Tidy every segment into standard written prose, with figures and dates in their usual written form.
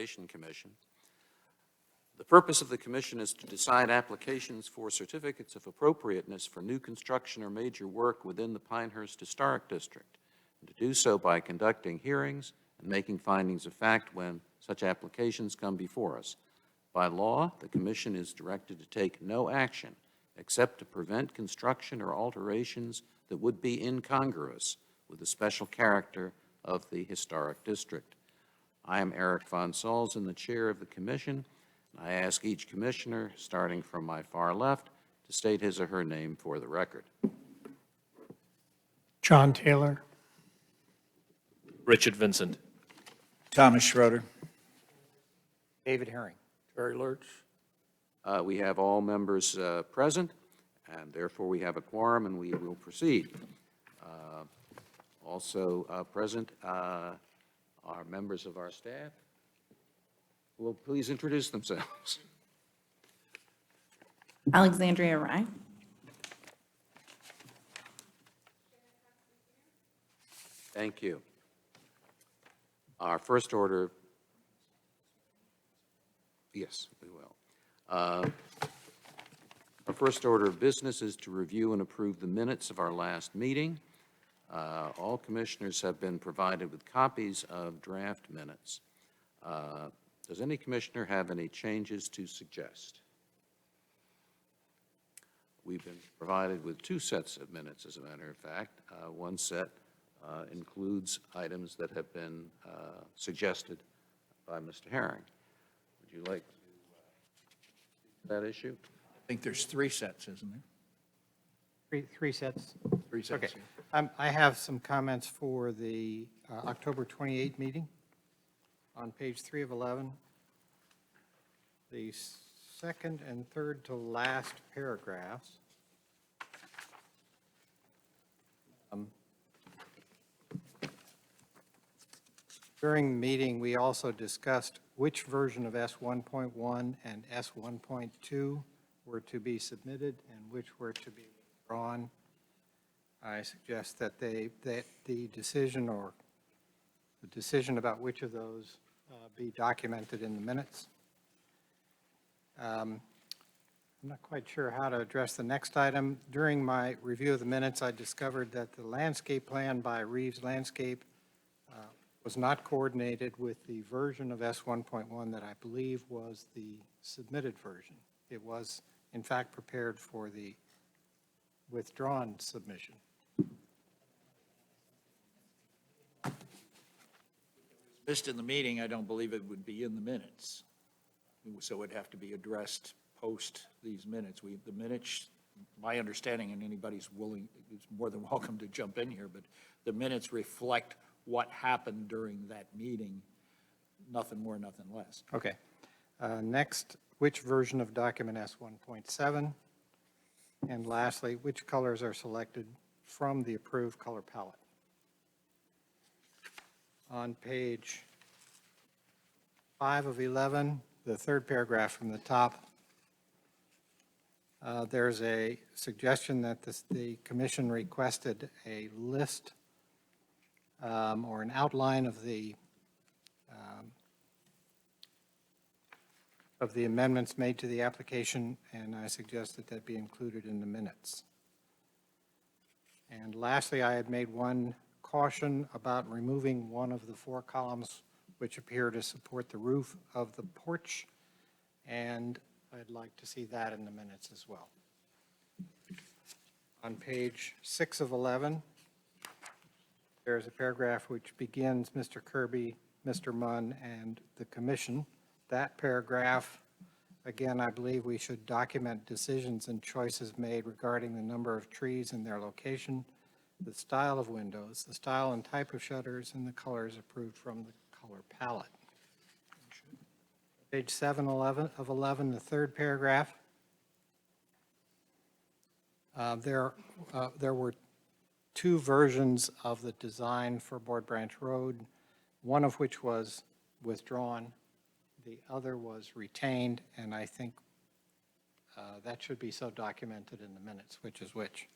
Conservation Commission. The purpose of the commission is to decide applications for certificates of appropriateness for new construction or major work within the Pinehurst Historic District, and to do so by conducting hearings and making findings of fact when such applications come before us. By law, the commission is directed to take no action except to prevent construction or alterations that would be incongruous with the special character of the historic district. I am Eric Von Salzen, the chair of the commission. I ask each commissioner, starting from my far left, to state his or her name for the record. John Taylor. Richard Vincent. Thomas Schroeder. David Herring. Terry Lurch. We have all members present, and therefore we have a quorum, and we will proceed. Also present are members of our staff. Will please introduce themselves. Alexandria Rye. Thank you. Our first order, yes, we will. Our first order of business is to review and approve the minutes of our last meeting. All commissioners have been provided with copies of draft minutes. Does any commissioner have any changes to suggest? We've been provided with two sets of minutes, as a matter of fact. One set includes items that have been suggested by Mr. Herring. Would you like to that issue? I think there's 3 sets, isn't there? Three sets. 3 sets. Okay. I have some comments for the October 28 meeting on page 3 of 11. The second and third to last paragraphs. During the meeting, we also discussed which version of S1.1 and S1.2 were to be submitted and which were to be withdrawn. I suggest that the decision about which of those be documented in the minutes. I'm not quite sure how to address the next item. During my review of the minutes, I discovered that the landscape plan by Reeves Landscape was not coordinated with the version of S1.1 that I believe was the submitted version. It was, in fact, prepared for the withdrawn submission. Missed in the meeting, I don't believe it would be in the minutes. So it would have to be addressed post these minutes. The minutes, my understanding, and anybody's willing, is more than welcome to jump in here, but the minutes reflect what happened during that meeting, nothing more, nothing less. Okay. Next, which version of document S1.7? And lastly, which colors are selected from the approved color palette? On page 5 of 11, the third paragraph from the top, there's a suggestion that the commission requested a list or an outline of the amendments made to the application, and I suggest that that be included in the minutes. And lastly, I had made one caution about removing one of the 4 columns which appear to support the roof of the porch, and I'd like to see that in the minutes as well. On page 6 of 11, there's a paragraph which begins Mr. Kirby, Mr. Munn, and the commission. That paragraph, again, I believe we should document decisions and choices made regarding the number of trees and their location, the style of windows, the style and type of shutters, and the colors approved from the color palette. Page 7 of 11, the third paragraph. There were 2 versions of the design for Board Branch Road, one of which was withdrawn, the other was retained, and I think that should be so documented in the minutes, which is which.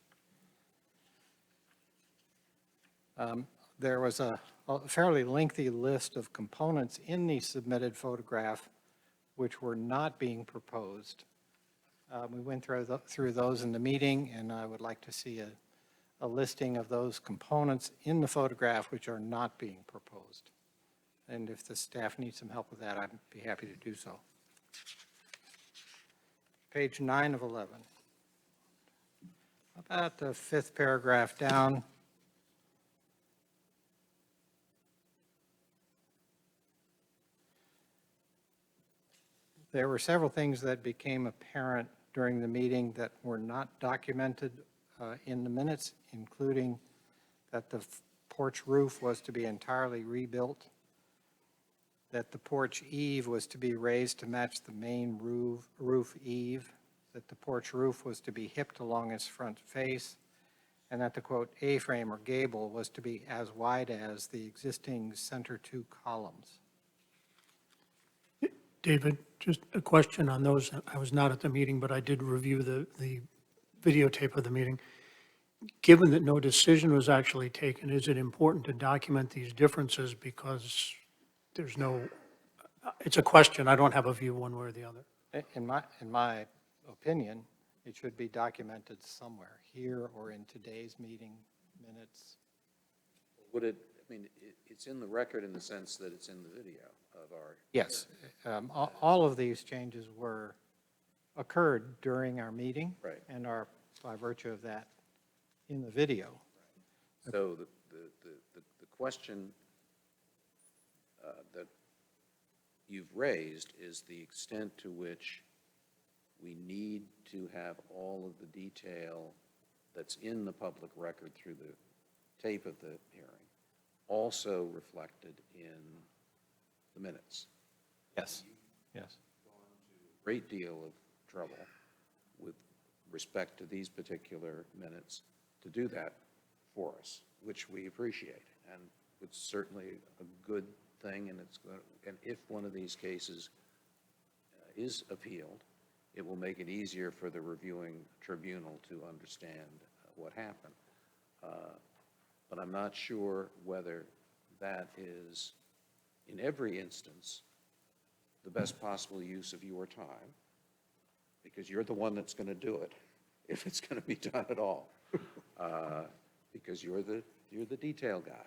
there was a fairly lengthy list of components in the submitted photograph which were not being proposed. We went through those in the meeting, and I would like to see a listing of those components in the photograph which are not being proposed. And if the staff needs some help with that, I'd be happy to do so. Page 9 of 11. About the fifth paragraph down. There were several things that became apparent during the meeting that were not documented in the minutes, including that the porch roof was to be entirely rebuilt, that the porch eave was to be raised to match the main roof eave, that the porch roof was to be hipped along its front face, and that the, quote, A-frame or gable was to be as wide as the existing center two columns. David, just a question on those. I was not at the meeting, but I did review the videotape of the meeting. Given that no decision was actually taken, is it important to document these differences because there's no, it's a question, I don't have a view one way or the other. In my opinion, it should be documented somewhere, here or in today's meeting minutes. Would it, I mean, it's in the record in the sense that it's in the video of our. Yes, all of these changes occurred during our meeting. Right. And are, by virtue of that, in the video. So the question that you've raised is the extent to which we need to have all of the detail that's in the public record through the tape of the hearing also reflected in the minutes. Yes, yes. Great deal of trouble with respect to these particular minutes to do that for us, which we appreciate. And it's certainly a good thing, and it's going to, and if one of these cases is appealed, it will make it easier for the reviewing tribunal to understand what happened. But I'm not sure whether that is, in every instance, the best possible use of your time, because you're the one that's going to do it, if it's going to be done at all, because you're the detail guy.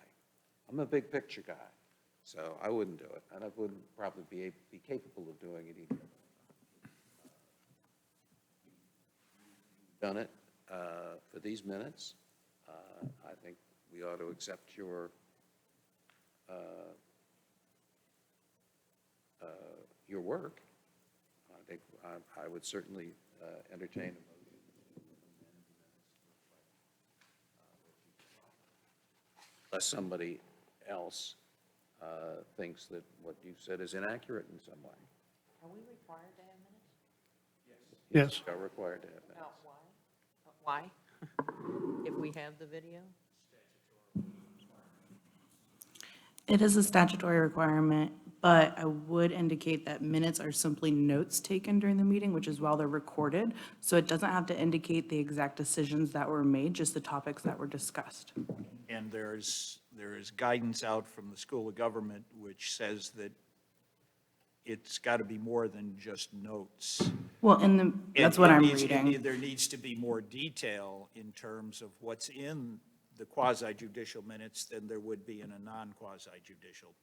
I'm a big picture guy, so I wouldn't do it, and I wouldn't probably be capable of doing it either. Done it for these minutes. I think we ought to accept your work. I think I would certainly entertain a motion to amend the minutes unless somebody else thinks that what you've said is inaccurate in some way. Are we required to have minutes? Yes. You are required to have minutes. Why? If we have the video? It is a statutory requirement, but I would indicate that minutes are simply notes taken during the meeting, which is while they're recorded. So it doesn't have to indicate the exact decisions that were made, just the topics that were discussed. And there is guidance out from the School of Government which says that it's got to be more than just notes. Well, that's what I'm reading. There needs to be more detail in terms of what's in the quasi-judicial minutes than there would be in a non-quasi-judicial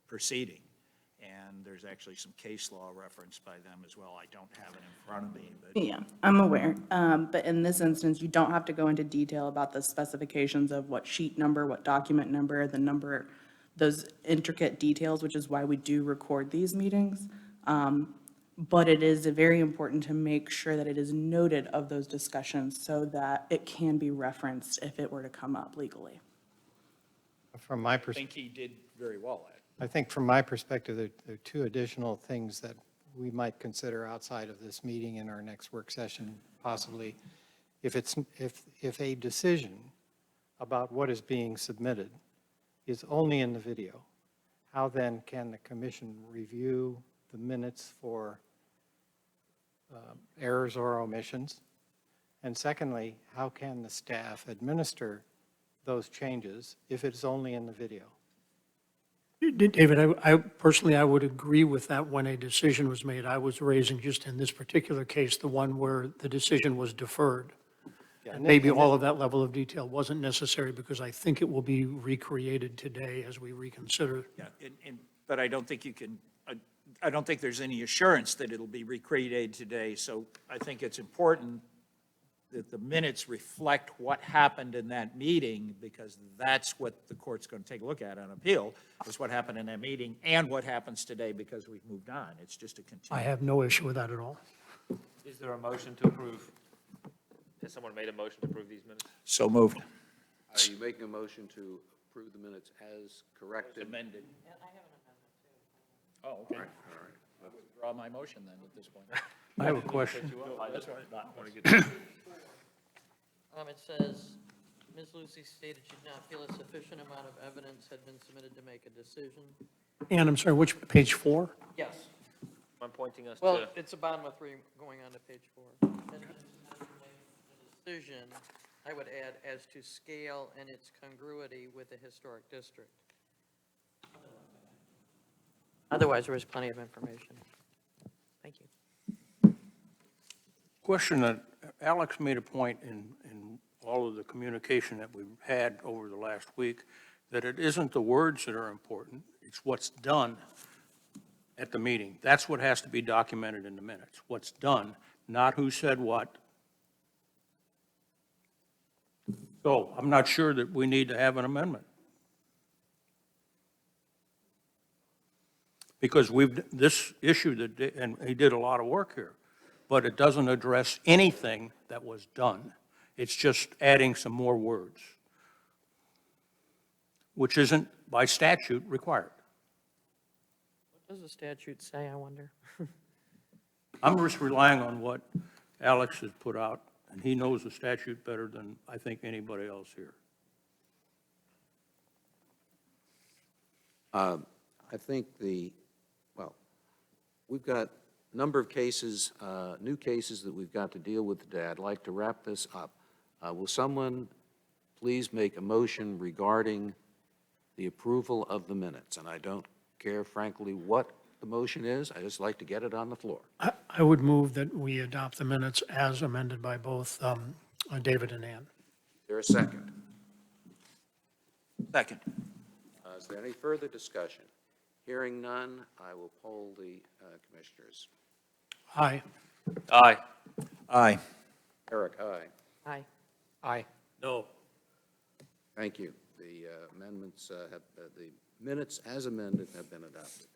proceeding. And there's actually some case law referenced by them as well. I don't have it in front of me, but. Yeah, I'm aware. But in this instance, you don't have to go into detail about the specifications of what sheet number, what document number, the number, those intricate details, which is why we do record these meetings. But it is very important to make sure that it is noted of those discussions so that it can be referenced if it were to come up legally. From my I perspective, think he did very well at it. I think from my perspective, there are two additional things that we might consider outside of this meeting in our next work session, possibly. If a decision about what is being submitted is only in the video, how then can the commission review the minutes for errors or omissions? And secondly, how can the staff administer those changes if it's only in the video. David, I personally, I would agree with that when a decision was made. I was raising just in this particular case, the one where the decision was deferred. And maybe all of that level of detail wasn't necessary because I think it will be recreated today as we reconsider. Yeah, but I don't think you can, I don't think there's any assurance that it'll be recreated today. So I think it's important that the minutes reflect what happened in that meeting, because that's what the court's going to take a look at on appeal, is what happened in that meeting and what happens today because we've moved on. It's just a I continuation. have no issue with that at all. Is there a motion to approve? Has someone made a motion to approve these minutes? So moved. Are you making a motion to approve the minutes as corrected? Amended. I have an amendment too. Oh, okay. All right. I withdraw my motion then at this point. I have a question. That's right. It says, Ms. Lucy stated she did not feel a sufficient amount of evidence had been submitted to make a decision. And I'm sorry, which, page 4? Yes. I'm pointing us Well, to, it's the bottom of 3, going on to page 4. And the decision, I would add, as to scale and its congruity with the historic district. Otherwise, there was plenty of information. Thank you. Question that Alex made a point in all of the communication that we've had over the last week, that it isn't the words that are important, it's what's done at the meeting. That's what has to be documented in the minutes, what's done, not who said what. So I'm not sure that we need to have an amendment. Because this issue, and he did a lot of work here, but it doesn't address anything that was done. It's just adding some more words, which isn't by statute required. What does the statute say, I wonder? I'm just relying on what Alex has put out, and he knows the statute better than I think anybody else here. I think we've got a number of cases, new cases that we've got to deal with today. I'd like to wrap this up. Will someone please make a motion regarding the approval of the minutes? And I don't care, frankly, what the motion is. I just like to get it on the floor. I would move that we adopt the minutes as amended by both David and Ann. Is there a second? Second. Is there any further discussion? Hearing none, I will poll the commissioners. Aye. aye. Aye. Eric, aye. Aye. Aye. No. Thank you. The amendments have, the minutes as amended have been adopted.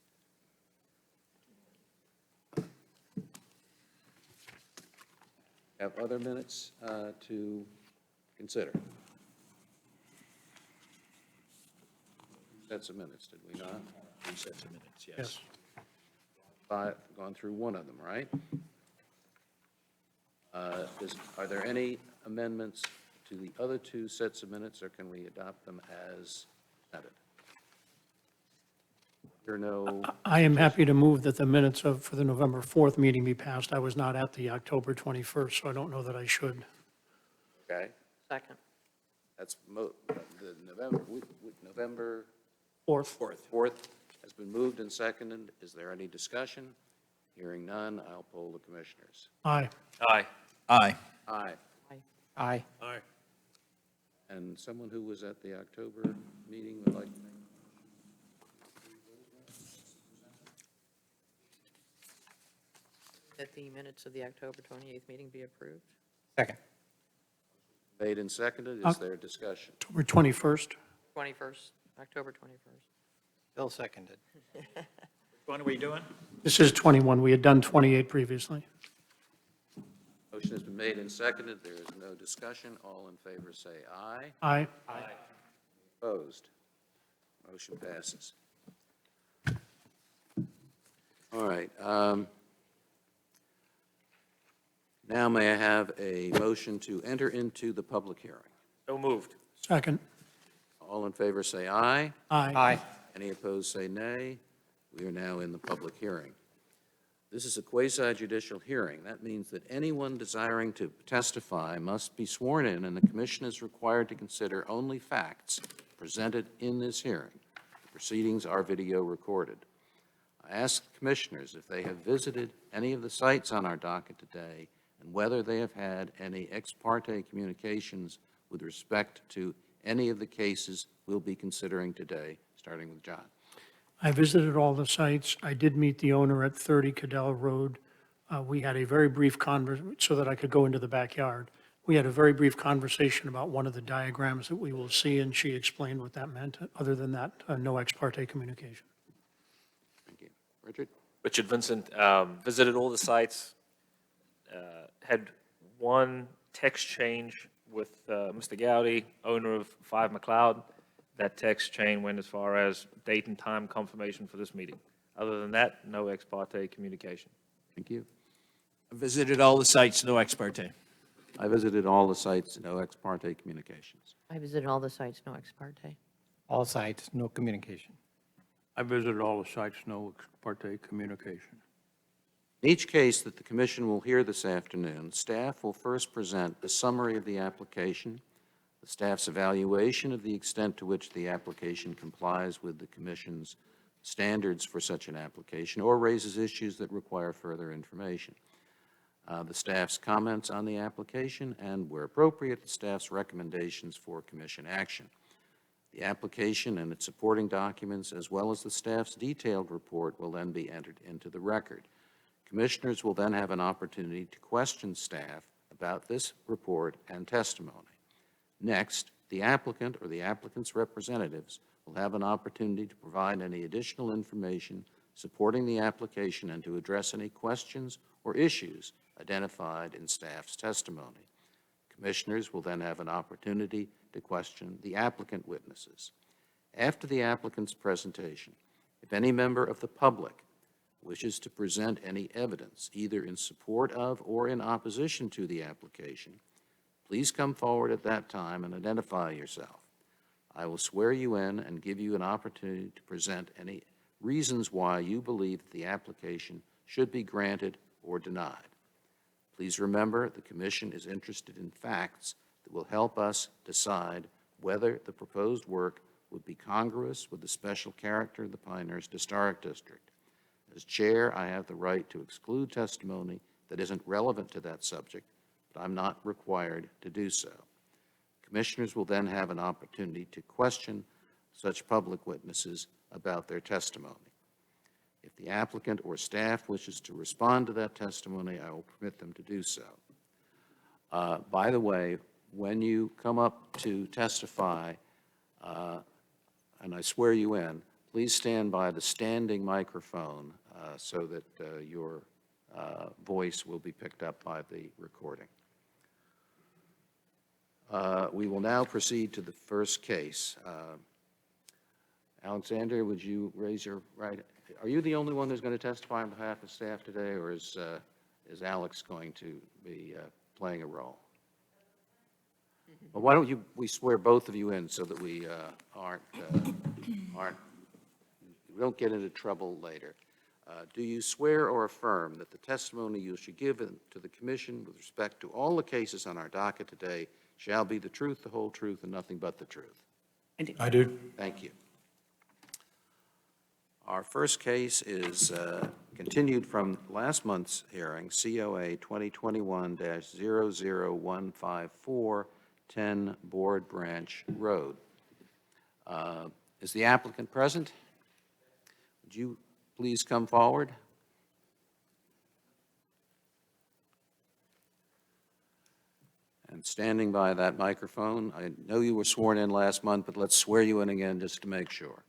Have other minutes to consider? Sets of minutes, did we not? 3 sets of minutes, yes. Yes. Gone through one of them, right? Are there any amendments to the other 2 sets of minutes, or can we adopt them as amended? There are no, I am happy to move that the minutes for the November 4th meeting be passed. I was not at the October 21st, so I don't know that I should. okay? Second. That's the November 4th. 4th has been moved and seconded. Is there any discussion? Hearing none, I'll poll the commissioners. Aye. Aye. Aye. Aye. Aye. Aye. And someone who was at the October meeting would like to make That the minutes of the October 28th meeting be approved? Second. made and seconded. Is there discussion? October 21st. 21st, October 21st. Bill seconded. What are we doing? This is 21. We had done 28 previously. Motion has been made and seconded. There is no discussion. All in favor say aye. Aye. Opposed? Motion passes. All right. Now may I have a motion to enter into the public hearing? So moved. Second. All in favor say aye. Aye. Aye. Any opposed say nay. We are now in the public hearing. This is a quasi-judicial hearing. That means that anyone desiring to testify must be sworn in, and the commission is required to consider only facts presented in this hearing. The proceedings are video recorded. I ask commissioners if they have visited any of the sites on our docket today and whether they have had any ex parte communications with respect to any of the cases we'll be considering today, starting with John. I visited all the sites. I did meet the owner at 30 Cadell Road. We had a very brief so that I could go into the backyard. We had a very brief conversation about one of the diagrams that we will see, and she explained what that meant. Other than that, no ex parte communication. Thank you. Richard? Richard Vincent, visited all the sites, had one text change with Mr. Gowdy, owner of 5 McLeod. That text chain went as far as date and time confirmation for this meeting. Other than that, no ex parte communication. Thank you. I visited all the sites, no ex parte. I visited all the sites, no ex parte communications. I visited all the sites, no ex parte. All sites, no communication. I visited all the sites, no ex parte communication. In each case that the commission will hear this afternoon, staff will first present a summary of the application, the staff's evaluation of the extent to which the application complies with the commission's standards for such an application or raises issues that require further information, the staff's comments on the application, and, where appropriate, the staff's recommendations for commission action. The application and its supporting documents, as well as the staff's detailed report, will then be entered into the record. Commissioners will then have an opportunity to question staff about this report and testimony. Next, the applicant or the applicant's representatives will have an opportunity to provide any additional information supporting the application and to address any questions or issues identified in staff's testimony. Commissioners will then have an opportunity to question the applicant witnesses. After the applicant's presentation, if any member of the public wishes to present any evidence, either in support of or in opposition to the application, please come forward at that time and identify yourself. I will swear you in and give you an opportunity to present any reasons why you believe that the application should be granted or denied. Please remember, the commission is interested in facts that will help us decide whether the proposed work would be congruous with the special character of the Pinehurst Historic District. As chair, I have the right to exclude testimony that isn't relevant to that subject, but I'm not required to do so. Commissioners will then have an opportunity to question such public witnesses about their testimony. If the applicant or staff wishes to respond to that testimony, I will permit them to do so. By the way, when you come up to testify, and I swear you in, please stand by the standing microphone so that your voice will be picked up by the recording. We will now proceed to the first case. Alexander, would you raise your right? Are you the only one who's going to testify on behalf of staff today, or is Alex going to be playing a role? Well, why don't we swear both of you in so that we we don't get into trouble later. Do you swear or affirm that the testimony you should give to the commission with respect to all the cases on our docket today shall be the truth, the whole truth, and nothing but the truth? I do. I do. Thank you. Our first case is continued from last month's hearing, COA 2021-00154, 10 Board Branch Road. Is the applicant present? Would you please come forward? And standing by that microphone, I know you were sworn in last month, but let's swear you in again just to make sure.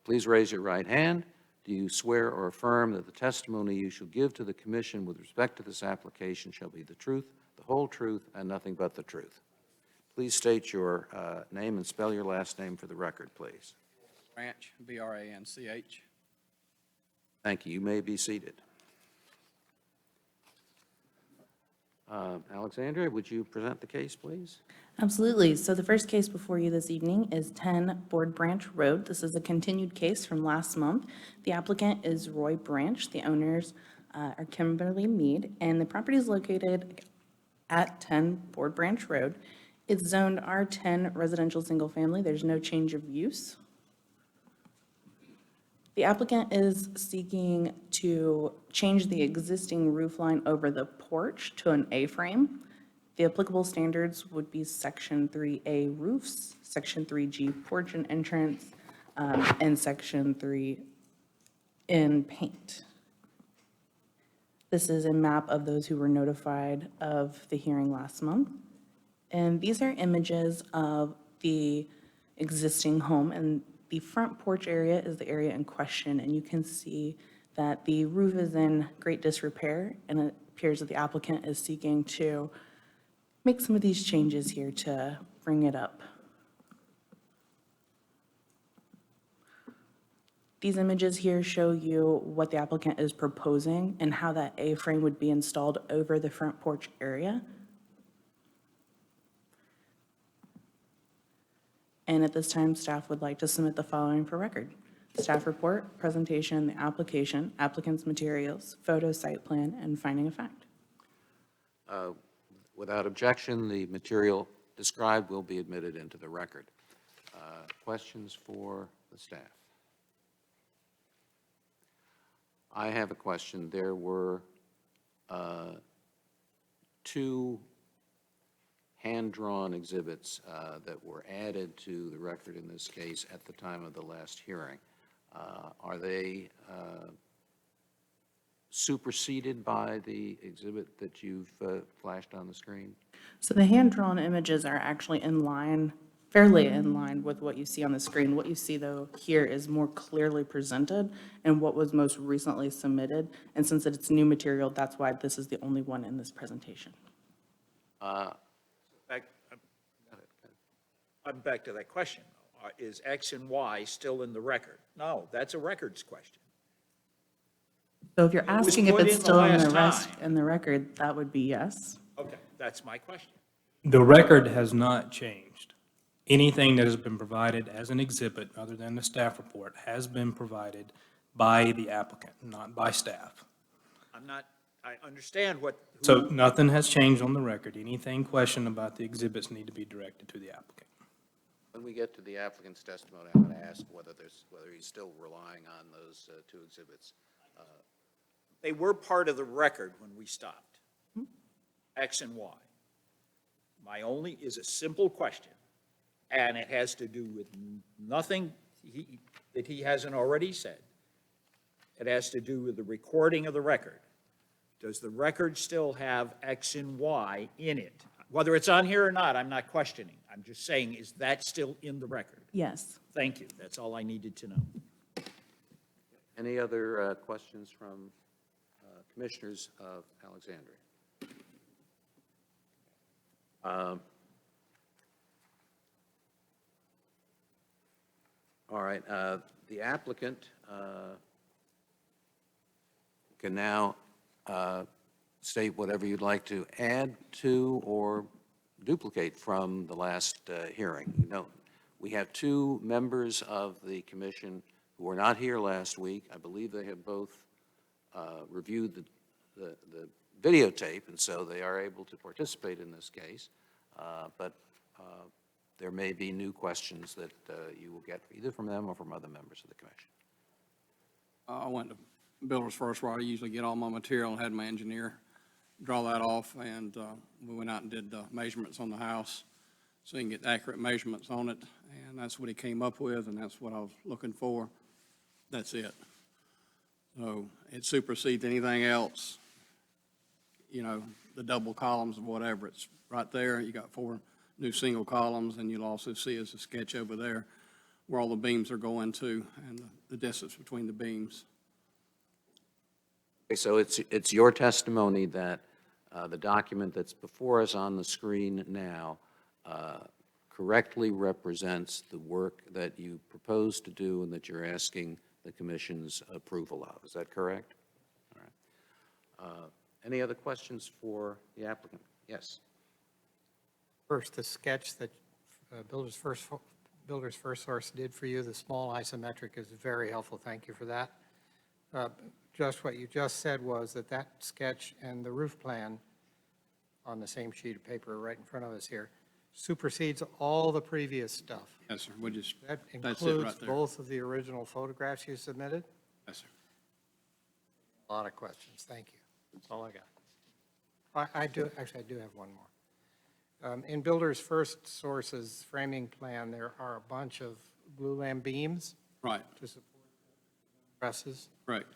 Please raise your right hand. Do you swear or affirm that the testimony you shall give to the commission with respect to this application shall be the truth, the whole truth, and nothing but the truth? Please state your name and spell your last name for the record, please. Branch, B-R-A-N-C-H. Thank you. You may be seated. Alexandria, would you present the case, please? Absolutely. So the first case before you this evening is 10 Board Branch Road. This is a continued case from last month. The applicant is Roy Branch. The owners are Kimberly Mead, and the property is located at 10 Board Branch Road. It's zoned R10 residential single family. There's no change of use. The applicant is seeking to change the existing roof line over the porch to an A-frame. The applicable standards would be Section 3A roofs, Section 3G porch and entrance, and Section 3 in paint. This is a map of those who were notified of the hearing last month. And these are images of the existing home, and the front porch area is the area in question, and you can see that the roof is in great disrepair, and it appears that the applicant is seeking to make some of these changes here to bring it up. These images here show you what the applicant is proposing and how that A-frame would be installed over the front porch area. And at this time, staff would like to submit the following for record. Staff report, presentation, the application, applicant's materials, photo, site plan, and finding of fact. Without objection, the material described will be admitted into the record. Questions for the staff? I have a question. There were two hand-drawn exhibits that were added to the record in this case at the time of the last hearing. Are they superseded by the exhibit that you've flashed on the screen? So the hand-drawn images are actually in line, fairly in line with what you see on the screen. What you see, though, here is more clearly presented and what was most recently submitted. And since it's new material, that's why this is the only one in this presentation. I'm back to that question. Is X and Y still in the record? No, that's a records question. So if you're was asking if put it's in the still in the last rest, time. in the record, that would be yes. Okay, that's my question. The record has not changed. Anything that has been provided as an exhibit, other than the staff report, has been provided by the applicant, not by staff. I understand what. So nothing has changed on the record. Anything questioned about the exhibits need to be directed to the applicant. When we get to the applicant's testimony, I'm going to ask whether he's still relying on those two exhibits. They were part of the record when we stopped. X and Y. My only is a simple question, and it has to do with nothing that he hasn't already said. It has to do with the recording of the record. Does the record still have X and Y in it? Whether it's on here or not, I'm not questioning. I'm just saying, is that still in the record? Yes. Thank you. That's all I needed to know. Any other questions from commissioners of Alexandria? All right, the applicant can now state whatever you'd like to add to or duplicate from the last hearing. You know, we have two members of the commission who were not here last week. I believe they have both reviewed the videotape, and so they are able to participate in this case. But there may be new questions that you will get either from them or from other members of the commission. I went to Builder's First, where I usually get all my material, and had my engineer draw that off, and we went out and did measurements on the house so you can get accurate measurements on it, and that's what he came up with, and that's what I was looking for. That's it. So it supersedes anything else, you know, the double columns or whatever. It's right there. You got 4 new single columns, and you'll also see as a sketch over there where all the beams are going to and the distance between the beams. Okay, so it's your testimony that the document that's before us on the screen now correctly represents the work that you propose to do and that you're asking the commission's approval of. Is that correct? All right. Any other questions for the applicant? Yes. First, the sketch that Builders First Source did for you, the small isometric, is very helpful. Thank you for that. Just what you just said was that that sketch and the roof plan on the same sheet of paper right in front of us here supersedes all the previous stuff. Yes, sir. We just, That that's it includes right there. both of the original photographs you submitted? Yes, sir. A lot of questions. Thank you. That's all I got. I do have one more. In Builders First Source's framing plan, there are a bunch of glulam beams Right, to support trusses, right.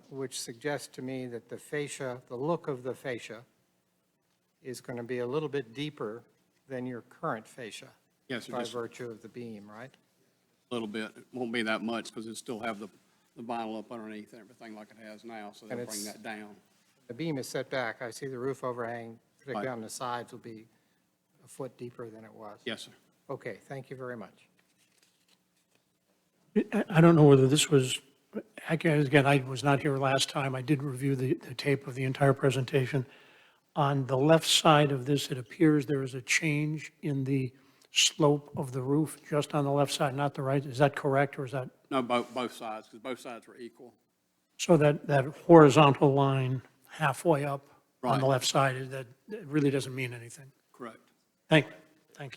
which suggests to me that the fascia, the look of the fascia is going to be a little bit deeper than your current fascia Yes, sir, by just a virtue of the beam, right? little bit. It won't be that much because it still have the vinyl up underneath and everything like it has now, so they'll And bring it's- that down. The beam is set back. I see the roof overhang, Right. particularly on the sides, will be a foot deeper than it was. Yes, sir. Okay, thank you very much. I don't know whether this was, again, I was not here last time. I did review the tape of the entire presentation. On the left side of this, it appears there is a change in the slope of the roof, just on the left side, not the right. Is that correct, or is that, No, both sides, because both sides were equal. so that horizontal line halfway up on the Right. left side, that it really doesn't mean anything? Correct. Thank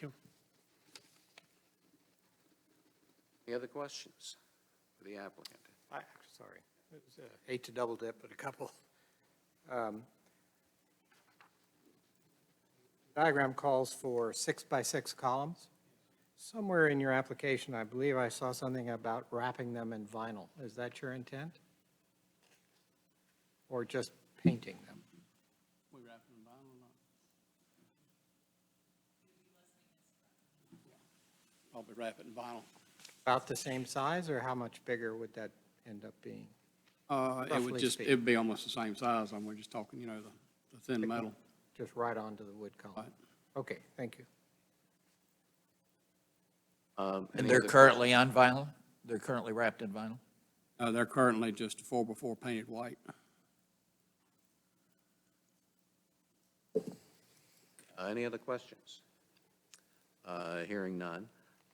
you. Any other questions for the applicant? Sorry, hate to double dip, but a couple. Diagram calls for 6-by-6 columns. Somewhere in your application, I believe I saw something about wrapping them in vinyl. Is that your intent? Or just painting them? We wrap it in vinyl or not? Probably wrap it in vinyl. About the same size, or how much bigger would that end up being? It Roughly would just, speaking. it'd be almost the same size, and we're just talking, the thin metal. Just right onto the wood column? Right. Okay, thank you. And Any they're other currently on vinyl? They're currently wrapped in vinyl? They're currently just 4x4 painted white. Any other questions? Hearing none.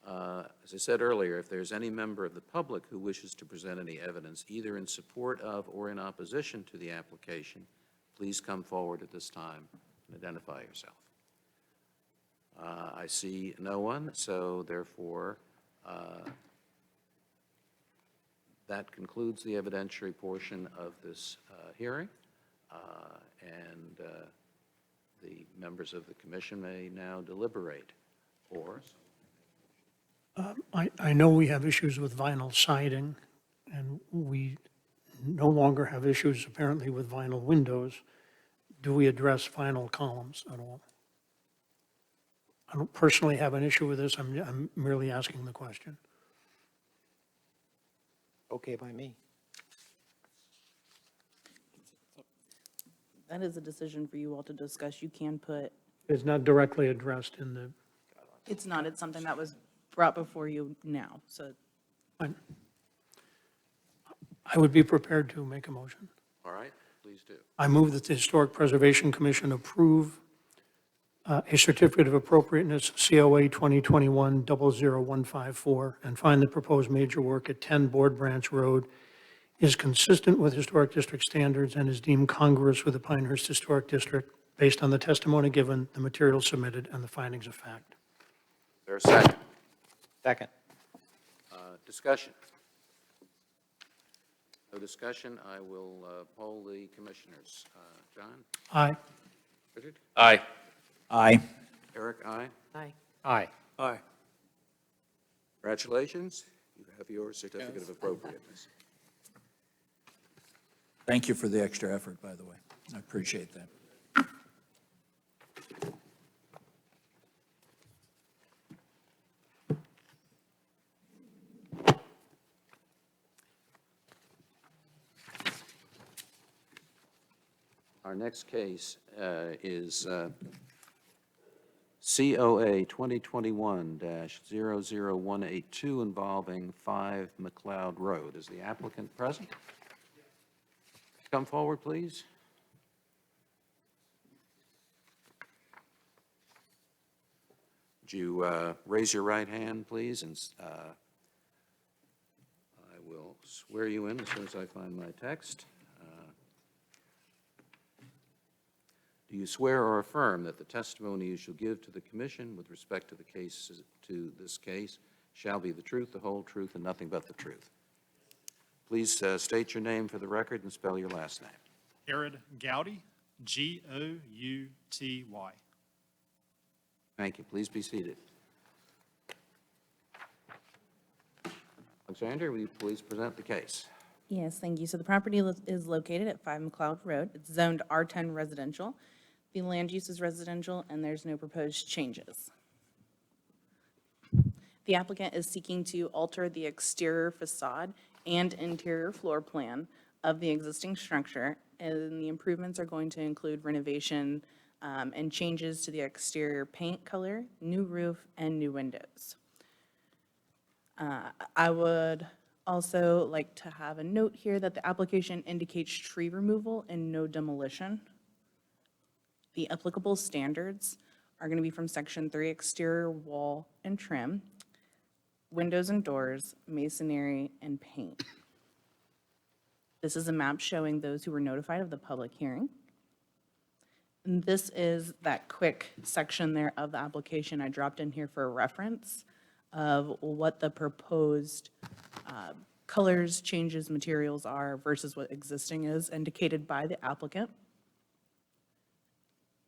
As I said earlier, if there's any member of the public who wishes to present any evidence, either in support of or in opposition to the application, please come forward at this time and identify yourself. I see no one, so therefore, that concludes the evidentiary portion of this hearing, and the members of the commission may now deliberate, or I know we have issues with vinyl siding, and we no longer have issues apparently with vinyl windows. Do we address vinyl columns at all? I don't personally have an issue with this. I'm merely asking the question. Okay by me. That is a decision for you all to discuss. You can put, It's not directly addressed in the, it's not, it's something that was brought before you now, so I would be prepared to make a motion. all right, please do. I move that the Historic Preservation Commission approve a certificate of appropriateness, COA 2021-00154, and find the proposed major work at 10 Board Branch Road is consistent with Historic District standards and is deemed congruous with the Pinehurst Historic District based on the testimony given, the materials submitted, and the findings of fact. There a second? Second. Discussion? No discussion, I will poll the commissioners. John? Aye. Richard? Aye. Aye. Eric, aye. Aye. Aye. Aye. Congratulations, you have your certificate of appropriateness. Thank you for the extra effort, by the way. I appreciate that. Our next case is COA 2021-00182 involving 5 McLeod Road. Is the applicant present? Come forward, please. Would you raise your right hand, please, and I will swear you in as soon as I find my text. Do you swear or affirm that the testimony you shall give to the commission with respect to this case shall be the truth, the whole truth, and nothing but the truth? Please state your name for the record and spell your last name. Jared Gowdy, Gouty. Thank you. Please be seated. Alexander, will you please present the case? Yes, thank you. So the property is located at 5 McLeod Road. It's zoned R10 residential. The land use is residential, and there's no proposed changes. The applicant is seeking to alter the exterior facade and interior floor plan of the existing structure, and the improvements are going to include renovation and changes to the exterior paint color, new roof, and new windows. I would also like to have a note here that the application indicates tree removal and no demolition. The applicable standards are going to be from Section 3, exterior wall and trim, windows and doors, masonry, and paint. This is a map showing those who were notified of the public hearing. And this is that quick section there of the application I dropped in here for a reference of what the proposed colors, changes, materials are versus what existing is indicated by the applicant.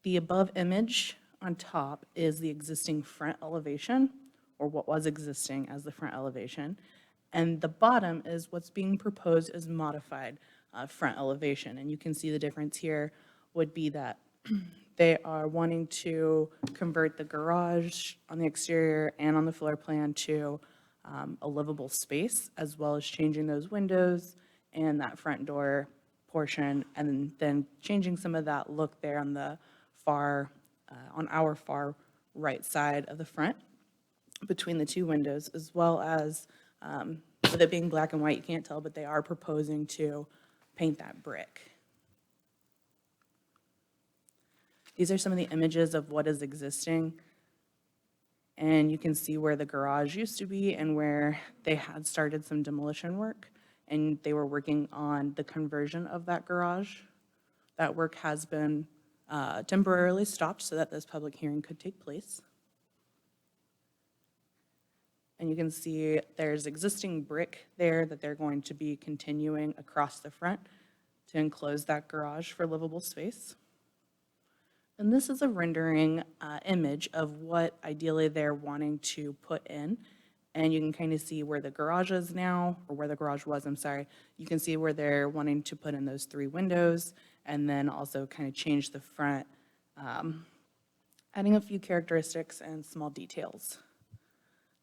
The above image on top is the existing front elevation, or what was existing as the front elevation. And the bottom is what's being proposed as modified front elevation. And you can see the difference here would be that they are wanting to convert the garage on the exterior and on the floor plan to a livable space, as well as changing those windows and that front door portion, and then changing some of that look there on the on our far right side of the front between the two windows, as well as, with it being black and white, you can't tell, but they are proposing to paint that brick. These are some of the images of what is existing. And you can see where the garage used to be and where they had started some demolition work, and they were working on the conversion of that garage. That work has been temporarily stopped so that this public hearing could take place. And you can see there's existing brick there that they're going to be continuing across the front to enclose that garage for livable space. And this is a rendering image of what ideally they're wanting to put in. And you can kind of see where the garage is now, or where the garage was, I'm sorry. You can see where they're wanting to put in those 3 windows, and then also kind of change the front, adding a few characteristics and small details.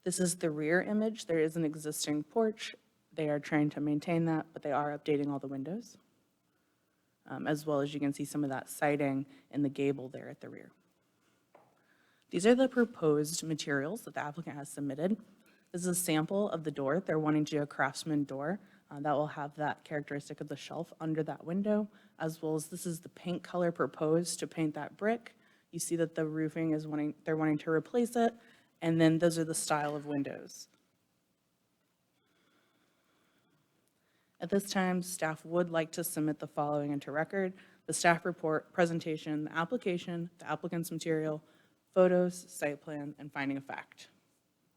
This is the rear image. There is an existing porch. They are trying to maintain that, but they are updating all the windows. As well as you can see some of that siding in the gable there at the rear. These are the proposed materials that the applicant has submitted. This is a sample of the door. They're wanting to do a craftsman door that will have that characteristic of the shelf under that window, as well as this is the paint color proposed to paint that brick. You see that the roofing is they're wanting to replace it, and then those are the style of windows. At this time, staff would like to submit the following into record: the staff report, presentation, the application, the applicant's material, photos, site plan, and finding of fact.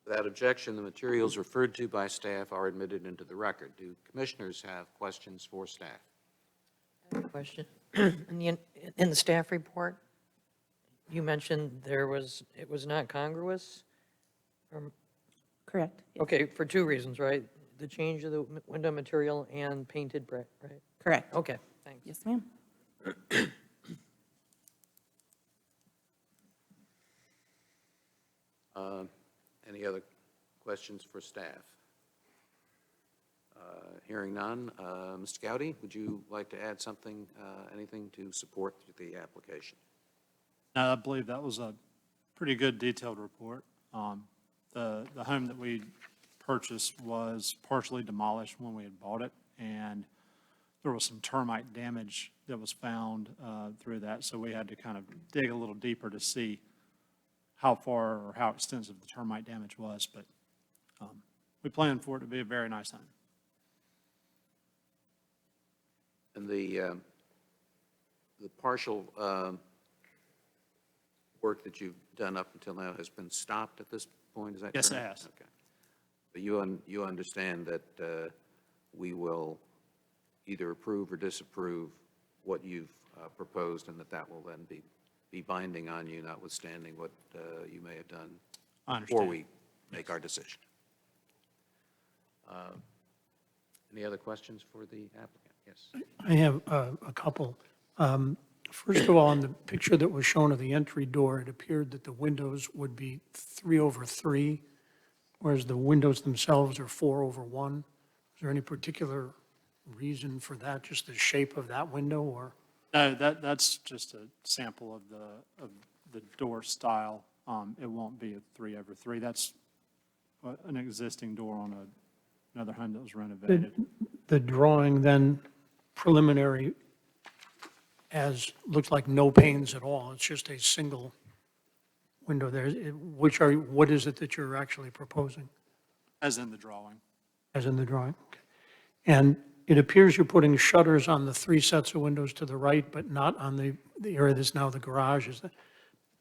Without objection, the materials referred to by staff are admitted into the record. Do commissioners have questions for staff? I have a question. In the staff report, you mentioned it was not congruous? Correct? Okay, for 2 reasons, right? The change of the window material and painted brick, right? Correct. Okay, thanks. Yes, ma'am. Any other questions for staff? Hearing none. Mr. Gowdy, would you like to add something, anything to support the application? No, I believe that was a pretty good detailed report. The home that we purchased was partially demolished when we had bought it, and there was some termite damage that was found through that, so we had to kind of dig a little deeper to see how far or how extensive the termite damage was, but we plan for it to be a very nice home. And the partial work that you've done up until now has been stopped at this point, is that correct? Yes, it has. Okay. But you understand that we will either approve or disapprove what you've proposed, and that will then be binding on you, notwithstanding what you may have done I before understand. we make our decision. Any other questions for the applicant? Yes. I have a couple. First of all, on the picture that was shown of the entry door, it appeared that the windows would be 3/3, whereas the windows themselves are 4/1. Is there any particular reason for that, just the shape of that window, or? No, that's just a sample of the door style. It won't be a 3/3. That's an existing door on another home that was renovated. The drawing then preliminary looks like no panes at all. It's just a single window there. What is it that you're actually proposing, As in the drawing. as in the drawing? Okay. And it appears you're putting shutters on the 3 sets of windows to the right, but not on the area that's now the garage, is that?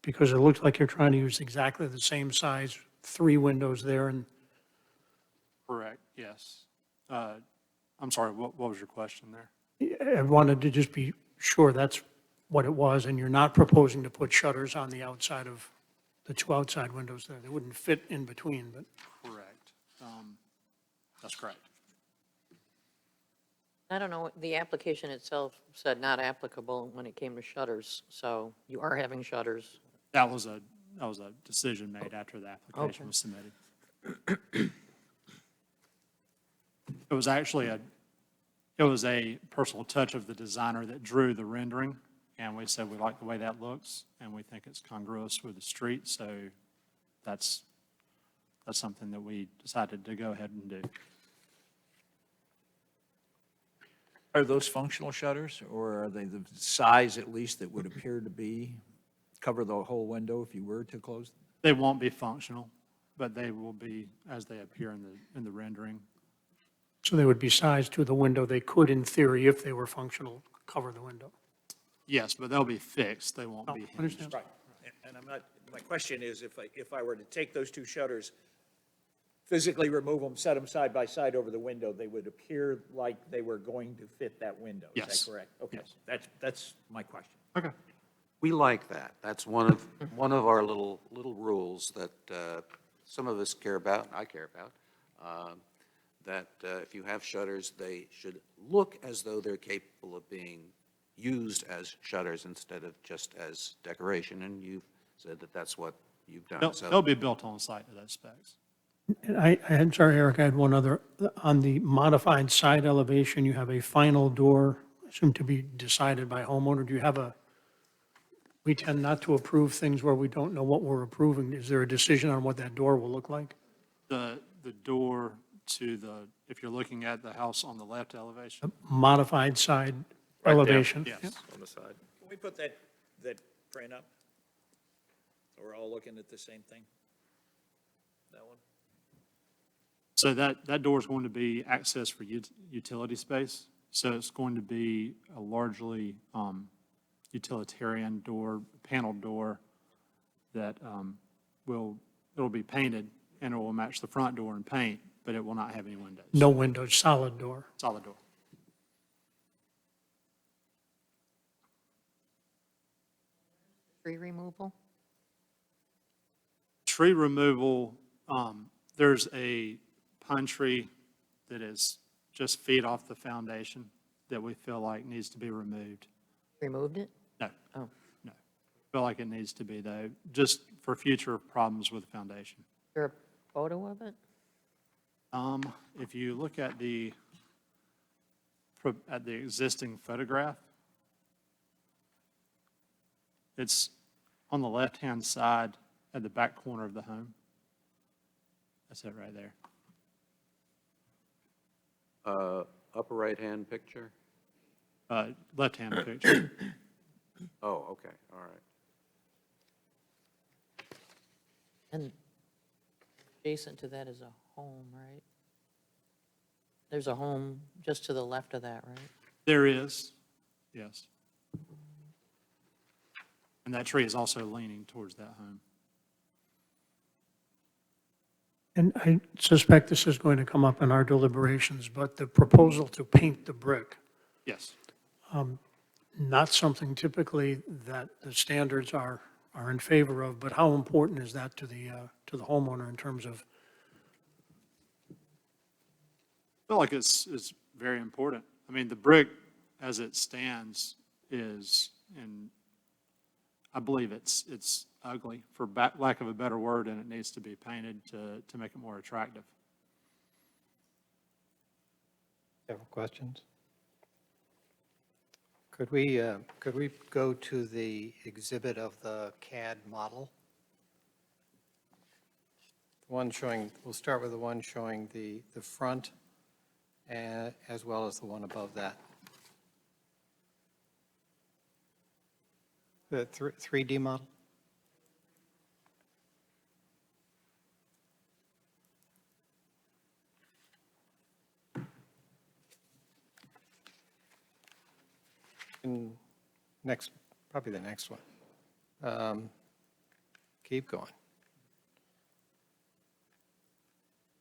Because it looks like you're trying to use exactly the same size, 3 windows there, and Correct, yes. I'm sorry, what was your question there? I wanted to just be sure that's what it was, and you're not proposing to put shutters on the outside of the 2 outside windows there. They wouldn't fit in between, but Correct. That's correct. I don't know, the application itself said not applicable when it came to shutters, so you are having shutters. That was a decision made after the application Okay. was submitted. It was actually it was a personal touch of the designer that drew the rendering, and we said we like the way that looks, and we think it's congruous with the street, so that's something that we decided to go ahead and do. Are those functional shutters, or are they the size at least that would appear to cover the whole window if you were to close? They won't be functional, but they will be as they appear in the rendering. so they would be sized to the window. They could, in theory, if they were functional, cover the window. Yes, but they'll be fixed, they won't Oh, be hinged. understand. Right, and I'm not, my question is, if I were to take those 2 shutters, physically remove them, set them side by side over the window, they would appear like they were going to fit that window. Is Yes. that correct? Okay, Yes. that's my question. Okay. We like that. That's one of our little rules that some of us care about, and I care about, that if you have shutters, they should look as though they're capable of being used as shutters instead of just as decoration, and you've said that that's what you've done. They'll So be built on site to those specs. And I'm sorry, Eric, I had one other. On the modified side elevation, you have a final door, assumed to be decided by homeowner. Do you have we tend not to approve things where we don't know what we're approving. Is there a decision on what that door will look like? The door to if you're looking at the house on the left elevation, Modified side Right there. elevation? yes. Yep. On the side. Can we put that print up? So we're all looking at the same thing? That one? So that door is going to be access for utility space. So it's going to be a largely utilitarian door, paneled door that it'll be painted and it will match the front door in paint, but it will not have any windows. No windows, solid door. Solid door. Tree removal? Tree removal, there's a pine tree that is just feet off the foundation that we feel like needs to be removed. Removed it? No. Oh. No. Feel like it needs to be though, just for future problems with the foundation. Is there a photo of it? If you look at the existing photograph, it's on the left-hand side at the back corner of the home. That's it right there. upper right-hand picture? Left-hand picture. Oh, okay, all right. And adjacent to that is a home, right? There's a home just to the left of that, right? There is, yes. And that tree is also leaning towards that home. And I suspect this is going to come up in our deliberations, but the proposal to paint the brick, Yes. not something typically that the standards are in favor of, but how important is that to the homeowner in terms of, I feel like it's very important. I mean, the brick, as it stands, is, and I believe it's ugly, for lack of a better word, and it needs to be painted to make it more attractive. Several questions? Could we go to the exhibit of the CAD model? The one showing, we'll start with the one showing the front, as well as the one above that. The 3D model? And next, probably the next one. Keep going.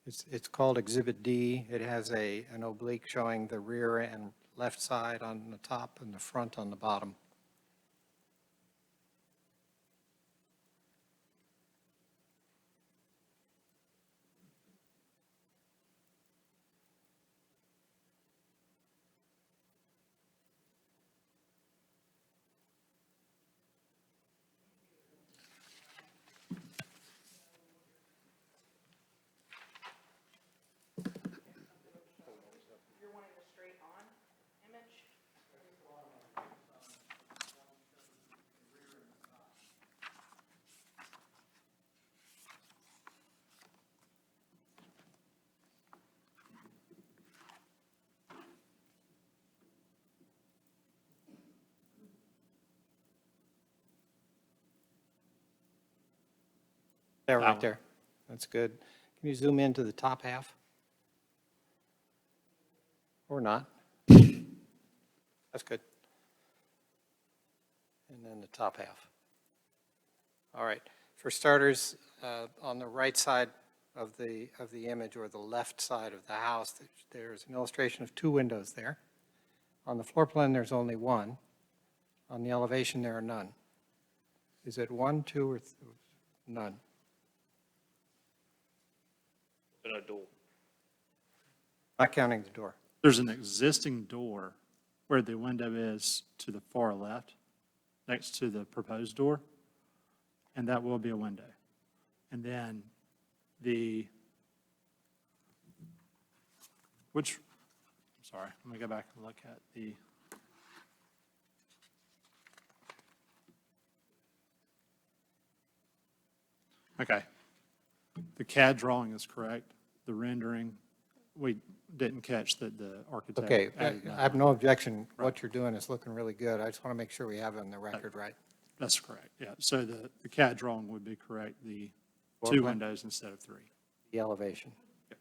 It's called Exhibit D. It has an oblique showing the rear and left side on the top and the front on the bottom. There, right there. That's good. Can you zoom into the top half? Or not? That's good. And then the top half. All right. For starters, on the right side of the image, or the left side of the house, there's an illustration of 2 windows there. On the floor plan, there's only one. On the elevation, there are none. Is it 1, 2, or none? No door. Not counting the door. There's an existing door where the window is to the far left, next to the proposed door, and that will be a window. And then I'm sorry, let me go back and look at the, okay. The CAD drawing is correct. The rendering, we didn't catch that the architect. Okay, added I have no objection. Right. What you're doing is looking really good. I just want to make sure we have it on the record right. That's correct, yeah. So the CAD drawing would be correct, the Floor 2 plan? windows instead of 3. The elevation.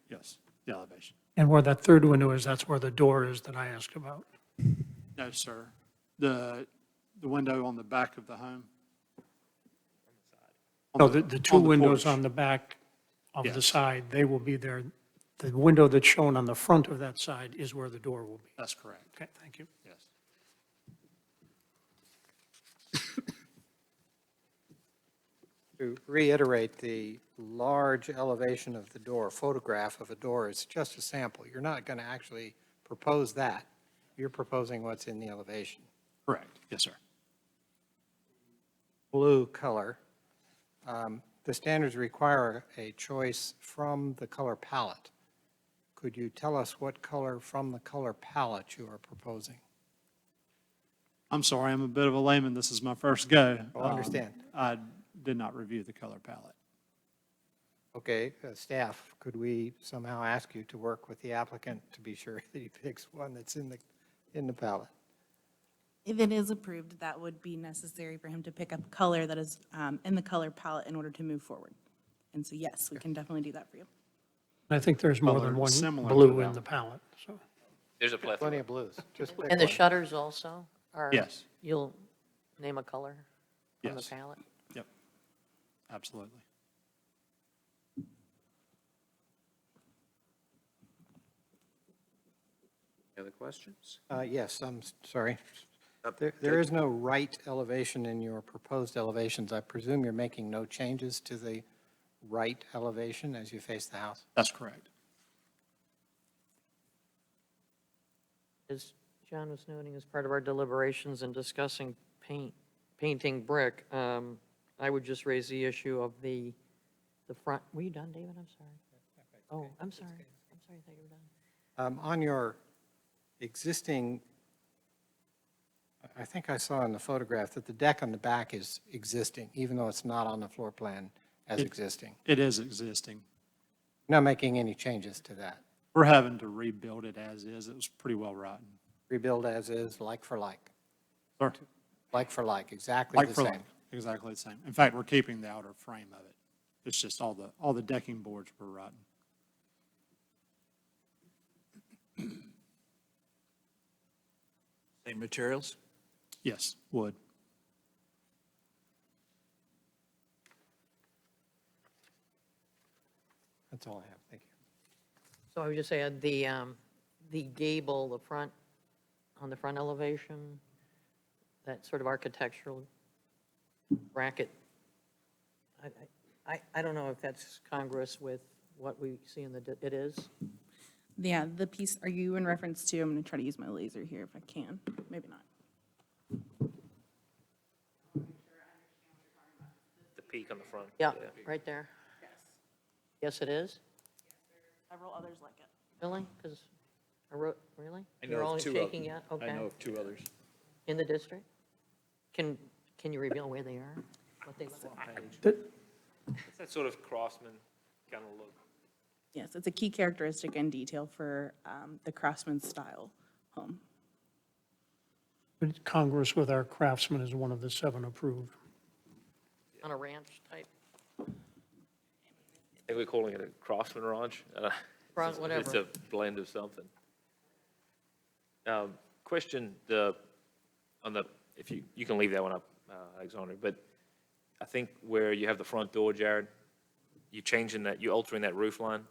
Yes, the elevation. and where that third window is, that's where the door is that I asked about. No, sir. The window on the back of the home? No, the 2 on the windows porch. on the back of the Yes. side, they will be there. The window that's shown on the front of that side is where the door will be. That's correct, Okay, thank you. yes. To reiterate, the large elevation of the door, photograph of a door, is just a sample. You're not going to actually propose that. You're proposing what's in the elevation. Correct, yes, sir. Blue color. The standards require a choice from the color palette. Could you tell us what color from the color palette you are proposing? I'm sorry, I'm a bit of a layman. This is my first go. Oh, I understand. I did not review the color palette. Okay, staff, could we somehow ask you to work with the applicant to be sure that he picks one that's in the palette? If it is approved, that would be necessary for him to pick up color that is in the color palette in order to move forward. And so, yes, we can definitely do that for you. I think there's more Color than one similar to blue in that. the palette, so. There's a Plenty plethora. of blues. Just pick And the one. shutters also are? Yes. You'll name a color on the Yes. palette? Yep, absolutely. Any other questions? Yes, I'm sorry. There is no right elevation in your proposed elevations. I presume you're making no changes to the right elevation as you face the house? That's correct. As John was noting, as part of our deliberations and discussing painting brick, I would just raise the issue of the front. Were you done, David? I'm sorry. Oh, I'm sorry. I'm sorry, I thought you were done. On your existing, I think I saw in the photograph that the deck on the back is existing, even though it's not on the floor plan as existing. It is existing. Not making any changes to that. We're having to rebuild it as is. It was pretty well rotten. Rebuild as is, like for like. Sure. Like for like, exactly Like the for same. like, exactly the same. In fact, we're keeping the outer frame of it. It's just all the decking boards were rotten. Same materials? Yes, wood. That's all I have. Thank you. So I would just add the gable, the front, on the front elevation, that sort of architectural bracket. I don't know if that's congruous with what we see in it is. Yeah, the piece, are you in reference to, I'm going to try to use my laser here if I can, maybe not. The peak on the front. Yeah, right there. Yes, it is? Several others like it. Really? Because, really? I know You're of only two of shaking them. yet? Okay. I know of two others. In the district? Can you reveal where they are? What they look like? It's that sort of craftsman kind of look. Yes, it's a key characteristic and detail for the Craftsman style home. It's congruous with our Craftsman is one of the 7 approved. On a ranch type? I think we're calling it a craftsman ranch. It's Whatever. a blend of something. Question, if you can leave that one up, Alexander, but I think where you have the front door, Jared, you're altering that roof line,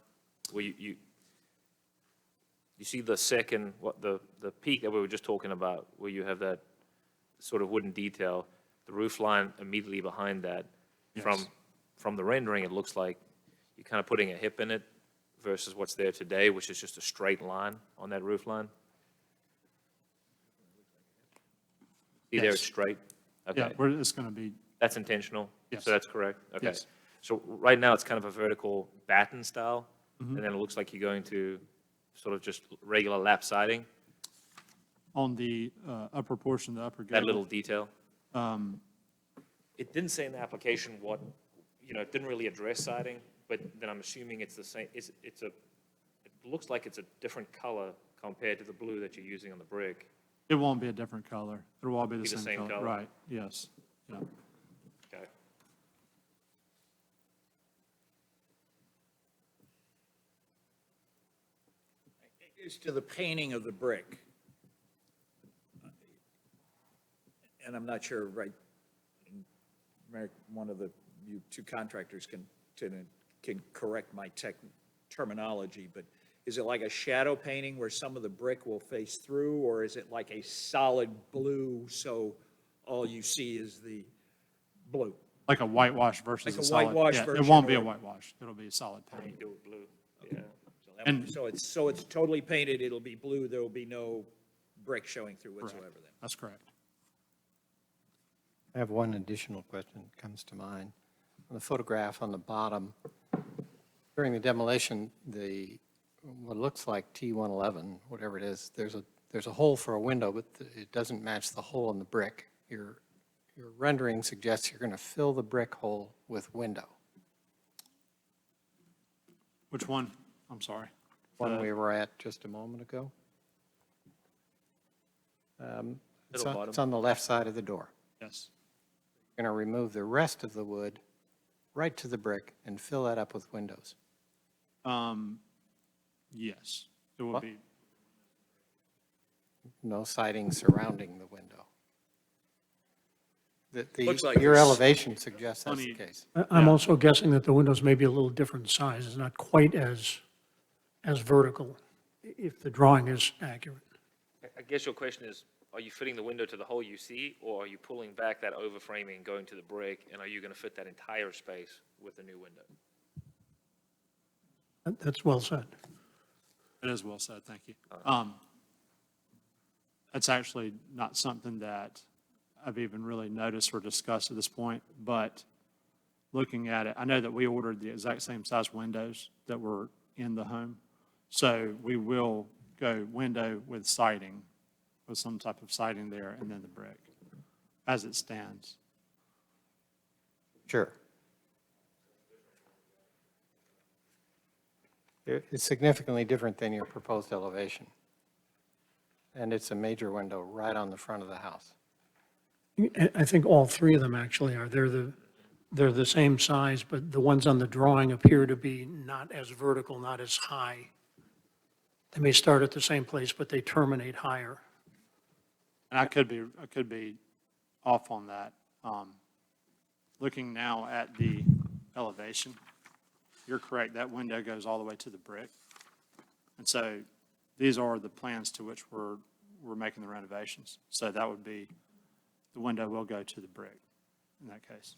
where you see the second, the peak that we were just talking about, where you have that sort of wooden detail, the roof line immediately behind that. Yes. From the rendering, it looks like you're kind of putting a hip in it versus what's there today, which is just a straight line on that roof line. See there, it's Yes. straight? Yeah, Okay, it's going to be, that's intentional? Yes. So that's correct? Okay. Yes. So right now, it's kind of a vertical batten style, Mm-hmm. and then it looks like you're going to sort of just regular lap siding, on the upper portion, the upper that gable. little detail. um, It didn't say in the application it didn't really address siding, but then I'm assuming it's the same, it looks like it's a different color compared to the blue that you're using on the brick. It won't be a different color. It'll all be the Be the same same color. color? Right, yes. Yeah. Okay. As to the painting of the brick, and I'm not sure, right, one of you two contractors can correct my terminology, but is it like a shadow painting where some of the brick will face through, or is it like a solid blue, so all you see is the blue? Like a whitewash versus Like a a solid. whitewash Yeah, version It won't be a or- whitewash. It'll be a solid You paint. do it blue, yeah. And- So it's totally painted, it'll be blue, there will be no brick showing through whatsoever then? That's correct. I have one additional question that comes to mind. On the photograph on the bottom, during the demolition, what looks like T111, whatever it is, there's a hole for a window, but it doesn't match the hole in the brick. Your rendering suggests you're going to fill the brick hole with window. Which one? I'm sorry. One we were at just a moment ago. It's Middle bottom. on the left side of the door. Yes. Going to remove the rest of the wood right to the brick and fill that up with windows? Yes, it will What? be, No siding surrounding the window? Looks like Your there's elevation suggests that's the plenty- case. I'm Yeah. also guessing that the windows may be a little different size. It's not quite as vertical, if the drawing is accurate. I guess your question is, are you fitting the window to the hole you see, or are you pulling back that overframing and going to the brick, and are you going to fit that entire space with the new window? That's well said. it is well said, thank you. That's actually not something that I've even really noticed or discussed at this point, but looking at it, I know that we ordered the exact same size windows that were in the home. So we will go window with siding, with some type of siding there, and then the brick, as it stands. Sure. It's significantly different than your proposed elevation. And it's a major window right on the front of the house. I think all three of them actually are. They're the same size, but the ones on the drawing appear to be not as vertical, not as high. They may start at the same place, but they terminate higher. And I could be off on that. Looking now at the elevation, you're correct, that window goes all the way to the brick. And so these are the plans to which we're making the renovations. So that would be, the window will go to the brick in that case.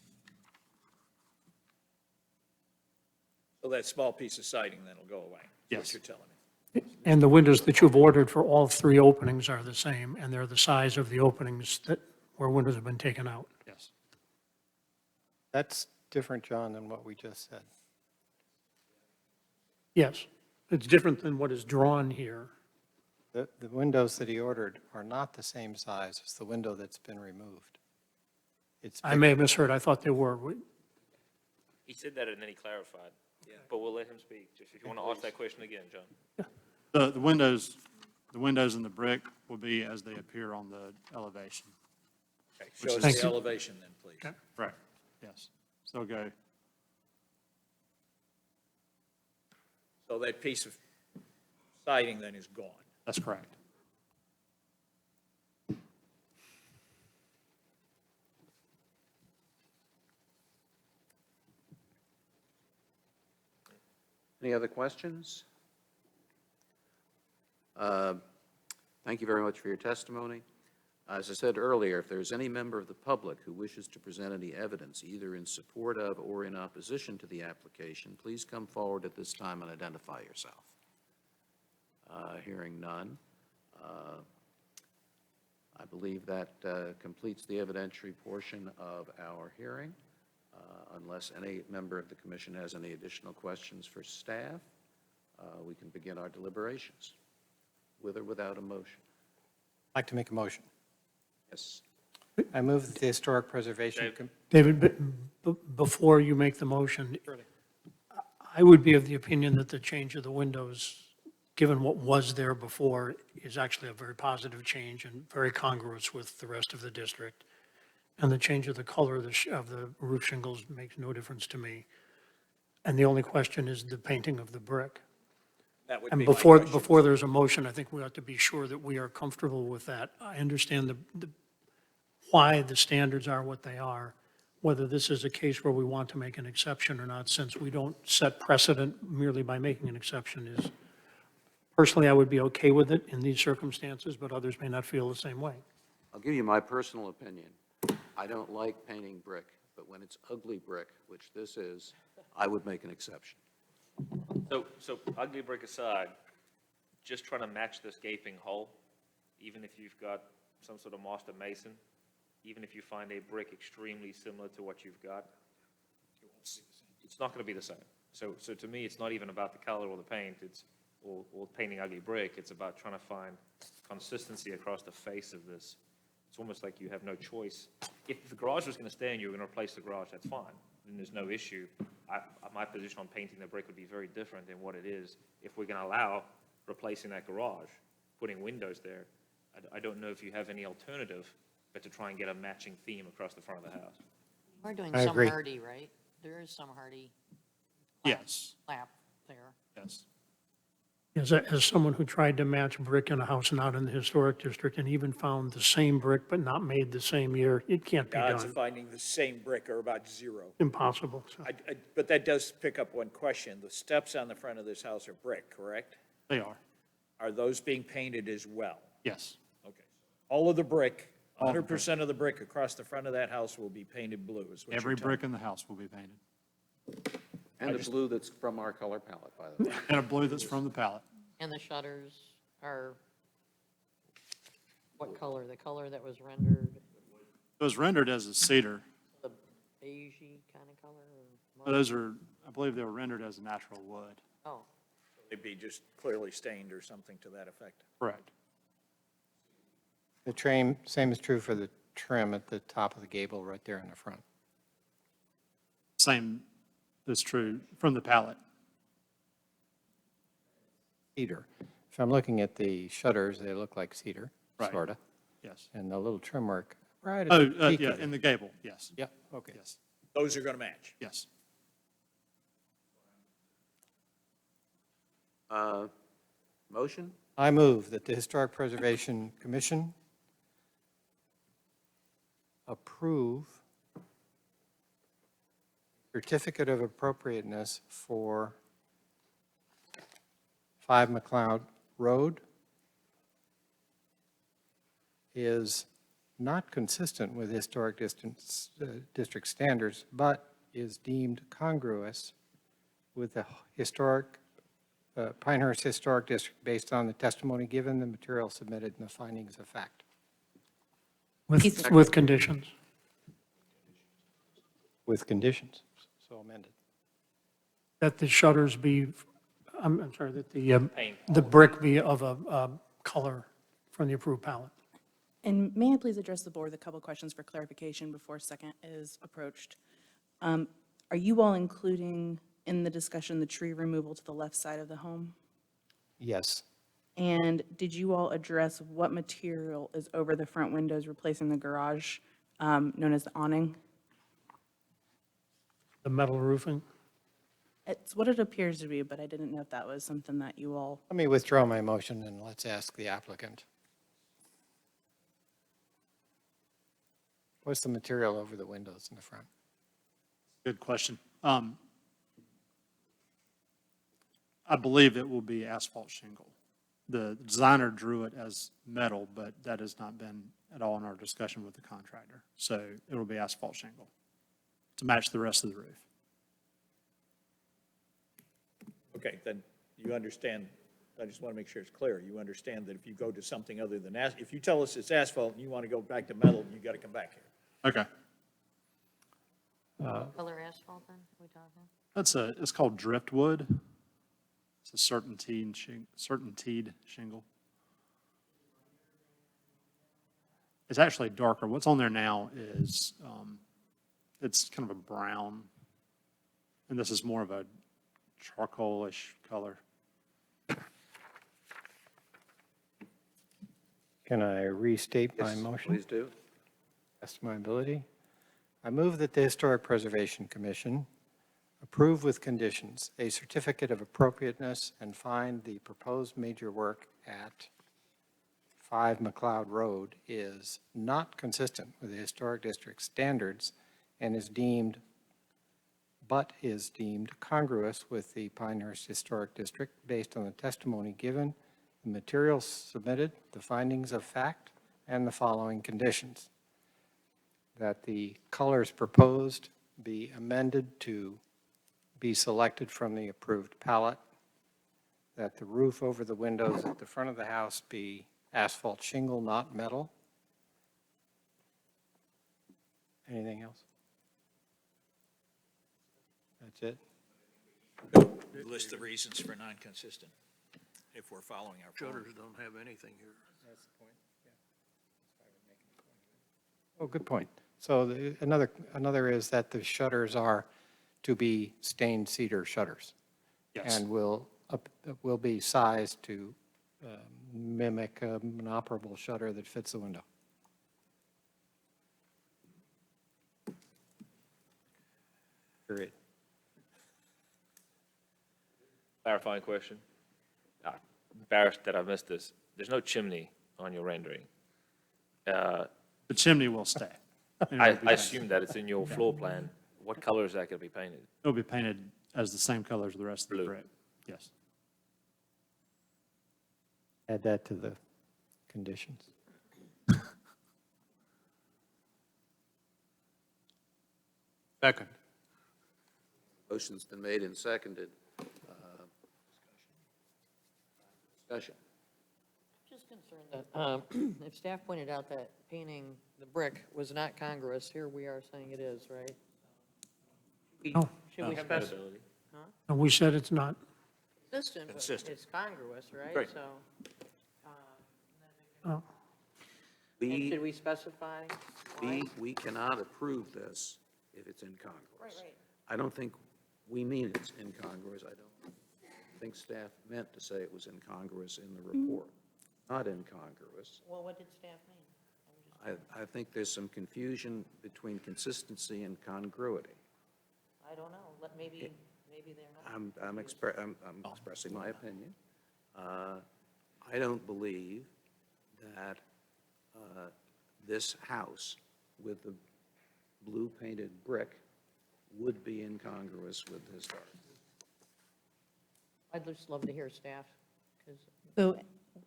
So that small piece of siding then will go away? is Yes. what you're telling me. And the windows that you've ordered for all three openings are the same, and they're the size of the openings where windows have been taken out. Yes. That's different, John, than what we just said. Yes, it's different than what is drawn here. The windows that he ordered are not the same size as the window that's been removed. It's I may have misheard, I thought they were. He said that and then he clarified. But we'll let him speak. Just if you want to ask that question again, John. The windows in the brick will be as they appear on the elevation. Okay, show us Thank the you. elevation then, please. Okay. Right, yes. So it'll go, So that piece of siding then is gone. that's correct. Any other questions? Thank you very much for your testimony. As I said earlier, if there's any member of the public who wishes to present any evidence, either in support of or in opposition to the application, please come forward at this time and identify yourself. Hearing none, I believe that completes the evidentiary portion of our hearing. Unless any member of the commission has any additional questions for staff, we can begin our deliberations, with or without a motion. I'd like to make a motion. Yes. I move that the Historic Preservation, David, before you make the motion, I would be of the opinion that the change of the windows, given what was there before, is actually a very positive change and very congruous with the rest of the district. And the change of the color of the roof shingles makes no difference to me. And the only question is the painting of the brick. That would And be my before question. there's a motion, I think we ought to be sure that we are comfortable with that. I understand why the standards are what they are, whether this is a case where we want to make an exception or not, since we don't set precedent merely by making an exception is, personally, I would be okay with it in these circumstances, but others may not feel the same way. I'll give you my personal opinion. I don't like painting brick, but when it's ugly brick, which this is, I would make an exception. So ugly brick aside, just trying to match this gaping hole, even if you've got some sort of master mason, even if you find a brick extremely similar to what you've got, it's not going to be the same. So to me, it's not even about the color or the paint, or painting ugly brick. It's about trying to find consistency across the face of this. It's almost like you have no choice. If the garage was going to stay and you were going to replace the garage, that's fine. Then there's no issue. My position on painting the brick would be very different than what it is. If we're going to allow replacing that garage, putting windows there, I don't know if you have any alternative but to try and get a matching theme across the front of the house. We're doing I some agree. hardy, right? there is some hardy Yes, lap there. yes. As someone who tried to match brick in a house not in the historic district and even found the same brick but not made the same year, it can't be Odds of done. finding the same brick are about zero. Impossible. So But that does pick up one question. The steps on the front of this house are brick, correct? They are, Are those being painted as well? yes. Okay. All of the brick, 100% of the brick across the front of that house will be painted blue, is what you're Every telling brick in the house will be painted. And the blue that's from our color palette, by the way. And a blue that's from the palette. And the shutters are what color? The color that was rendered, It was rendered as a cedar. the beigey kind of color? Or Those are, I believe they were rendered as a natural wood. Oh, They'd be just clearly stained or something to that effect. Correct. The same is true for the trim at the top of the gable right there in the front. Same is true from the palette. Cedar. If I'm looking at the shutters, they look like cedar, Right. sort of. Yes. And the little trim work right at Oh, the peak yeah, of in it. the gable, yes. Yep, okay. Yes, Those are going to match. yes. Motion? I move that the Historic Preservation Commission approve certificate of appropriateness for 5 McLeod Road is not consistent with historic district standards, but is deemed congruous with the Pinehurst Historic District based on the testimony given, the material submitted, and the findings of fact. with conditions. With conditions, so amended. That the shutters be, I'm sorry, that Paint. the brick be of a color from the approved palette. And may I please address the board with a couple questions for clarification before second is approached? Are you all including in the discussion the tree removal to the left side of the home? Yes. And did you all address what material is over the front windows replacing the garage, known as the awning? The metal roofing. It's what it appears to be, but I didn't know if that was something that you all, Let me withdraw my motion and let's ask the applicant. What's the material over the windows in the front? Good question. I believe it will be asphalt shingle. The designer drew it as metal, but that has not been at all in our discussion with the contractor. So it will be asphalt shingle to match the rest of the roof. Okay, then you understand, I just want to make sure it's clear. You understand that if you go to something other than if you tell us it's asphalt and you want to go back to metal, you got to come back here. Okay. color asphalt then, are we talking? It's called driftwood. It's a certainteed shingle. It's actually darker. What's on there now is, it's kind of a brown, and this is more of a charcoalish color. Can I restate my Yes, motion? please do. Best of my ability. I move that the Historic Preservation Commission approve with conditions a certificate of appropriateness and find the proposed major work at 5 McLeod Road is not consistent with the Historic District standards and is deemed congruous with the Pinehurst Historic District based on the testimony given, the materials submitted, the findings of fact, and the following conditions. That the colors proposed be amended to be selected from the approved palette, that the roof over the windows at the front of the house be asphalt shingle, not metal. Anything else? That's it? List the reasons for non-consistent, if we're following our. Shutters don't have anything here. That's the point, yeah. Oh, good point. So another is that the shutters are to be stained cedar shutters. Yes. And will be sized to mimic an operable shutter that fits the window. Period. Clarifying question. I'm embarrassed that I missed this. There's no chimney on your rendering. The chimney will stay. And I it'll be painted. assume that it's in your floor plan. What color is that going to be painted? It'll be painted as the same color as the rest of the Blue. brick. Yes. Add that to the conditions. Second. Motion's been made and seconded. Discussion. Just concerned that if staff pointed out that painting the brick was not congruous, here we are saying it is, right? No. Should we specify? And we said it's not. Consistent, but Consistent. it's congruous, right? Right. So, Oh. and should We, we specify why? we cannot approve this if it's incongruous. Right. I don't think we mean it's incongruous. I don't think staff meant to say it was incongruous in the report. Not incongruous. Well, what did staff mean? I think there's some confusion between consistency and congruity. I don't know, maybe they're not. I'm expressing my opinion. I don't believe that this house with the blue painted brick would be incongruous with the historic. I'd just love to hear staff, because So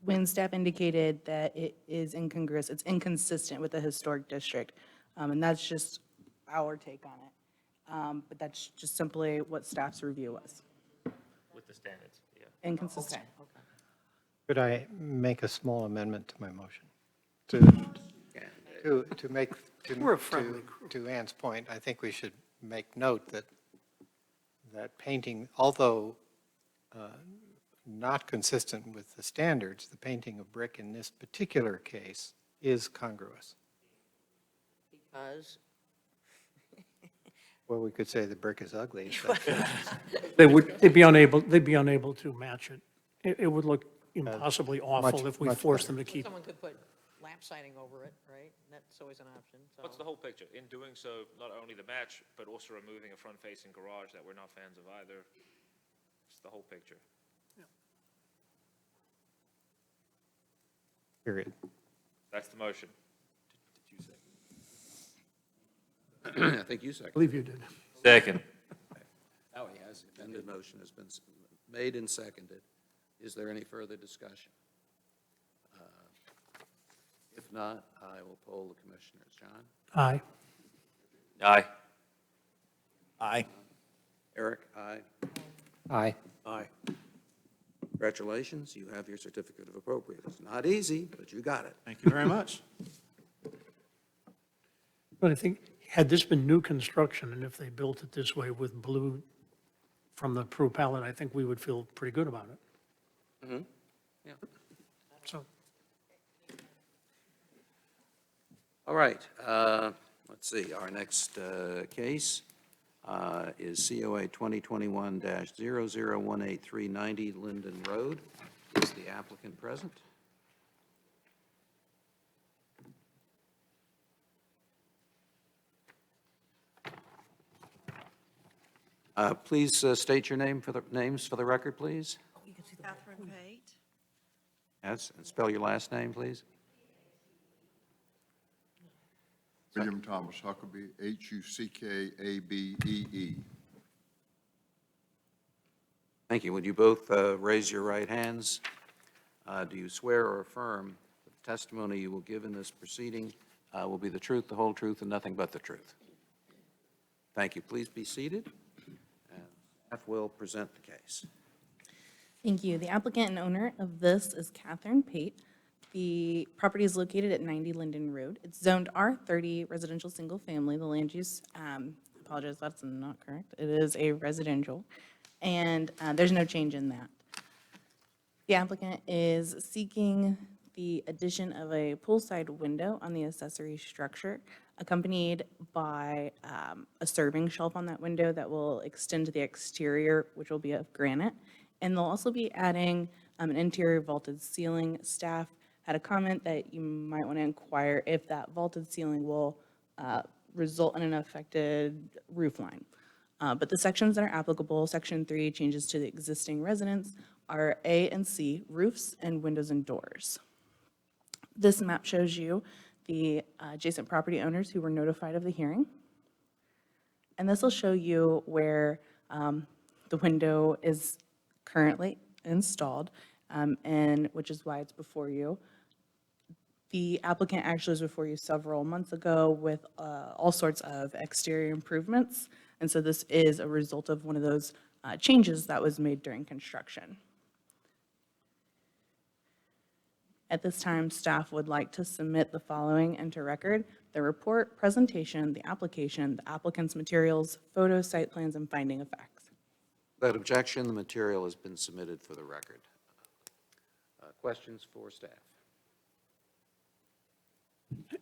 when staff indicated that it is incongruous, it's inconsistent with the historic district, and that's just our take on it. But that's just simply what staff's review was, With the standards, yeah. inconsistent. okay. Could I make a small amendment to my motion? To make, to Ann's point, I think we should make note that painting, although not consistent with the standards, the painting of brick in this particular case is congruous. Because, Well, we could say the brick is ugly, but They'd be unable to match it. It would look impossibly awful if we much forced them to keep. someone could put lamp siding over it, right? That's always an option, so. What's the whole picture? In doing so, not only the match, but also removing a front-facing garage that we're not fans of either. It's the whole picture. period. That's the motion. I think you I seconded. believe you did. Second. Now he has. The amended motion has been made and seconded. Is there any further discussion? If not, I will poll the commissioners. John? Aye. Aye. Aye. Eric? Aye. Aye. Aye. Congratulations, you have your certificate of appropriateness. Not easy, but you got it. Thank you very much. But I think, had this been new construction, and if they built it this way with blue from the Prue palette, I think we would feel pretty good about it. Mm-hmm. Yeah. So, All right, let's see, our next case is COA 2021-0018390 Linden Road. Is the applicant present? Please state your names for the record, please. Catherine Pate. Yes, and spell your last name, please. William Thomas Huckabee, Huckabee. Thank you. Would you both raise your right hands? Do you swear or affirm that the testimony you will give in this proceeding will be the truth, the whole truth, and nothing but the truth? Thank you. Please be seated, and staff will present the case. Thank you. The applicant and owner of this is Catherine Pate. The property is located at 90 Linden Road. It's zoned R30 residential single family. The land use, apologize, that's not correct. It is a residential, and there's no change in that. The applicant is seeking the addition of a poolside window on the accessory structure, accompanied by a serving shelf on that window that will extend to the exterior, which will be of granite. And they'll also be adding an interior vaulted ceiling. Staff had a comment that you might want to inquire if that vaulted ceiling will result in an affected roof line. But the sections that are applicable, Section 3, changes to the existing residence, are A and C, roofs and windows and doors. This map shows you the adjacent property owners who were notified of the hearing. And this will show you where the window is currently installed, and which is why it's before you. The applicant actually was before you several months ago with all sorts of exterior improvements. And so this is a result of one of those changes that was made during construction. At this time, staff would like to submit the following into record: the report, presentation, the application, the applicant's materials, photos, site plans, and finding of facts. Without objection, the material has been submitted for the record. Questions for staff?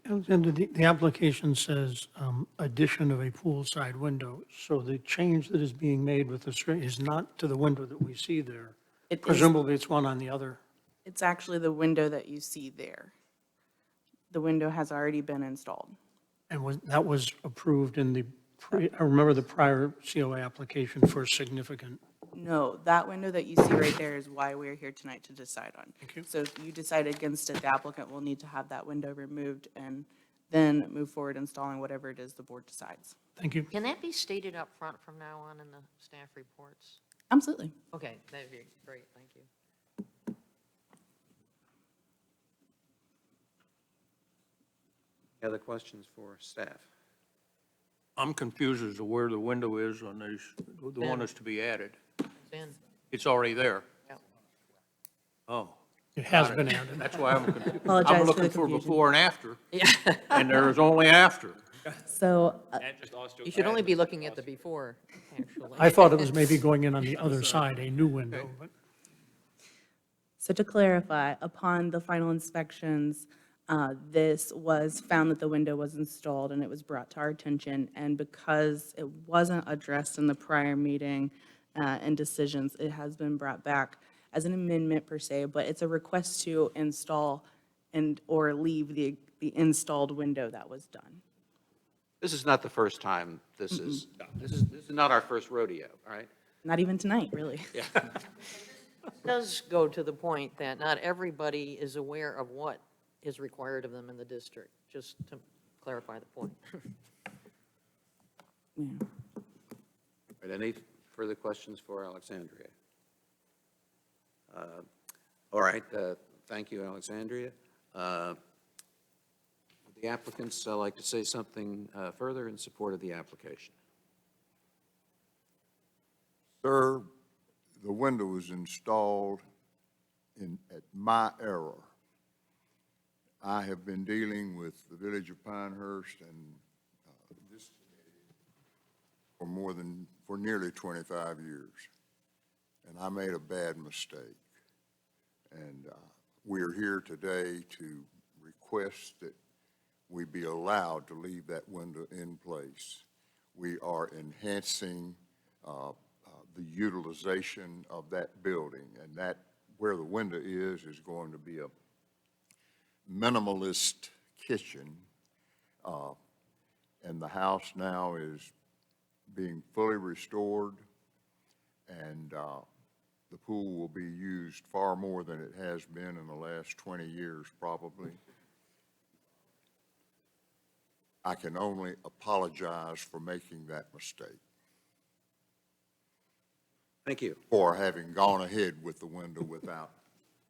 Alexander, the application says addition of a poolside window, so the change that is being made with the screen is not to the window that we see there. It is- Presumably, it's one on the other. It's actually the window that you see there. The window has already been installed. And that was approved in the, I remember the prior COA application for significant. No, that window that you see right there is why we're here tonight to decide on. Thank you. So if you decide against it, the applicant will need to have that window removed and then move forward installing whatever it is the board decides. Thank you. Can that be stated up front from now on in the staff reports? Absolutely. Okay, that'd be great, thank you. Any other questions for staff? I'm confused as to where the window is on these, the one that's to be added. It's in, It's already there. yeah. Oh. It has got it. been added. That's why I'm confused. Apologize for I'm the looking for confusion. before and after, Yeah, and there's only after. So you should only be looking at the before, actually. I thought it was maybe going in on the other side, a new window, but So to clarify, upon the final inspections, this was found that the window was installed and it was brought to our attention. And because it wasn't addressed in the prior meeting and decisions, it has been brought back as an amendment per se, but it's a request to install or leave the installed window that was done. This is not the first time this is not our first rodeo, all right? Not even tonight, really. It does go to the point that not everybody is aware of what is required of them in the district, just to clarify the point. Yeah. Right, any further questions for Alexandria? All right, thank you, Alexandria. Would the applicants like to say something further in support of the application? Sir, the window was installed at my era. I have been dealing with the village of Pinehurst and this for nearly 25 years. And I made a bad mistake. And we're here today to request that we be allowed to leave that window in place. We are enhancing the utilization of that building, and that where the window is going to be a minimalist kitchen, and the house now is being fully restored, and the pool will be used far more than it has been in the last 20 years, probably. I can only apologize for making that mistake, Thank you. for having gone ahead with the window without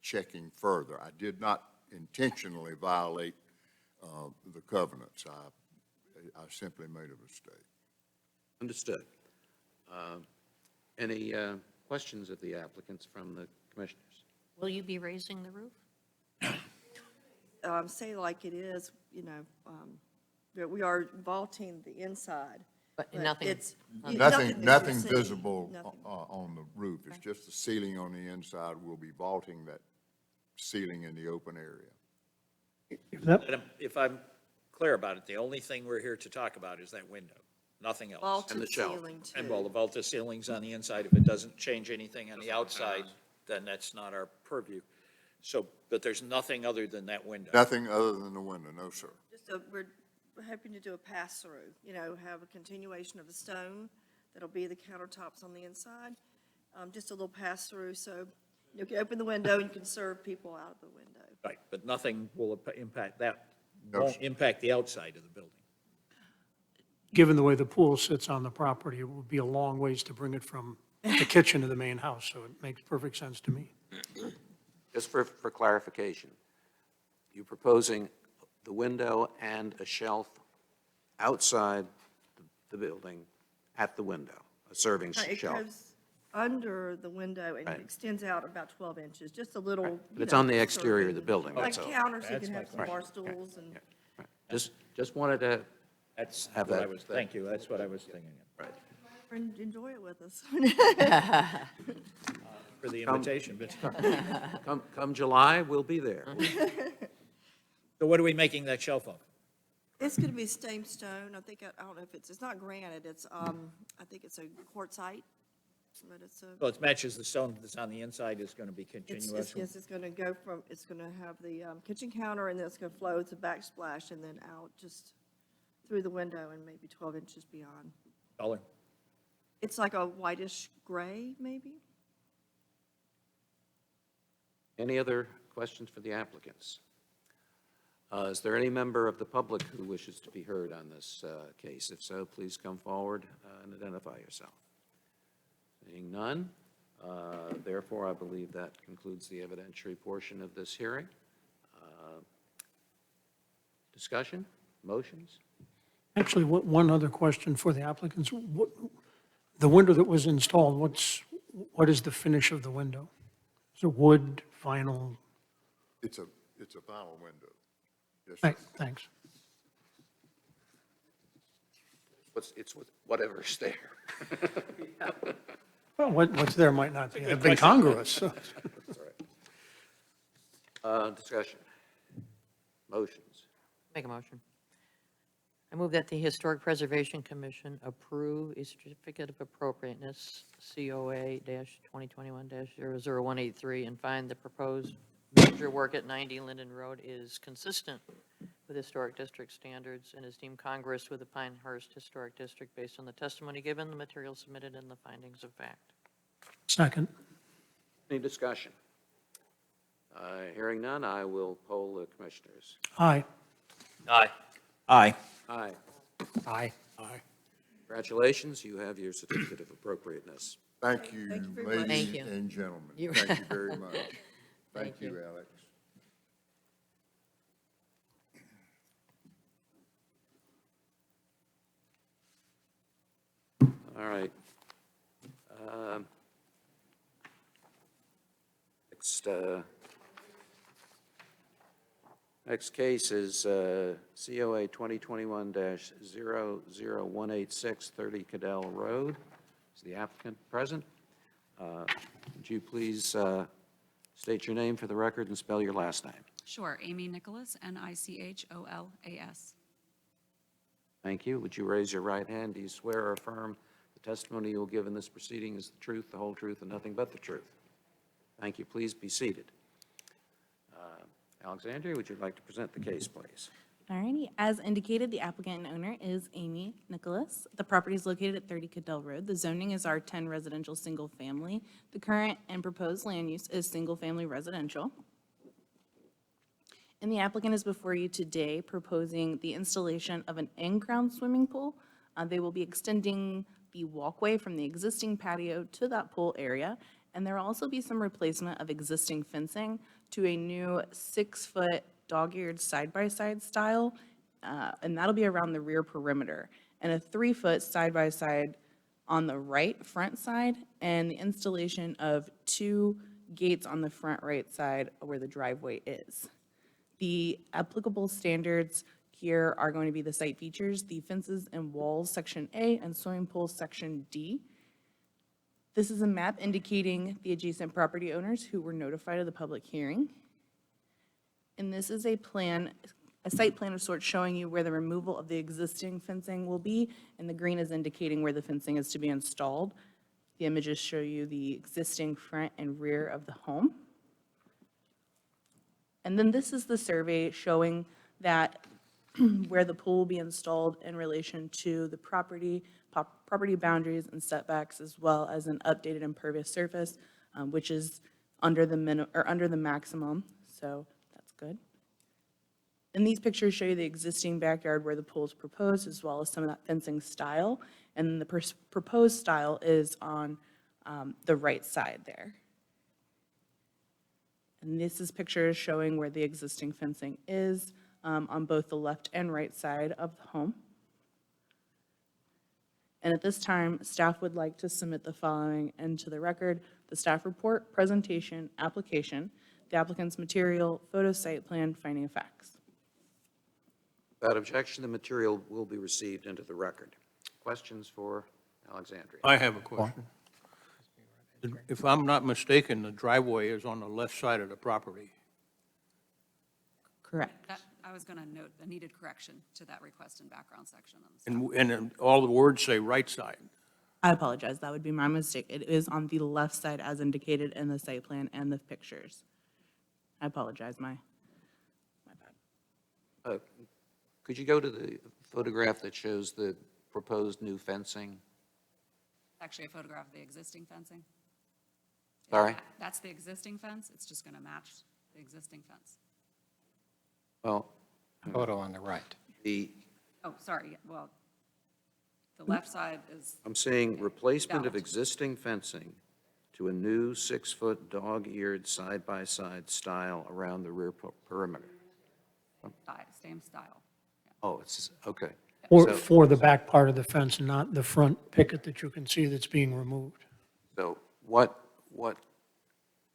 checking further. I did not intentionally violate the covenants. I simply made a mistake. Understood. Any questions of the applicants from the commissioners? Will you be raising the roof? Say like it is, that we are vaulting the inside. But but nothing, it's- Nothing is seen, visible nothing. on the roof. It's just the ceiling on the inside. We'll be vaulting that ceiling in the open area. if that, And if I'm clear about it, the only thing we're here to talk about is that window, nothing else. Vaulted the shelf. ceiling too. And well, the vaulted ceilings on the inside, if it doesn't change anything on the outside, then that's not our purview. So, but there's nothing other than that window. Nothing other than the window, no, sir. We're hoping to do a pass-through, have a continuation of the stone That'll be the countertops on the inside, just a little pass-through, so you can open the window and you can serve people out of the window. Right, but nothing will impact that, No, won't sir. impact the outside of the building. Given the way the pool sits on the property, it would be a long ways to bring it from the kitchen to the main house, so it makes perfect sense to me. Just for clarification, you proposing the window and a shelf outside the building at the window, a serving It shelf? goes under the window and Right. it extends out about 12 inches, just a little. But it's on the exterior of the serving, building, Like that's all. counters, you That's can my have some question. bar stools and. Just wanted to, That's Have what that- I was, thank you, that's what I was thinking of, And enjoy it with us. for the invitation, but, come July, we'll be there. so what are we making that shelf of? It's going to be stained stone. I think, I don't know if it's not granite. It's, I think it's a quartzite, but it's a, Well, it matches the stone that's on the inside is going to be it's, continuous. it's going to go from, it's going to have the kitchen counter and then it's going to flow to backsplash and then out just through the window and maybe 12 inches beyond. Color? It's like a whitish gray, maybe? Any other questions for the applicants? Is there any member of the public who wishes to be heard on this case? If so, please come forward and identify yourself. Seeing none, therefore, I believe that concludes the evidentiary portion of this hearing. Discussion, motions? Actually, one other question for the applicants. The window that was installed, what is the finish of the window? Is it wood, vinyl? It's a vinyl window. Yes, sir. Right, thanks. It's whatever's there. Well, what's there might not have been congruous. So. Discussion, motions. Make a motion. I move that the Historic Preservation Commission approve a certificate of appropriateness, COA-2021-00183, and find the proposed major work at 90 Linden Road is consistent with historic district standards and is deemed congruous with the Pinehurst Historic District based on the testimony given, the materials submitted, and the findings of fact. Second. Any discussion? Hearing none, I will poll the commissioners. Aye. Aye. Aye. Aye. Aye. Aye. Congratulations, you have your certificate of appropriateness. Thank you, Thank you very much. Thank ladies you. and gentlemen. You- Thank you very much. Thank Thank you, you. Alex. All right. Next case is COA 2021-00186, 30 Cadell Road. Is the applicant present? Would you please state your name for the record and spell your last name? Sure, Amy Nicholas, Nicholas. Thank you. Would you raise your right hand? Do you swear or affirm the testimony you will give in this proceeding is the truth, the whole truth, and nothing but the truth? Thank you. Please be seated. Alexandria, would you like to present the case, please? Alrighty, as indicated, the applicant and owner is Amy Nicholas. The property is located at 30 Cadell Road. The zoning is R10 residential single family. The current and proposed land use is single family residential. And the applicant is before you today proposing the installation of an in-ground swimming pool. They will be extending the walkway from the existing patio to that pool area. And there will also be some replacement of existing fencing to a new 6-foot dog-eared side-by-side style, and that'll be around the rear perimeter, and a 3-foot side-by-side on the right front side, and the installation of 2 gates on the front right side where the driveway is. The applicable standards here are going to be the site features, the fences and walls, section A, and swimming pool, section D. This is a map indicating the adjacent property owners who were notified of the public hearing. And this is a plan, a site plan of sorts showing you where the removal of the existing fencing will be, and the green is indicating where the fencing is to be installed. The images show you the existing front and rear of the home. And then this is the survey showing that where the pool will be installed in relation to the property boundaries and setbacks, as well as an updated impervious surface, which is under the maximum, so that's good. And these pictures show you the existing backyard where the pool is proposed, as well as some of that fencing style. And the proposed style is on the right side there. And this is pictures showing where the existing fencing is on both the left and right side of the home. And at this time, staff would like to submit the following into the record: the staff report, presentation, application, the applicant's material, photo site plan, finding of facts. Without objection, the material will be received into the record. Questions for Alexandria? I have a question. If I'm not mistaken, the driveway is on the left side of the property. Correct. I was going to note a needed correction to that request and background section on the And all the words say right side. I apologize, that would be my mistake. It is on the left side as indicated in the site plan and the pictures. I apologize, my bad. Could you go to the photograph that shows the proposed new fencing? Actually, a photograph of the existing fencing. Sorry? That's the existing fence. It's just going to match the existing fence. Well, Photo on the right. Oh, sorry, well, the left side is, I'm seeing replacement of Ballot. existing fencing to a new 6-foot dog-eared side-by-side style around the rear perimeter. same style. Oh, it's, okay. Or So- for the back part of the fence, not the front picket that you can see that's being removed. So what,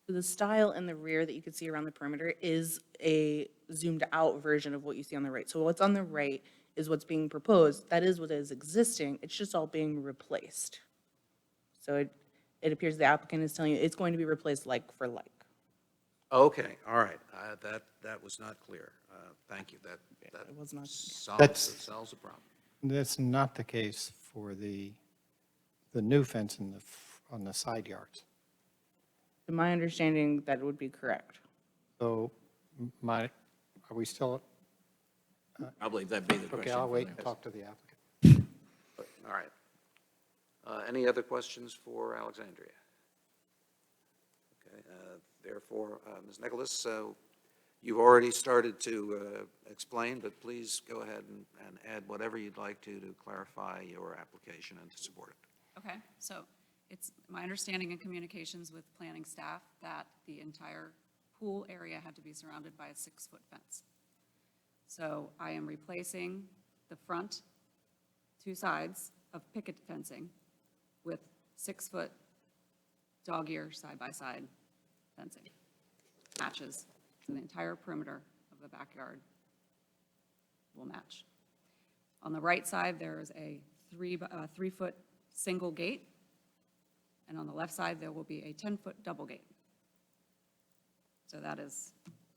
So the style in the rear that you can see around the perimeter is a zoomed out version of what you see on the right. So what's on the right is what's being proposed. That is what is existing. It's just all being replaced. So it appears the applicant is telling you it's going to be replaced like for like. okay, all right. That was not clear. Thank you. That It was not. solves the problem. That's not the case for the new fence on the side yards. To my understanding, that would be correct. So are we still, I believe that'd be the okay, question. I'll wait and talk to the applicant. All right. Any other questions for Alexandria? Okay, therefore, Ms. Nicholas, you've already started to explain, but please go ahead and add whatever you'd like to clarify your application and to support it. Okay, so it's my understanding in communications with planning staff that the entire pool area had to be surrounded by a 6-foot fence. So I am replacing the front 2 sides of picket fencing with 6-foot dog ear side-by-side fencing. Matches, so the entire perimeter of the backyard will match. On the right side, there is a 3-foot single gate, and on the left side, there will be a 10-foot double gate. So that is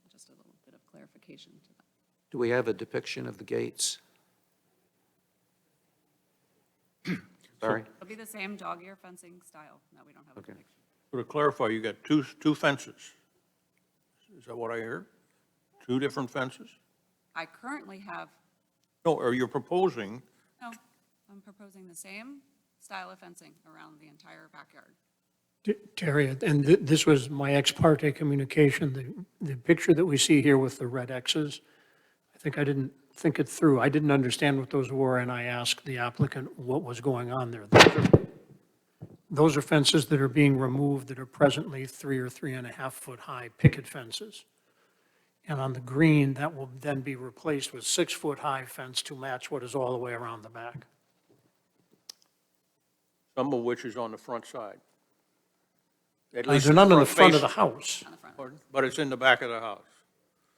just a little bit of clarification to that. Do we have a depiction of the gates? Sorry? It'll be the same dog ear fencing style. No, we don't have a Okay. depiction. So to clarify, you got two fences. Is that what I hear? 2 different fences? I currently have, No, or you're proposing, no, I'm proposing the same style of fencing around the entire backyard. Terry, and this was my ex parte communication, the picture that we see here with the red X's, I think I didn't think it through. I didn't understand what those were, and I asked the applicant what was going on there. Those are fences that are being removed that are presently 3 or 3.5 foot high picket fences. And on the green, that will then be replaced with 6-foot high fence to match what is all the way around the back. some of which is on the front side. At least They're not in the front of face. the house. On the front. Pardon? But it's in the back of the house.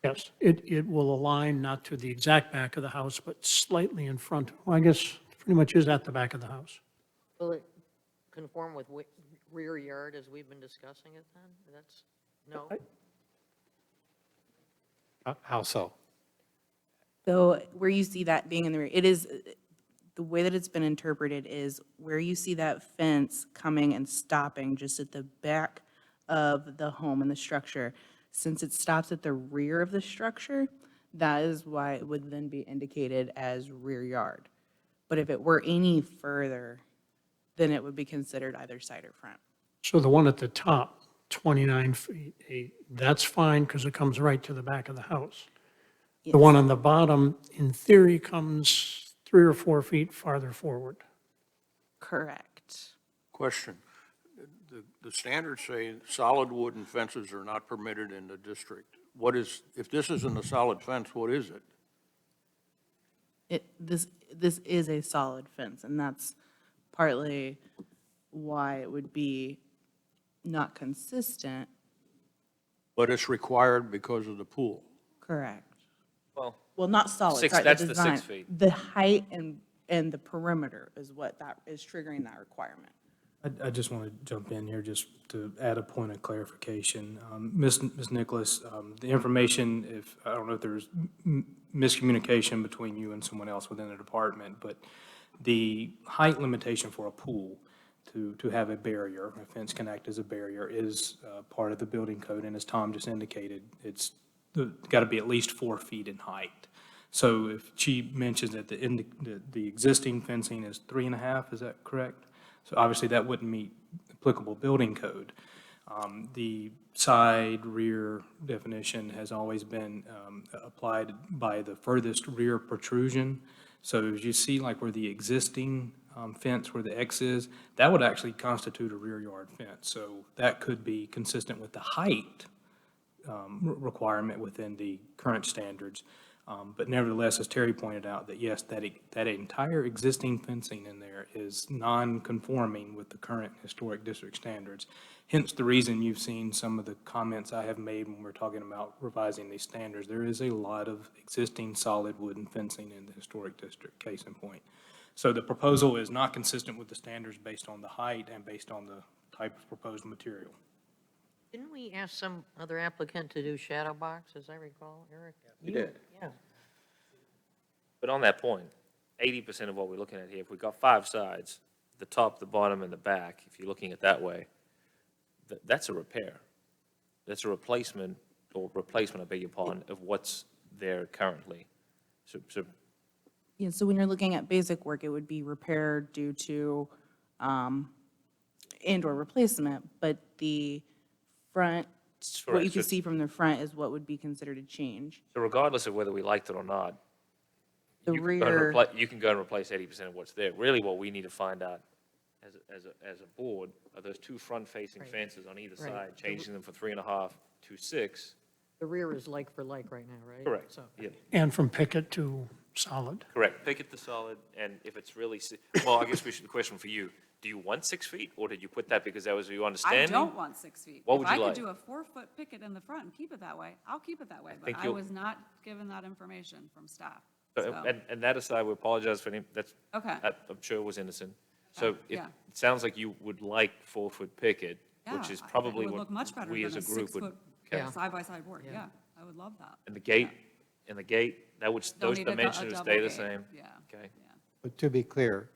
Yes, it will align not to the exact back of the house, but slightly in front. Well, I guess it pretty much is at the back of the house. Will it conform with rear yard as we've been discussing it then? That's, no? How so? So where you see that being in the rear, it is, the way that it's been interpreted is where you see that fence coming and stopping just at the back of the home and the structure, since it stops at the rear of the structure, that is why it would then be indicated as rear yard. But if it were any further, then it would be considered either side or front. So the one at the top, 29 feet, that's fine because it comes right to the back of the house. The one on the bottom, in theory, comes 3 or 4 feet farther forward. Correct. Question. The standards say solid wooden fences are not permitted in the district. What is, if this isn't a solid fence, what is it? This is a solid fence, and that's partly why it would be not consistent. But it's required because of the pool. Correct. Well, Not solid, Six- sorry, that's the design. 6 feet. The height and the perimeter is what that is triggering that requirement. I just want to jump in here just to add a point of clarification. Ms. Nicholas, the information, I don't know if there's miscommunication between you and someone else within the department, but the height limitation for a pool to have a barrier, a fence can act as a barrier, is part of the building code. And as Tom just indicated, it's got to be at least 4 feet in height. So if she mentions that the existing fencing is 3.5, is that correct? So obviously that wouldn't meet applicable building code. The side, rear definition has always been applied by the furthest rear protrusion. So as you see, like where the existing fence, where the X is, that would actually constitute a rear yard fence. So that could be consistent with the height requirement within the current standards. But nevertheless, as Terry pointed out, that yes, that entire existing fencing in there is non-conforming with the current historic district standards. Hence the reason you've seen some of the comments I have made when we're talking about revising these standards. There is a lot of existing solid wooden fencing in the historic district, case in point. So the proposal is not consistent with the standards based on the height and based on the type of proposed material. Didn't we ask some other applicant to do shadow box, as I recall, Eric? We did. Yeah. But on that point, 80% of what we're looking at here, if we've got 5 sides, the top, the bottom, and the back, if you're looking at that way, that's a repair. That's a replacement, I beg your pardon, of what's there currently. So Yeah, so when you're looking at basic work, it would be repaired due to and/or replacement, but the front, what you Correct. can see from the front is what would be considered a change. So regardless of whether we liked it or not, The you can go and rear, you can go and replace 80% of what's there. Really, what we need to find out as a board are those 2 front-facing Right. fences on either Right. side, changing them from 3.5 to 6. The rear is like for like right now, right? Correct. So, Yeah, And from picket to solid. correct. Pick it the solid, and if it's really, well, I guess the question for you, do you want 6 feet, or did you put that because that was your I understanding? don't want 6 feet. What would you If like? I could do a 4-foot picket in the front and keep it that way, I'll keep it that way. But think I you'll- was not given that information from staff. So, So, And that aside, we apologize for any, okay. that I'm sure was innocent. So it yeah. sounds like you would like 4-foot picket, which Yeah, is I think probably it would what look much better we as than a group would. 6-foot okay. side-by-side board. Yeah. Yeah, I would love that. And the gate, that would, Don't those need a dimensions would double stay the gate. same? Yeah. Okay. Yeah. But to be clear,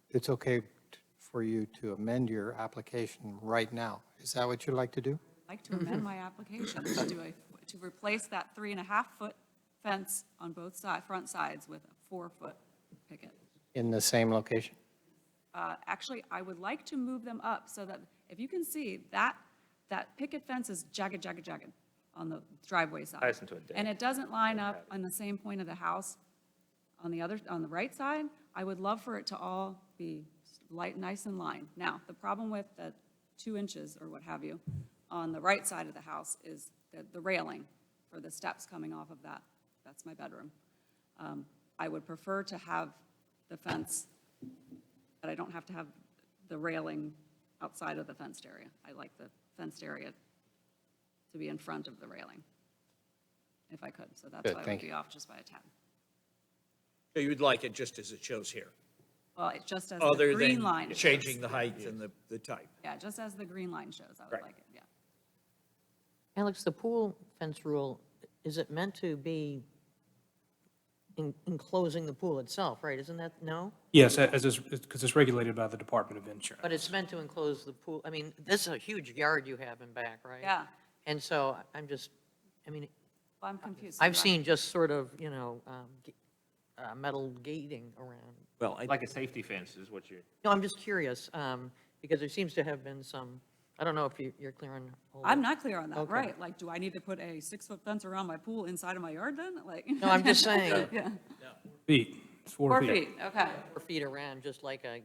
it's okay for you to amend your application right now. Is that what you'd like to do? I'd like to amend my application to replace that 3.5-foot fence on both front sides with a 4-foot picket. In the same location? Actually, I would like to move them up so that, if you can see, that picket fence is jagged on the driveway side. Ties into a deck. And it doesn't line up on the same point of the house on the right side. I would love for it to all be nice and lined. Now, the problem with the 2 inches or what have you on the right side of the house is the railing for the steps coming off of that. That's my bedroom. I would prefer to have the fence, but I don't have to have the railing outside of the fenced area. I like the fenced area to be in front of the railing, if I could. So that's Good, why I would thank be you. off just by a tad. So you'd like it just as it shows here, Well, it just as the other green line than shows. changing the height and the type? Yeah, just as the green line shows, I would Right. like it, yeah. Alex, the pool fence rule, is it meant to be enclosing the pool itself, right? Isn't that, no? Yes, because it's regulated by the Department of Insurance. But it's meant to enclose the pool. I mean, this is a huge yard you have in back, right? Yeah. And so I'm just, I mean, I'm confused. I've about- seen just sort of, metal gating around. Well, Like a safety fence is what you're. No, I'm just curious, because there seems to have been some, I don't know if you're clear on all I'm that. not clear on that, Okay. right? Like, do I need to put a 6-foot fence around my pool inside of my yard then? Like. No, I'm just saying, Yeah, Feet, it's 4 4 feet. feet, okay, 4 feet around, just like a,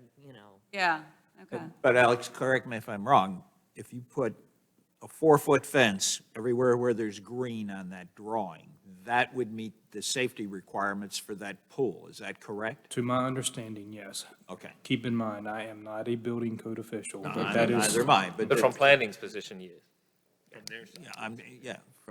yeah, okay. But Alex, correct me if I'm wrong, if you put a 4-foot fence everywhere where there's green on that drawing, that would meet the safety requirements for that pool, is that correct? To my understanding, yes. Okay. Keep in mind, I am not a building code official, No, but that is. Neither am I, But from planning's position, yes.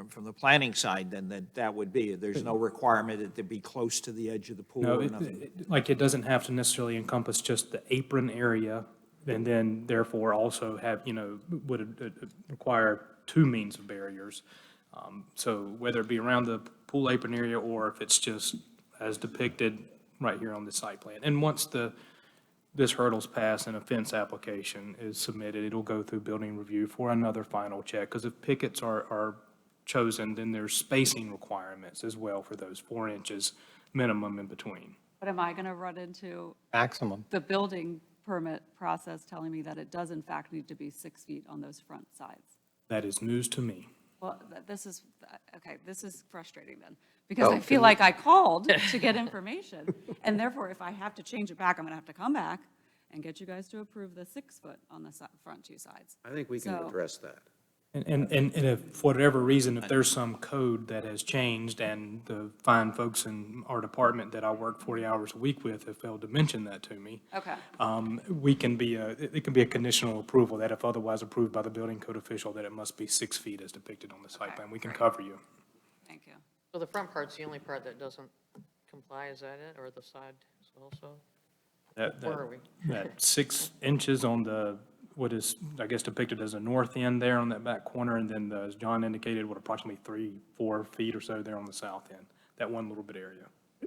From the planning side, then that would be, there's no requirement that it be close to the edge of the pool No, or nothing. like, it doesn't have to necessarily encompass just the apron area, and then therefore also have, would require 2 means of barriers. So whether it be around the pool apron area, or if it's just as depicted right here on the site plan. And once this hurdle's passed and a fence application is submitted, it'll go through building review for another final check, because if pickets are chosen, then there's spacing requirements as well for those 4 inches minimum in between. But am I going to run into Maximum. the building permit process telling me that it does in fact need to be 6 feet on those front sides? That is news to me. Well, this is, okay, this is frustrating then, because I feel like I called to get information, and therefore, if I have to change it back, I'm gonna have to come back and get you guys to approve the 6-foot on the front 2 sides. I think we can So- address that. And if, for whatever reason, if there's some code that has changed and the fine folks in our department that I work 40 hours a week with have failed to mention that to me, Okay, it can be a conditional approval that if otherwise approved by the building code official, that it must be 6 feet as depicted on the site Okay, plan. We can great. cover you. thank you. so the front part's the only part that doesn't comply, is that it, or the side also? Where are we? That 6 inches on the, what is, I guess, depicted as the north end there on that back corner, and then, as John indicated, what approximately 3-4 feet or so there on the south end, that one little bit area.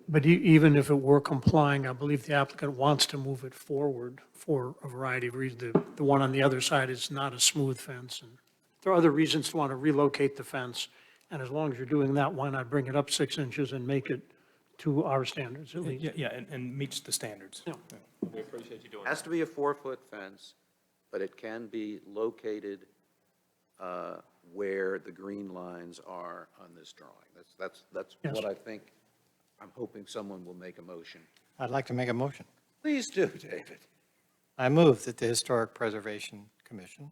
But even if it were complying, I believe the applicant wants to move it forward for a variety of reasons. The one on the other side is not a smooth fence, and there are other reasons to want to relocate the fence. And as long as you're doing that, why not bring it up 6 inches and make it to our standards at least? Yeah, and meets the standards. Yeah. We appreciate you doing Has to be a 4-foot fence, but it can be located where the green lines are on this drawing. That's Yes. what I think, I'm hoping someone will make a motion. I'd like to make a motion. Please do, David. I move that the Historic Preservation Commission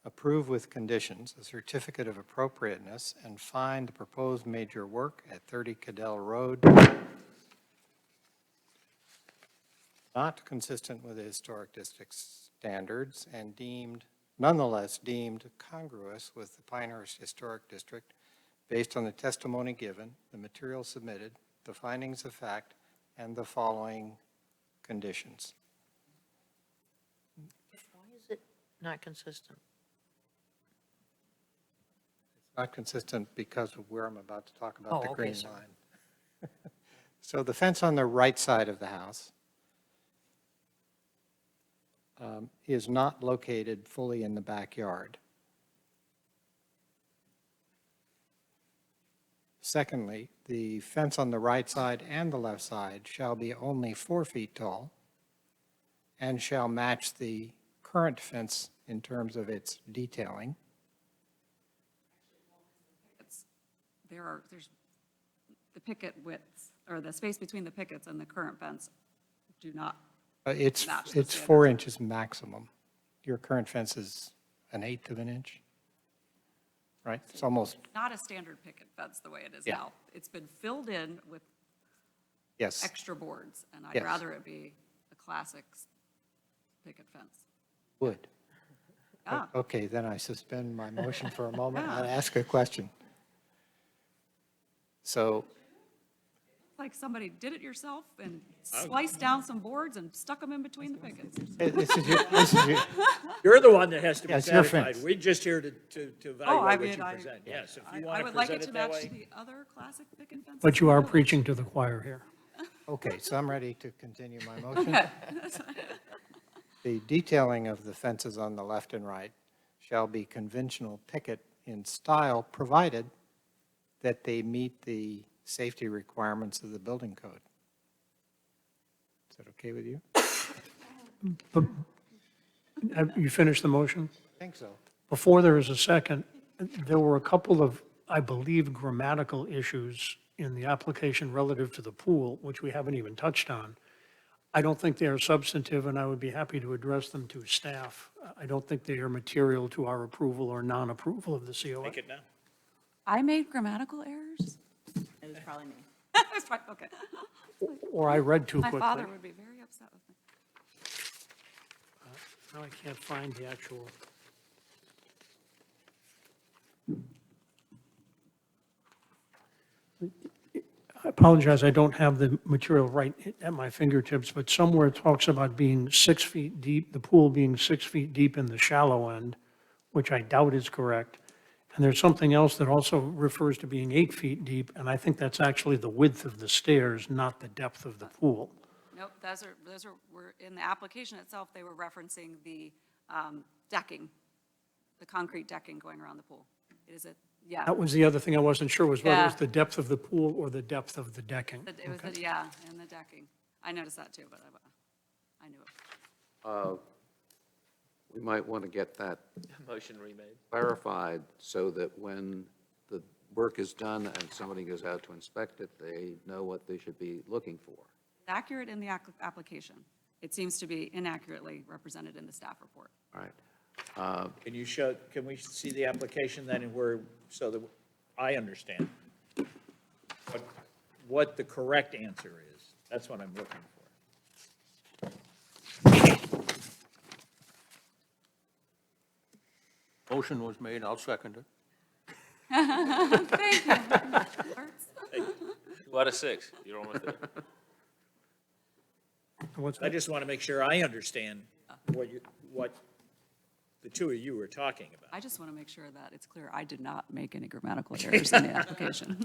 approve with conditions a certificate of appropriateness and find the proposed major work at 30 Cadell Road not consistent with the Historic District standards and nonetheless deemed congruous with the Pinehurst Historic District based on the testimony given, the material submitted, the findings of fact, and the following conditions. Why is it not consistent? Not consistent because of where I'm about to talk Oh, about the okay, green sorry. line. So the fence on the right side of the house is not located fully in the backyard. Secondly, the fence on the right side and the left side shall be only 4 feet tall and shall match the current fence in terms of its detailing. There's the picket widths, or the space between the pickets and the current fence do not, It's Match the 4 inches maximum. Your current fence is 1/8 of an inch, right? It's almost, not a standard picket fence the way it is Yeah. now. It's been filled in with yes. extra boards, and I'd Yes. rather it be a classic picket fence. Wood. Ah, Okay, then I suspend my motion for a moment Yeah. and ask a question. So, like somebody did it yourself and sliced down some boards and stuck them in between the pickets. this is your, You're the one that has to be Yeah, it's your satisfied. fence. We're just here to Oh, evaluate I what mean, you present. Yes, if you I want to would like present it it to that match way. the other classic picket fences. But you in the are village. preaching to the choir here. okay, so I'm ready to continue my motion. Okay. The detailing of the fences on the left and right shall be conventional picket in style, provided that they meet the safety requirements of the building code. Is that okay with you? Have you finished the motion? I think so. Before there is a second, there were a couple of, I believe, grammatical issues in the application relative to the pool, which we haven't even touched on. I don't think they are substantive, and I would be happy to address them to staff. I don't think they are material to our approval or non-approval of the COA. Make it now. I made grammatical errors? It was probably me. That's fine, okay. Or I read too My quickly. father would be very upset with me. Now I can't find the actual. I apologize, I don't have the material right at my fingertips, but somewhere it talks about being 6 feet deep, the pool being 6 feet deep in the shallow end, which I doubt is correct. And there's something else that also refers to being 8 feet deep, and I think that's actually the width of the stairs, not the depth of the pool. Nope, were, in the application itself, they were referencing the decking, the concrete decking going around the pool. Is it, yeah. That was the other thing I wasn't sure, was whether it was Yeah. the depth of the pool or the depth of the decking. It was, yeah, and the decking. I noticed that too, but I knew it. We might want to get that Motion remade. clarified so that when the work is done and somebody goes out to inspect it, they know what they should be looking for. Accurate in the application. It seems to be inaccurately represented in the staff report. All right. Can we see the application then so that I understand what the correct answer is? That's what I'm looking for. Motion was made, I'll second it. Thank you. 2 out of 6. You're almost there. What's I just want to make sure I understand what the two of you were talking about. I just want to make sure that it's clear I did not make any grammatical errors in the application.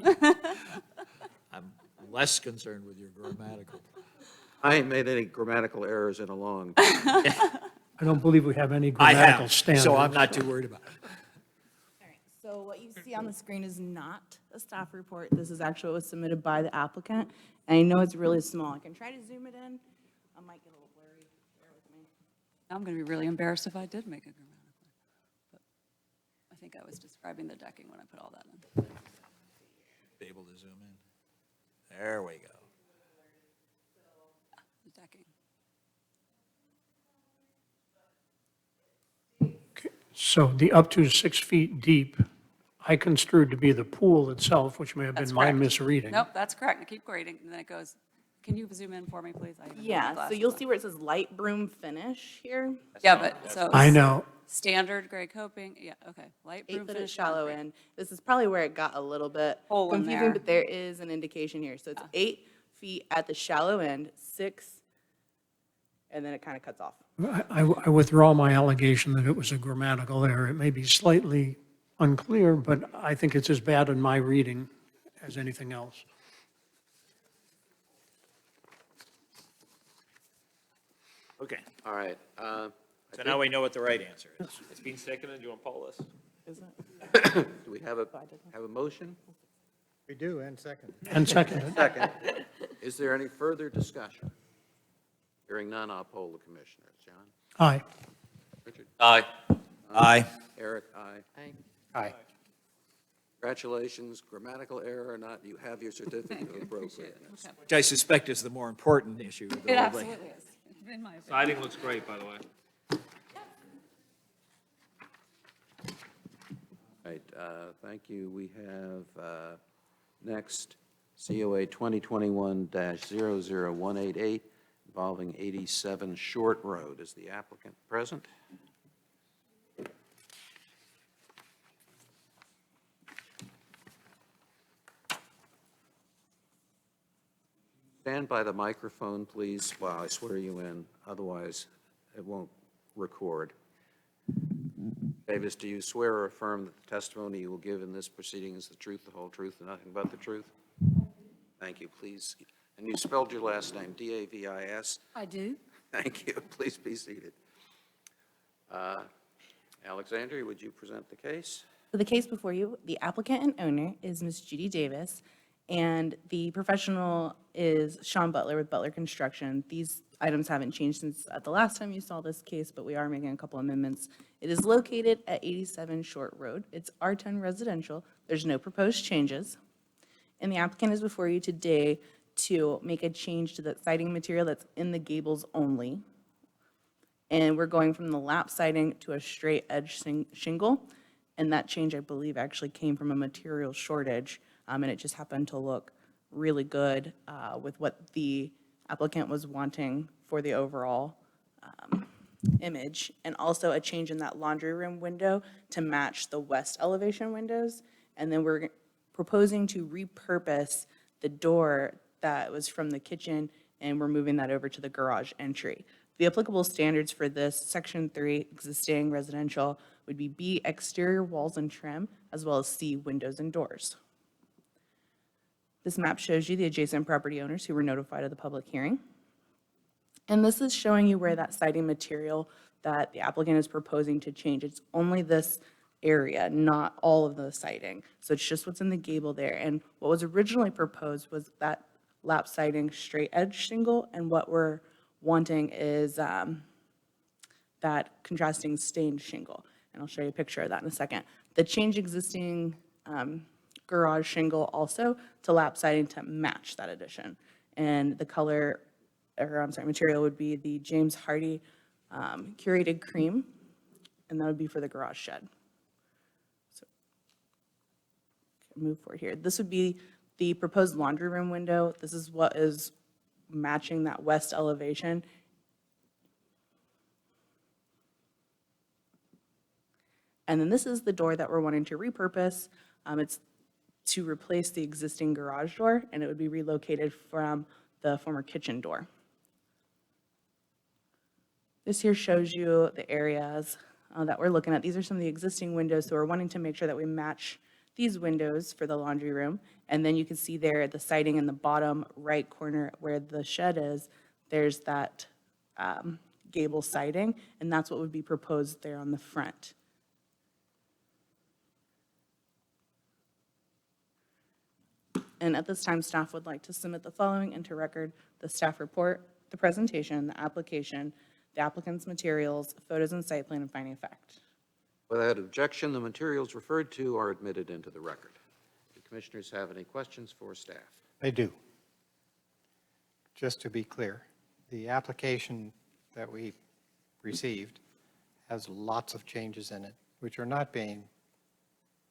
I'm less concerned with your grammatical. I ain't made any grammatical errors in a long time. I don't believe we have any I grammatical have, standards. so I'm not too worried about it. All right, so what you see on the screen is not a staff report. This is actually what was submitted by the applicant. And I know it's really small. I can try to zoom it in. I might get a little blurry. Bear with me. I'm going to be really embarrassed if I did make a grammatical. But I think I was describing the decking when I put all that in. Be able to zoom in. There we go. The decking. So the up to 6 feet deep, I construed to be the pool itself, which may have That's been my correct. misreading. Nope, that's correct. Keep grading, and then it goes, can you zoom in for me, please? I even have my Yeah, so glasses you'll on. see where it says light broom finish here. Yeah, but, so. I know. Standard gray coping, yeah, okay. Light broom 8 foot at finish shallow concrete. end. This is probably where it got a little bit Hole in confusing, there. but there is an indication here. So it's 8 feet at the shallow end, 6, and then it kind of cuts off. I withdraw my allegation that it was a grammatical error. It may be slightly unclear, but I think it's as bad in my reading as anything else. Okay, All right. so now we know what the right answer is. It's been seconded. Do you want to poll this? Is it? Do we have a motion? We do, and second. And seconded. Second. Is there any further discussion? Hearing none, I'll poll the commissioners. John? Aye. Richard? Aye. Aye. Eric? Aye. I- Aye. Congratulations, grammatical error or not, you have your certificate of appropriateness. Okay. Which I suspect is the more important issue of the It whole thing. absolutely is, in my opinion. Siding looks great, by the way. Right, thank you. We have next COA 2021-00188 involving 87 Short Road. Is the applicant present? Stand by the microphone, please, while I swear you in, otherwise it won't record. Davis, do you swear or affirm that the testimony you will give in this proceeding is the truth, the whole truth, and nothing but the truth? Thank you, please. And you spelled your last name, D-A-V-I-S? I do. Thank you. Please be seated. Alexandria, would you present the case? So the case before you, the applicant and owner is Ms. Judy Davis, and the professional is Sean Butler with Butler Construction. These items haven't changed since the last time you saw this case, but we are making a couple amendments. It is located at 87 Short Road. It's R10 residential. There's no proposed changes. And the applicant is before you today to make a change to the siding material that's in the gables only. And we're going from the lap siding to a straight edge shingle. And that change, I believe, actually came from a material shortage. And it just happened to look really good with what the applicant was wanting for the overall image. And also a change in that laundry room window to match the west elevation windows. And then we're proposing to repurpose the door that was from the kitchen, and we're moving that over to the garage entry. The applicable standards for this, Section 3, existing residential, would be B, exterior walls and trim, as well as C, windows and doors. This map shows you the adjacent property owners who were notified of the public hearing. And this is showing you where that siding material that the applicant is proposing to change. It's only this area, not all of the siding. So it's just what's in the gable there. And what was originally proposed was that lap siding straight edge shingle, and what we're wanting is that contrasting stained shingle. And I'll show you a picture of that in a second. The change existing garage shingle also to lap siding to match that addition. And the color, or I'm sorry, material would be the James Hardy curated cream, and that would be for the garage shed. So move forward here. This would be the proposed laundry room window. This is what is matching that west elevation. And then this is the door that we're wanting to repurpose. It's to replace the existing garage door, and it would be relocated from the former kitchen door. This here shows you the areas that we're looking at. These are some of the existing windows, so we're wanting to make sure that we match these windows for the laundry room. And then you can see there the siding in the bottom right corner where the shed is, there's that gable siding, and that's what would be proposed there on the front. And at this time, staff would like to submit the following into record: the staff report, the presentation, the application, the applicant's materials, photos and site plan and finding of fact. Without objection, the materials referred to are admitted into the record. Do commissioners have any questions for staff? They do. Just to be clear, the application that we received has lots of changes in it, which are not being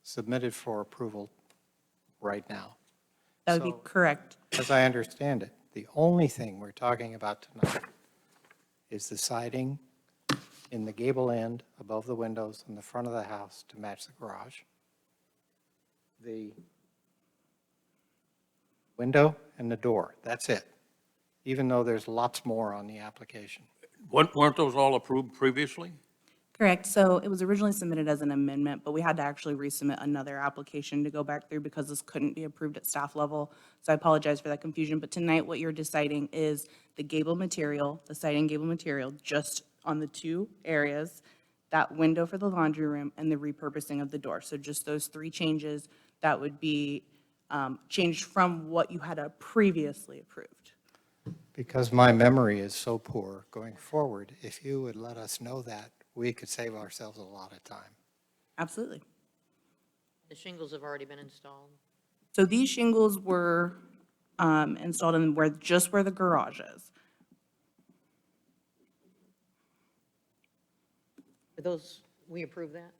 submitted for approval right now. That would be So, correct. As I understand it, the only thing we're talking about tonight is the siding in the gable end above the windows in the front of the house to match the garage. The window and the door, that's it, even though there's lots more on the application. Weren't those all approved previously? Correct. So it was originally submitted as an amendment, but we had to actually resubmit another application to go back through because this couldn't be approved at staff level. So I apologize for that confusion. But tonight, what you're deciding is the gable material, the siding gable material, just on the two areas, that window for the laundry room, and the repurposing of the door. So just those three changes that would be changed from what you had previously approved. Because my memory is so poor going forward, if you would let us know that, we could save ourselves a lot of time. Absolutely. The shingles have already been installed. So these shingles were installed in just where the garage is. Are those, we approve that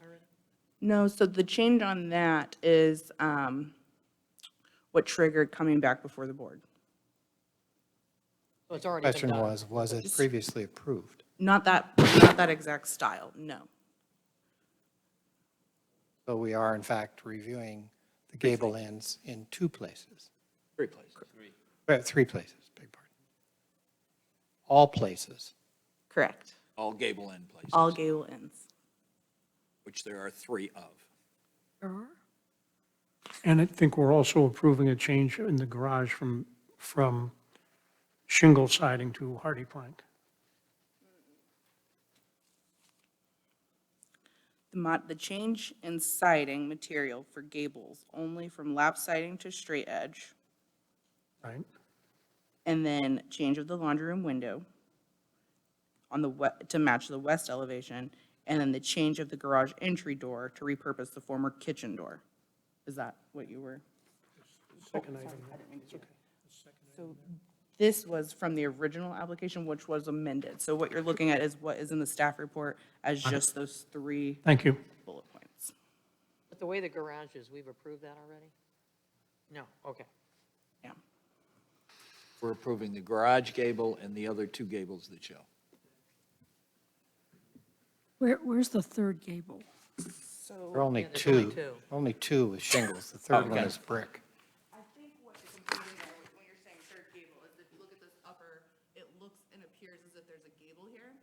already? No, so the change on that is what triggered coming back before the board. So it's already been Question done. was it previously approved? Not that exact style, no. So we are in fact reviewing the gable ends in two places. 3 places. Three places, beg pardon. All places. Correct. All gable end places. All gable ends. Which there are 3 of. And I think we're also approving a change in the garage from shingle siding to hardy plank. The change in siding material for gables only from lap siding to straight edge, Right? and then change of the laundry room window on the to match the west elevation, and then the change of the garage entry door to repurpose the former kitchen door. Is that what you were? Second item. So this was from the original application, which was amended. So what you're looking at is what is in the staff report as just those 3 Thank you. bullet points. But the way the garage is, we've approved that already? No, okay. Yeah. We're approving the garage gable and the other 2 gables that show. Where's the third gable? There are only Yeah, there's two. only two. Only two with shingles. The third one Okay. is brick. I think what is confusing there, when you're saying third gable, is if you look at this upper, it looks and appears as if there's a gable here,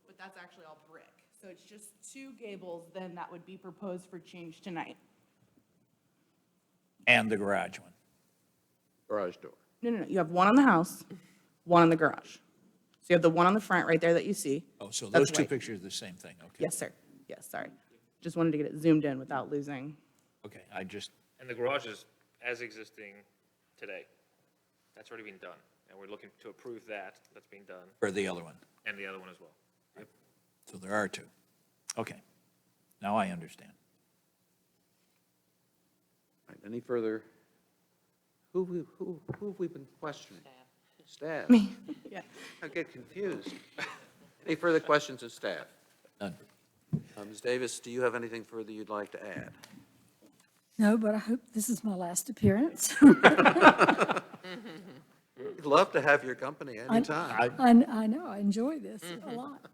but that's actually all brick. So it's just 2 gables then that would be proposed for change tonight. And the garage one. Garage door. No, you have one on the house, one on the garage. So you have the one on the front right there that you see. Oh, so That's those 2 white. pictures are the same thing, okay. Yes, sir. Yes, sorry. Just wanted to get it zoomed in without losing. Okay, I just, And the garage is as existing today. That's already been done, and we're looking to approve that. That's being done, for the other one. and the other one as well. So there are 2. Okay. Now I understand. Right, any further, who have we been questioning? Staff? Me, yeah. I get confused. Any further questions of staff? None. Ms. Davis, do you have anything further you'd like to add? No, but I hope this is my last appearance. We'd love to have your company anytime. I know, I enjoy this a lot.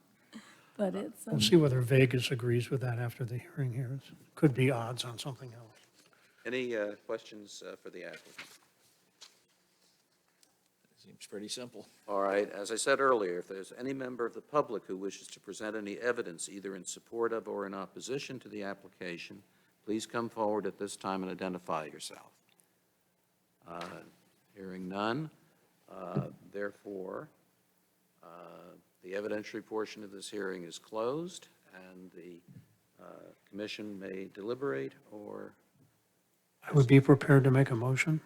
But it's, We'll see whether Vegas agrees with that after the hearing here. Could be odds on something else. Any questions for the applicant? Seems pretty simple. All right, as I said earlier, if there's any member of the public who wishes to present any evidence either in support of or in opposition to the application, please come forward at this time and identify yourself. Hearing none, therefore, the evidentiary portion of this hearing is closed, and the commission may deliberate or I would be prepared to make a motion.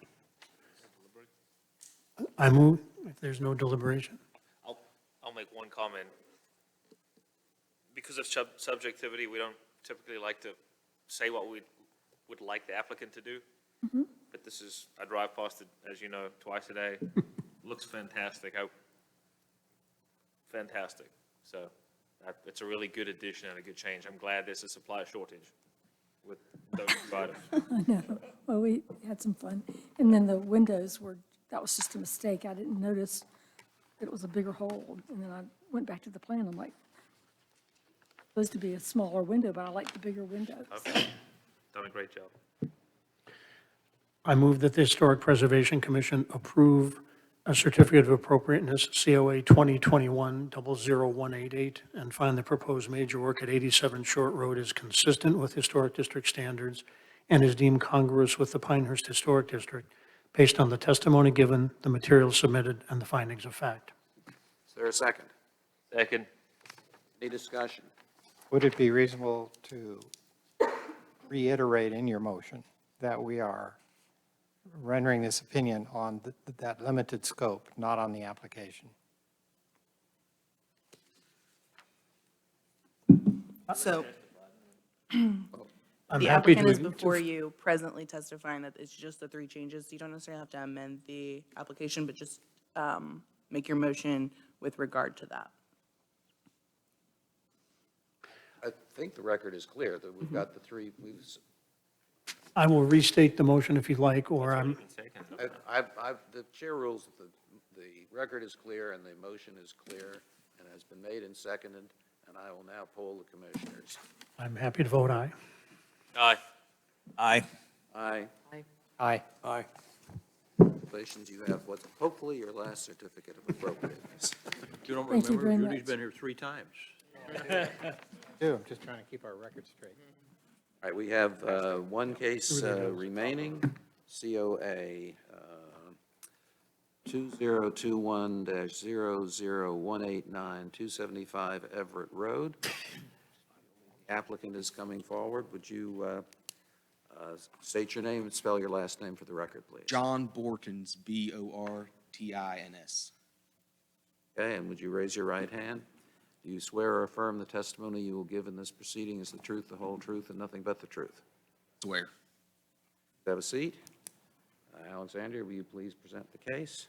I move, if there's no deliberation. I'll make one comment. Because of subjectivity, we don't typically like to say what we would like the applicant to do. But this is, I drive past it, as you know, twice a day. Looks fantastic. Fantastic. So it's a really good addition and a good change. I'm glad there's a supply shortage with those items. I know, well, we had some fun. And then the windows were, that was just a mistake. I didn't notice that it was a bigger hole. And then I went back to the plan, I'm like, supposed to be a smaller window, but I like the bigger windows. Okay. Done a great job. I move that the Historic Preservation Commission approve a certificate of appropriateness, COA 2021-00188, and find the proposed major work at 87 Short Road is consistent with Historic District standards and is deemed congruous with the Pinehurst Historic District based on the testimony given, the materials submitted, and the findings of fact. is there a second? Second. Any discussion? Would it be reasonable to reiterate in your motion that we are rendering this opinion on that limited scope, not on the application? So I'm the happy applicant is to, before you presently testifying that it's just the 3 changes. You don't necessarily have to amend the application, but just make your motion with regard to that. I think the record is clear that we've got the 3, I will restate the motion if you'd like, or I'm, the chair rules that the record is clear and the motion is clear and has been made and seconded, and I will now poll the commissioners. I'm happy to vote aye. Aye. Aye. Aye. Aye. Aye. Congratulations, you have what's hopefully your last certificate of appropriateness. You don't Thank you remember, very Judy's much. been here 3 times. I'm just trying to keep our record straight. All right, we have one case remaining, COA 2021-00189, 275 Everett Road. applicant is coming forward. Would you state your name and spell your last name for the record, please? John Bortins, Bortins. Okay, and would you raise your right hand? Do you swear or affirm the testimony you will give in this proceeding is the truth, the whole truth, and nothing but the truth? Swear. Have a seat. Alexandria, will you please present the case?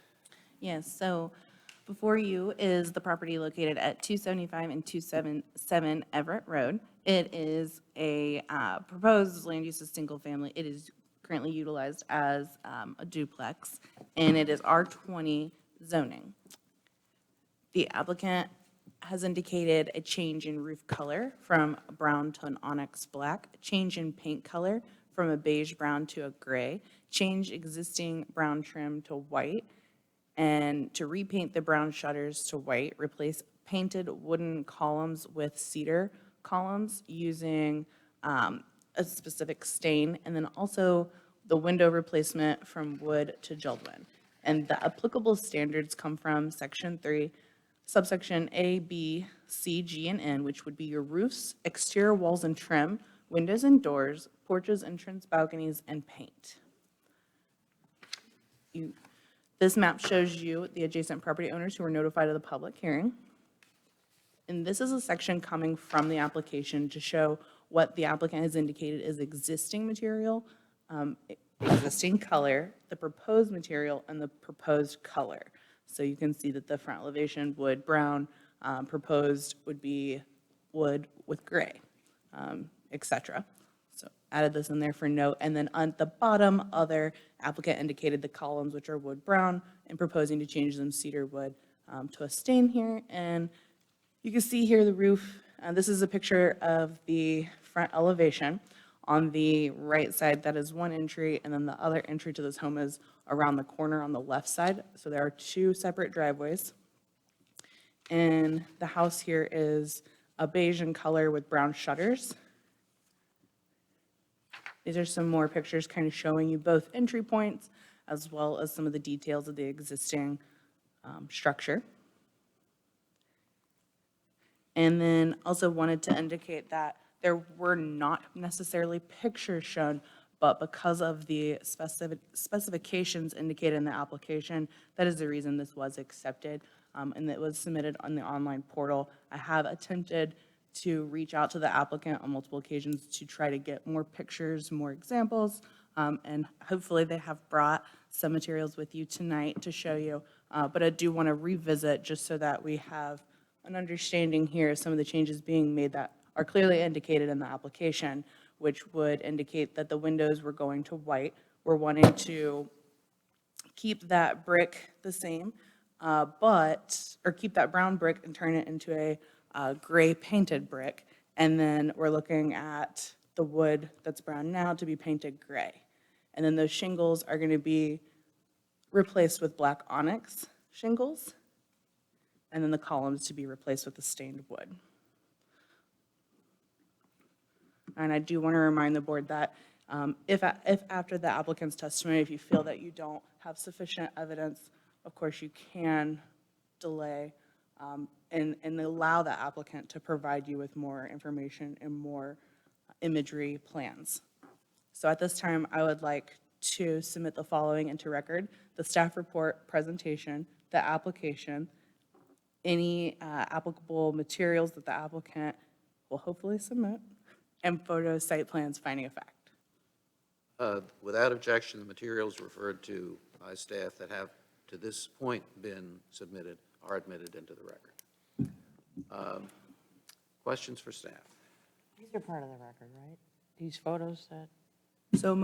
Yes, so before you is the property located at 275 and 277 Everett Road. It is a proposed land use as single family. It is currently utilized as a duplex, and it is R20 zoning. The applicant has indicated a change in roof color from brown to an onyx black, a change in paint color from a beige brown to a gray, change existing brown trim to white, and to repaint the brown shutters to white, replace painted wooden columns with cedar columns using a specific stain, and then also the window replacement from wood to Jeld-Wen. And the applicable standards come from Section 3, subsection A, B, C, G, and N, which would be your roofs, exterior walls and trim, windows and doors, porches, entrance, balconies, and paint. This map shows you the adjacent property owners who were notified of the public hearing. And this is a section coming from the application to show what the applicant has indicated is existing material, existing color, the proposed material, and the proposed color. So you can see that the front elevation, wood, brown, proposed would be wood with gray, et cetera. So added this in there for note. And then on the bottom, other applicant indicated the columns, which are wood brown, and proposing to change them cedar wood to a stain here. And you can see here the roof. This is a picture of the front elevation. On the right side, that is one entry, and then the other entry to this home is around the corner on the left side. So there are two separate driveways. And the house here is a beige in color with brown shutters. These are some more pictures kind of showing you both entry points as well as some of the details of the existing structure. And then also wanted to indicate that there were not necessarily pictures shown, but because of the specifications indicated in the application, that is the reason this was accepted, and it was submitted on the online portal. I have attempted to reach out to the applicant on multiple occasions to try to get more pictures, more examples, and hopefully they have brought some materials with you tonight to show you. But I do want to revisit just so that we have an understanding here of some of the changes being made that are clearly indicated in the application, which would indicate that the windows were going to white. We're wanting to keep that brick the same, or keep that brown brick and turn it into a gray painted brick. And then we're looking at the wood that's brown now to be painted gray. And then those shingles are going to be replaced with black onyx shingles. And then the columns to be replaced with the stained wood. And I do want to remind the board that if after the applicant's testimony, if you feel that you don't have sufficient evidence, of course you can delay and allow the applicant to provide you with more information and more imagery plans. So at this time, I would like to submit the following into record: the staff report presentation, the application, any applicable materials that the applicant will hopefully submit, and photo site plans finding of fact. Without objection, the materials referred to by staff that have to this point been submitted are admitted into the record. Questions for staff? These are part of the record, right? These photos that, So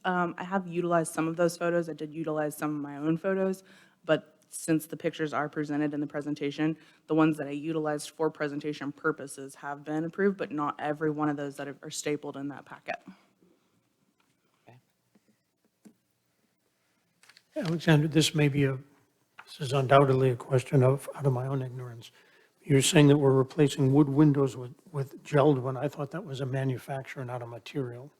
I have utilized some of those photos. I did utilize some of my own photos, but since the pictures are presented in the presentation, the ones that I utilized for presentation purposes have been approved, but not every one of those that are stapled in that packet. Alexander, this is undoubtedly a question out of my own ignorance. You're saying that we're replacing wood windows with Jeld-Wen. I thought that was a manufacturer, not a material.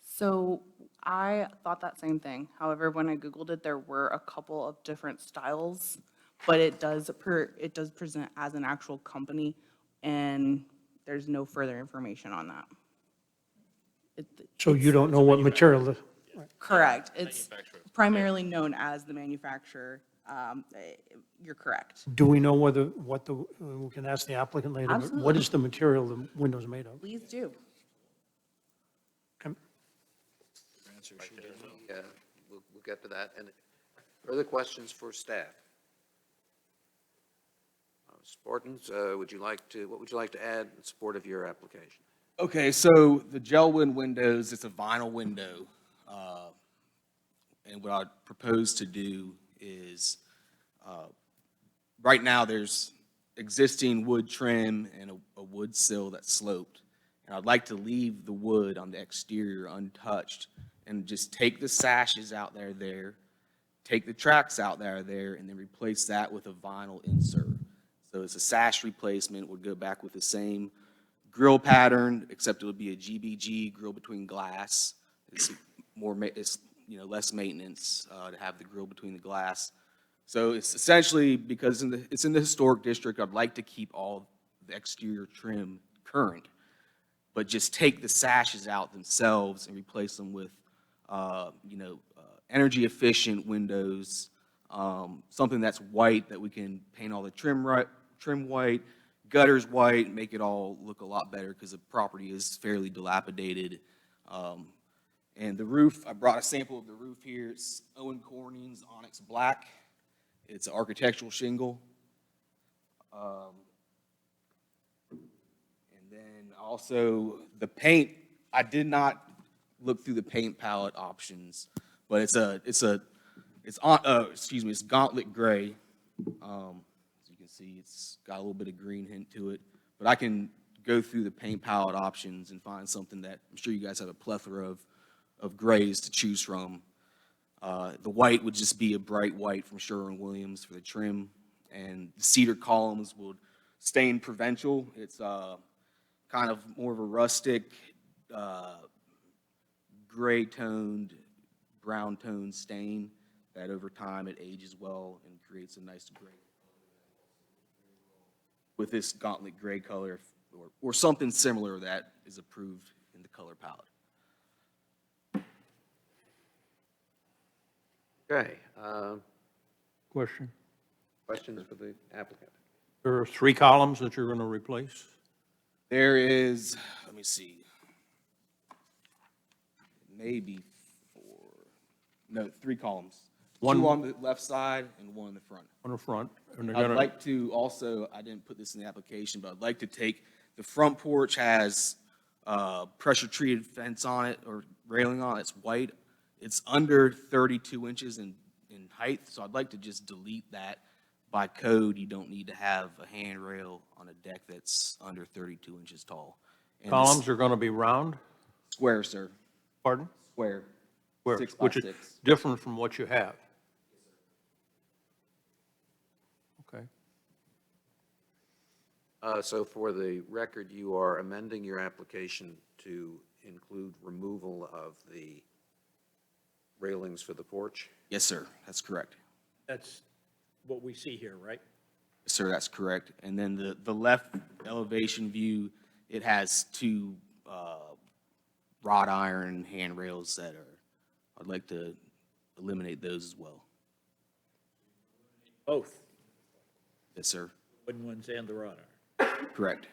So I thought that same thing. However, when I Googled it, there were a couple of different styles, but it does present as an actual company, and there's no further information on that. So you don't know what material the, Correct. It's primarily known as the manufacturer. You're correct. do we know whether, what the, we can ask the applicant later, but what Absolutely. is the material the window's made of? Please do. Okay. Yeah, we'll get to that. And further questions for staff? Spartans, what would you like to add in support of your application? Okay, so the Gelwin windows, it's a vinyl window. And what I propose to do is, right now, there's existing wood trim and a wood sill that's sloped. And I'd like to leave the wood on the exterior untouched and just take the sashes out there, take the tracks out there, and then replace that with a vinyl insert. So it's a sash replacement, would go back with the same grill pattern, except it would be a GBG grill between glass. It's less maintenance to have the grill between the glass. So it's essentially, because it's in the historic district, I'd like to keep all the exterior trim current, but just take the sashes out themselves and replace them with, energy efficient windows, something that's white that we can paint all the trim white, gutters white, make it all look a lot better because the property is fairly dilapidated. And the roof, I brought a sample of the roof here. It's Owen Corning's Onyx Black. It's an architectural shingle. And then also the paint, I did not look through the paint palette options, but it's Gauntlet Gray. As you can see, it's got a little bit of green hint to it, but I can go through the paint palette options and find something that I'm sure you guys have a plethora of grays to choose from. The white would just be a bright white from Sherwin-Williams for the trim, and the cedar columns would stain provincial. It's kind of more of a rustic, gray-toned, brown-toned stain that over time it ages well and creates a nice gray with this Gauntlet Gray color or something similar that is approved in the color palette. Okay, Question? questions for the applicant? There are 3 columns that you're going to replace? There is, let me see, maybe 3 columns. One- 2 on the left side and 1 in the front. On the front, and they're I'd going to, like to also, I didn't put this in the application, but I'd like to take, the front porch has pressure treated fence on it or railing on it. It's white. It's under 32 inches in height, so I'd like to just delete that. By code, you don't need to have a handrail on a deck that's under 32 inches tall. And columns are going to be round? Square, sir. Pardon? Square. Where? 6 by Which is 6. different from what you have? Okay. So for the record, you are amending your application to include removal of the railings for the porch? Yes, sir. That's correct. That's what we see here, right? Yes, sir, that's correct. And then the left elevation view, it has 2 wrought iron handrails that are, I'd like to eliminate those as well. Both, Yes, sir. wooden ones and the wrought iron. Correct.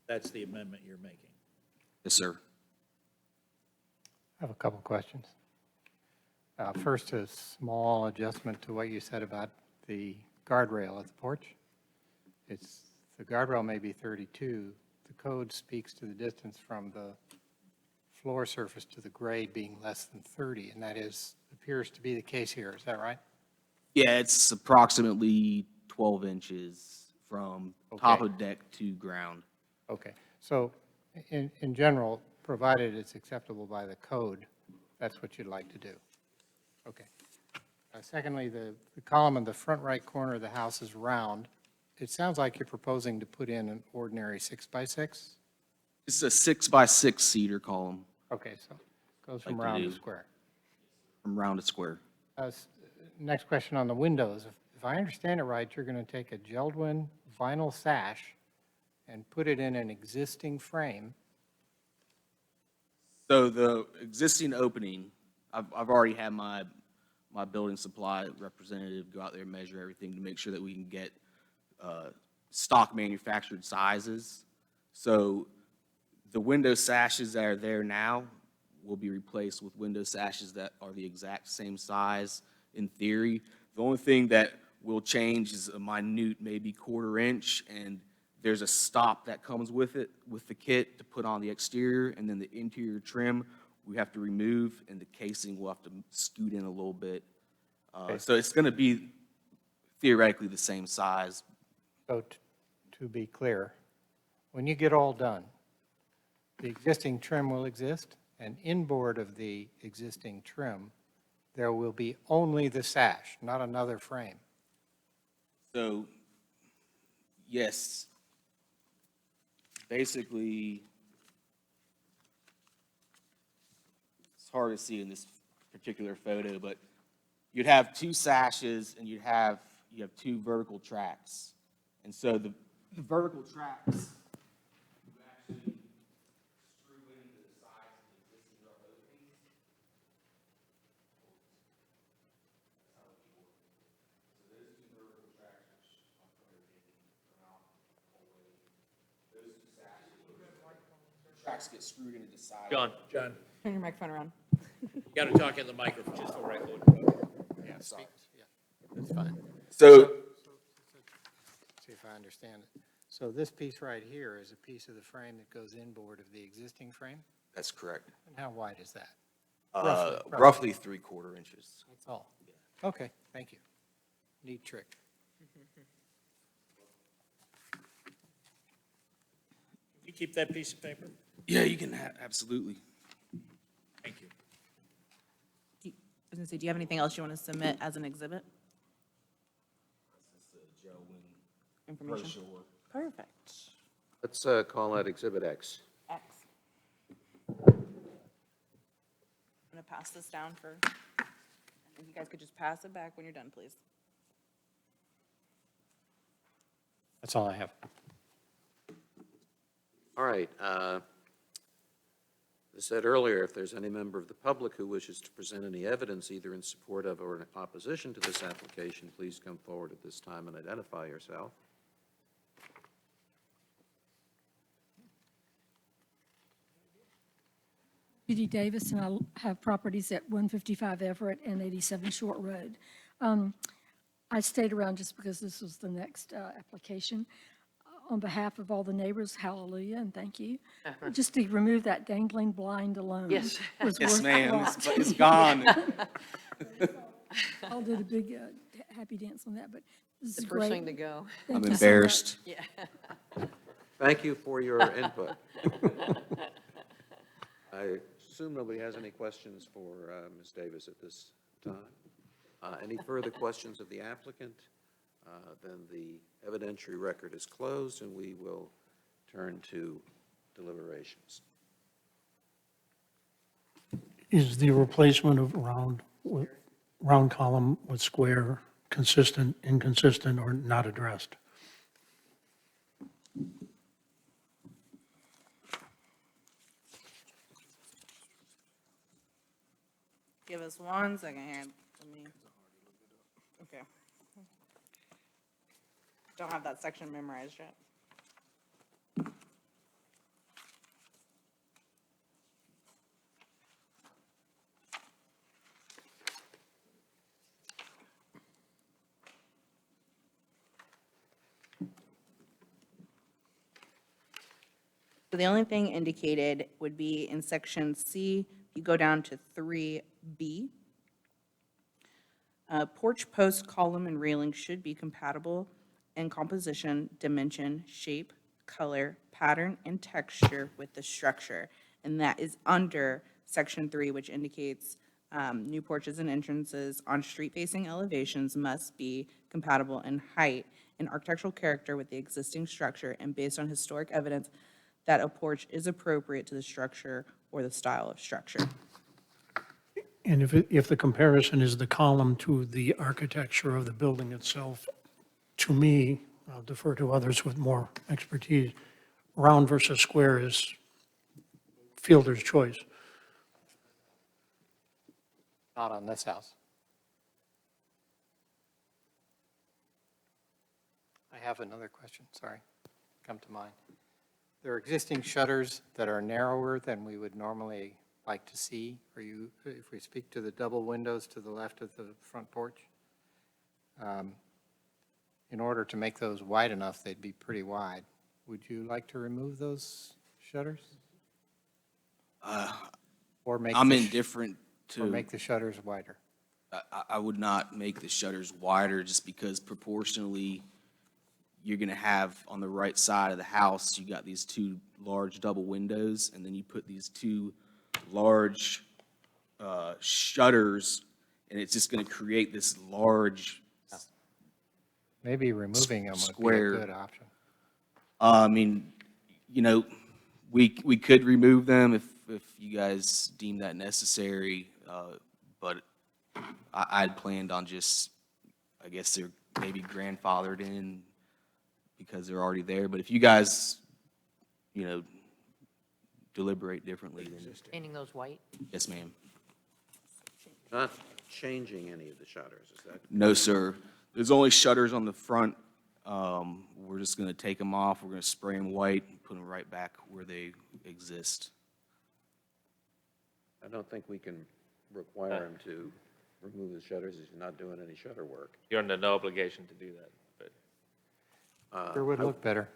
That's the amendment you're making. Yes, sir. I have a couple questions. First, a small adjustment to what you said about the guardrail at the porch. The guardrail may be 32. The code speaks to the distance from the floor surface to the grade being less than 30, and that appears to be the case here. Is that right? Yeah, it's approximately 12 inches from top Okay. of deck to ground. Okay. So in general, provided it's acceptable by the code, that's what you'd like to do. Okay. Secondly, the column in the front right corner of the house is round. It sounds like you're proposing to put in an ordinary 6x6? It's a 6 by 6 cedar column Okay, so it goes from Like to round to do. square. from round to square. Next question on the windows. if I understand it right, you're going to take a Geldwin vinyl sash and put it in an existing frame. So the existing opening, I've already had my building supply representative go out there and measure everything to make sure that we can get stock manufactured sizes. So the window sashes that are there now will be replaced with window sashes that are the exact same size in theory. The only thing that will change is a minute, maybe quarter-inch, and there's a stop that comes with it, with the kit to put on the exterior, and then the interior trim we have to remove, and the casing will have to scoot in a little bit. So it's going to be theoretically the same size. So to be clear, when you get all done, the existing trim will exist, and inboard of the existing trim, there will be only the sash, not another frame. So, yes, basically, it's hard to see in this particular photo, but you'd have two sashes and you have two vertical tracks. And so the vertical tracks, you actually screw into the sides of the existing rough openings. That's how it would work. So those two vertical tracks, which I'm probably are not away, those two sashes, tracks get screwed into the side. John, Turn your microphone around. you got to talk in the microphone. Just the record. Yeah, sorry. Yeah, that's fine. So, See if I understand it. So this piece right here is a piece of the frame that goes inboard of the existing frame? that's correct. And how wide is that? Roughly 3/4 inches. That's all? Okay, thank you. Neat trick. You keep that piece of paper? Yeah, you can absolutely. Thank you. I was going to say, do you have anything else you want to submit as an exhibit? Information? Perfect. Let's call that Exhibit X. X. I'm going to pass this down for, if you guys could just pass it back when you're done, please. That's all I have. All right. As I said earlier, if there's any member of the public who wishes to present any evidence either in support of or in opposition to this application, please come forward at this time and identify yourself. Judy Davis, and I have properties at 155 Everett and 87 Short Road. I stayed around just because this was the next application. On behalf of all the neighbors, hallelujah and thank you. Just to remove that dangling blind alone. Yes. was Yes, worth a ma'am, lot. it's gone. I did a big happy dance on that, but this is The great. first thing to go. Thank I'm you so much. embarrassed. Yeah. Thank you for your input. I assume nobody has any questions for Ms. Davis at this time. Any further questions of the applicant? Then the evidentiary record is closed, and we will turn to deliberations. Is the replacement of round column with square consistent, inconsistent, or not addressed? Give us 1 second here. Let me. Okay. Don't have that section memorized yet. So the only thing indicated would be in section C, you go down to 3B. Porch post, column, and railing should be compatible in composition, dimension, shape, color, pattern, and texture with the structure. And that is under section 3, which indicates new porches and entrances on street-facing elevations must be compatible in height and architectural character with the existing structure and based on historic evidence that a porch is appropriate to the structure or the style of structure. And if the comparison is the column to the architecture of the building itself, to me, I'll defer to others with more expertise, round versus square is fielder's choice. Not on this house. I have another question, sorry, come to mind. There are existing shutters that are narrower than we would normally like to see. If we speak to the double windows to the left of the front porch, in order to make those wide enough, they'd be pretty wide. Would you like to remove those shutters? Or make I'm the indifferent Or to, make the shutters wider? I would not make the shutters wider just because proportionally, you're going to have on the right side of the house, you got these two large double windows, and then you put these two large shutters, and it's just going to create this large, Maybe removing them would be a Square. good option. I mean, you know, we could remove them if you guys deem that necessary, but I'd planned on just, I guess they're maybe grandfathered in because they're already there, but if you guys, you know, deliberate differently, then Painting those white? yes, ma'am. Not changing any of the shutters, is that? No, sir. There's only shutters on the front. We're just gonna take them off. We're gonna spray them white and put them right back where they exist. I don't think we can require him to remove the shutters if he's not doing any shutter work. You're under no obligation to do that, but Sure would look better.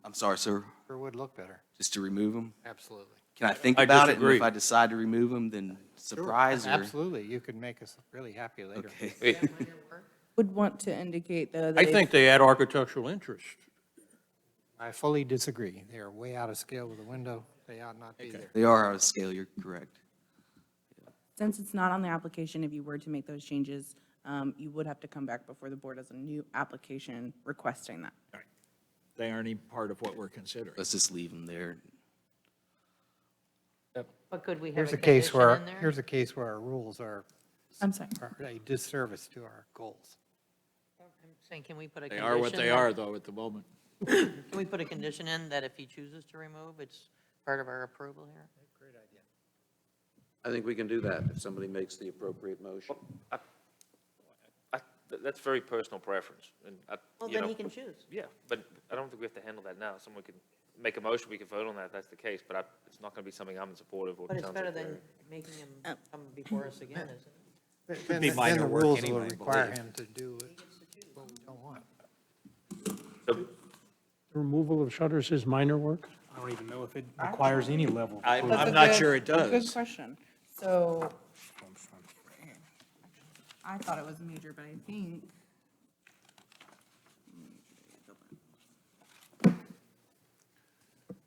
I'm sorry, sir, Sure would look better. just to remove them? Absolutely. Can I think I about it? And disagree. if I decide to remove them, then surprise or? Absolutely. You could make us really happy later. Okay. Would want to indicate, though, that I if- think they add architectural interest. I fully disagree. They are way out of scale with the window. They ought not be there. They are out of scale, you're correct. since it's not on the application, if you were to make those changes, you would have to come back before the board as a new application requesting that. They aren't even part of what we're considering. Let's just leave them there. But could we have Here's a a case condition where, in there? here's a case where our rules are I'm sorry. a disservice to our goals. I'm saying, can we put a They condition? are what they that- are, though, at the moment. Can we put a condition in that if he chooses to remove, it's part of our approval here? I think we can do that if somebody makes the appropriate motion. that's very personal preference, and Well, you then know, he can choose. Yeah, but I don't think we have to handle that now. Someone can make a motion, we can vote on that, if that's the case, but it's not going to be something I'm in support of or But the it's township better than area. making him come before us again, isn't it? Then be the minor work rules anyway, will require believe. him to do what we don't want. The removal of shutters is minor work? I don't even know if it requires any level of I'm That's a not good- sure it Good does. question. So, I thought it was major, but I think.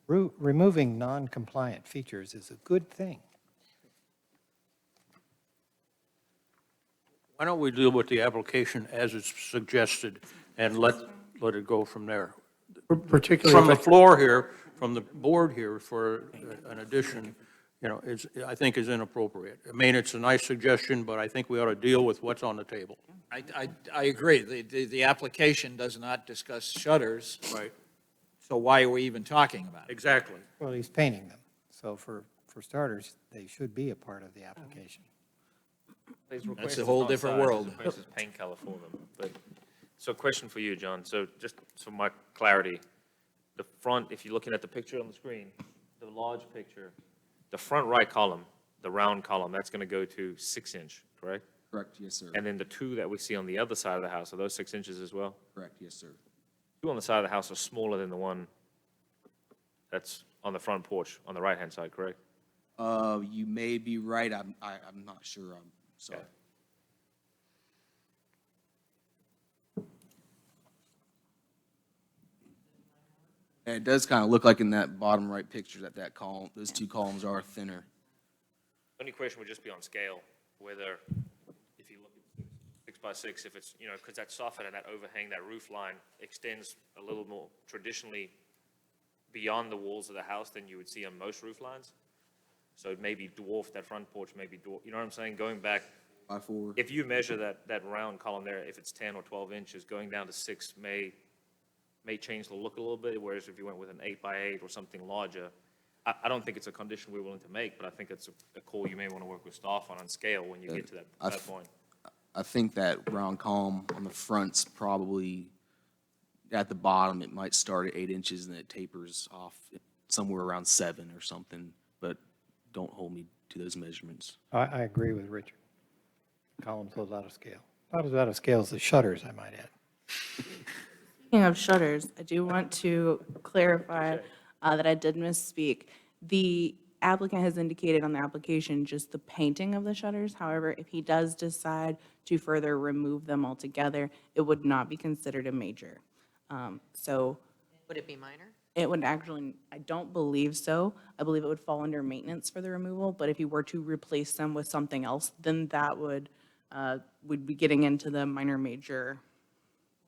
Removing non-compliant features is a good thing. Why don't we deal with the application as it's suggested and let it go from there? Particularly From the if floor here, from the board here for an addition, you know, I think is inappropriate. I mean, it's a nice suggestion, but I think we ought to deal with what's on the table. I agree. The application does not discuss shutters, Right. so why are we even talking about it? Exactly. Well, he's painting them. So for starters, they should be a part of the application. His request That's a is whole not different size, his world. request is paint color for them, but, so question for you, John, so just for my clarity, the front, if you're looking at the picture on the screen, the large picture, the front right column, the round column, that's gonna go to 6-inch, correct? Correct, yes, sir. And then the two that we see on the other side of the house, are those 6 inches as well? Correct, yes, sir. Two on the side of the house are smaller than the one that's on the front porch, on the right-hand side, correct? You may be right. I'm not sure. I'm sorry. Okay. And it does kind of look like in that bottom right picture that column, those two columns are thinner. Only question would just be on scale, whether, if you look at 6 by 6, if it's, you know, because that soffit and that overhang, that roof line extends a little more traditionally beyond the walls of the house than you would see on most roof lines. So it maybe dwarf that front porch, maybe dwarf, you know what I'm saying? Going back, By 4. if you measure that round column there, if it's 10 or 12 inches, going down to 6 may change the look a little bit, whereas if you went with an 8x8 or something larger, I don't think it's a condition we're willing to make, but I think it's a call you may want to work with staff on scale when you get to that point. I think that round column on the front's probably at the bottom. It might start at 8 inches and it tapers off somewhere around 7 or something, but don't hold me to those measurements. I agree with Richard. Column's a little out of scale. Not as out of scale as the shutters, I might add. Speaking of shutters, I do want to clarify that I did misspeak. The applicant has indicated on the application just the painting of the shutters. However, if he does decide to further remove them altogether, it would not be considered a major. So Would it be minor? it would actually, I don't believe so. I believe it would fall under maintenance for the removal, but if you were to replace them with something else, then that would be getting into the minor major.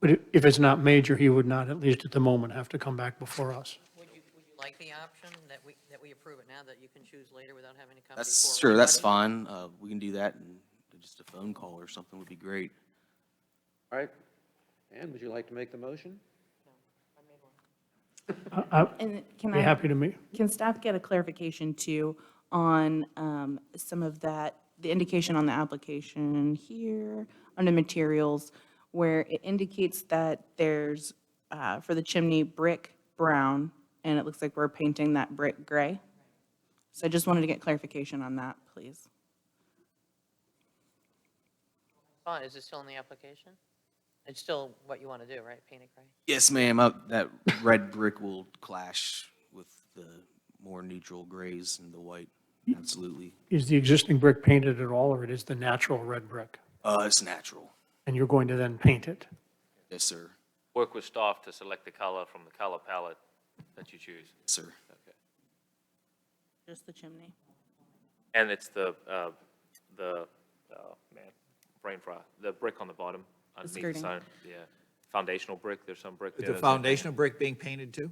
But if it's not major, he would not, at least at the moment, have to come back before us. Would you like the option that we approve it now, that you can choose later without having to come before? That's, sure, that's everybody? fine. We can do that, and just a phone call or something would be great. All right. Ann, would you like to make the motion? I'd And can be I? happy to meet. Can staff get a clarification too on some of that, the indication on the application here, under materials, where it indicates that there's, for the chimney, brick brown, and it looks like we're painting that brick gray? So I just wanted to get clarification on that, please. Fine, is it still in the application? It's still what you want to do, right? Paint it gray? Yes, ma'am. That red brick will clash with the more neutral grays and the white. Absolutely. Is the existing brick painted at all, or it is the natural red brick? It's natural. And you're going to then paint it? Yes, sir. Work with staff to select the color from the color palette that you choose. Sir. Okay. Just the chimney. And it's the brain fry, the brick on the bottom. Underneath the skirting. sign, yeah. Foundational brick, there's some brick Is there. the foundational brick being painted too?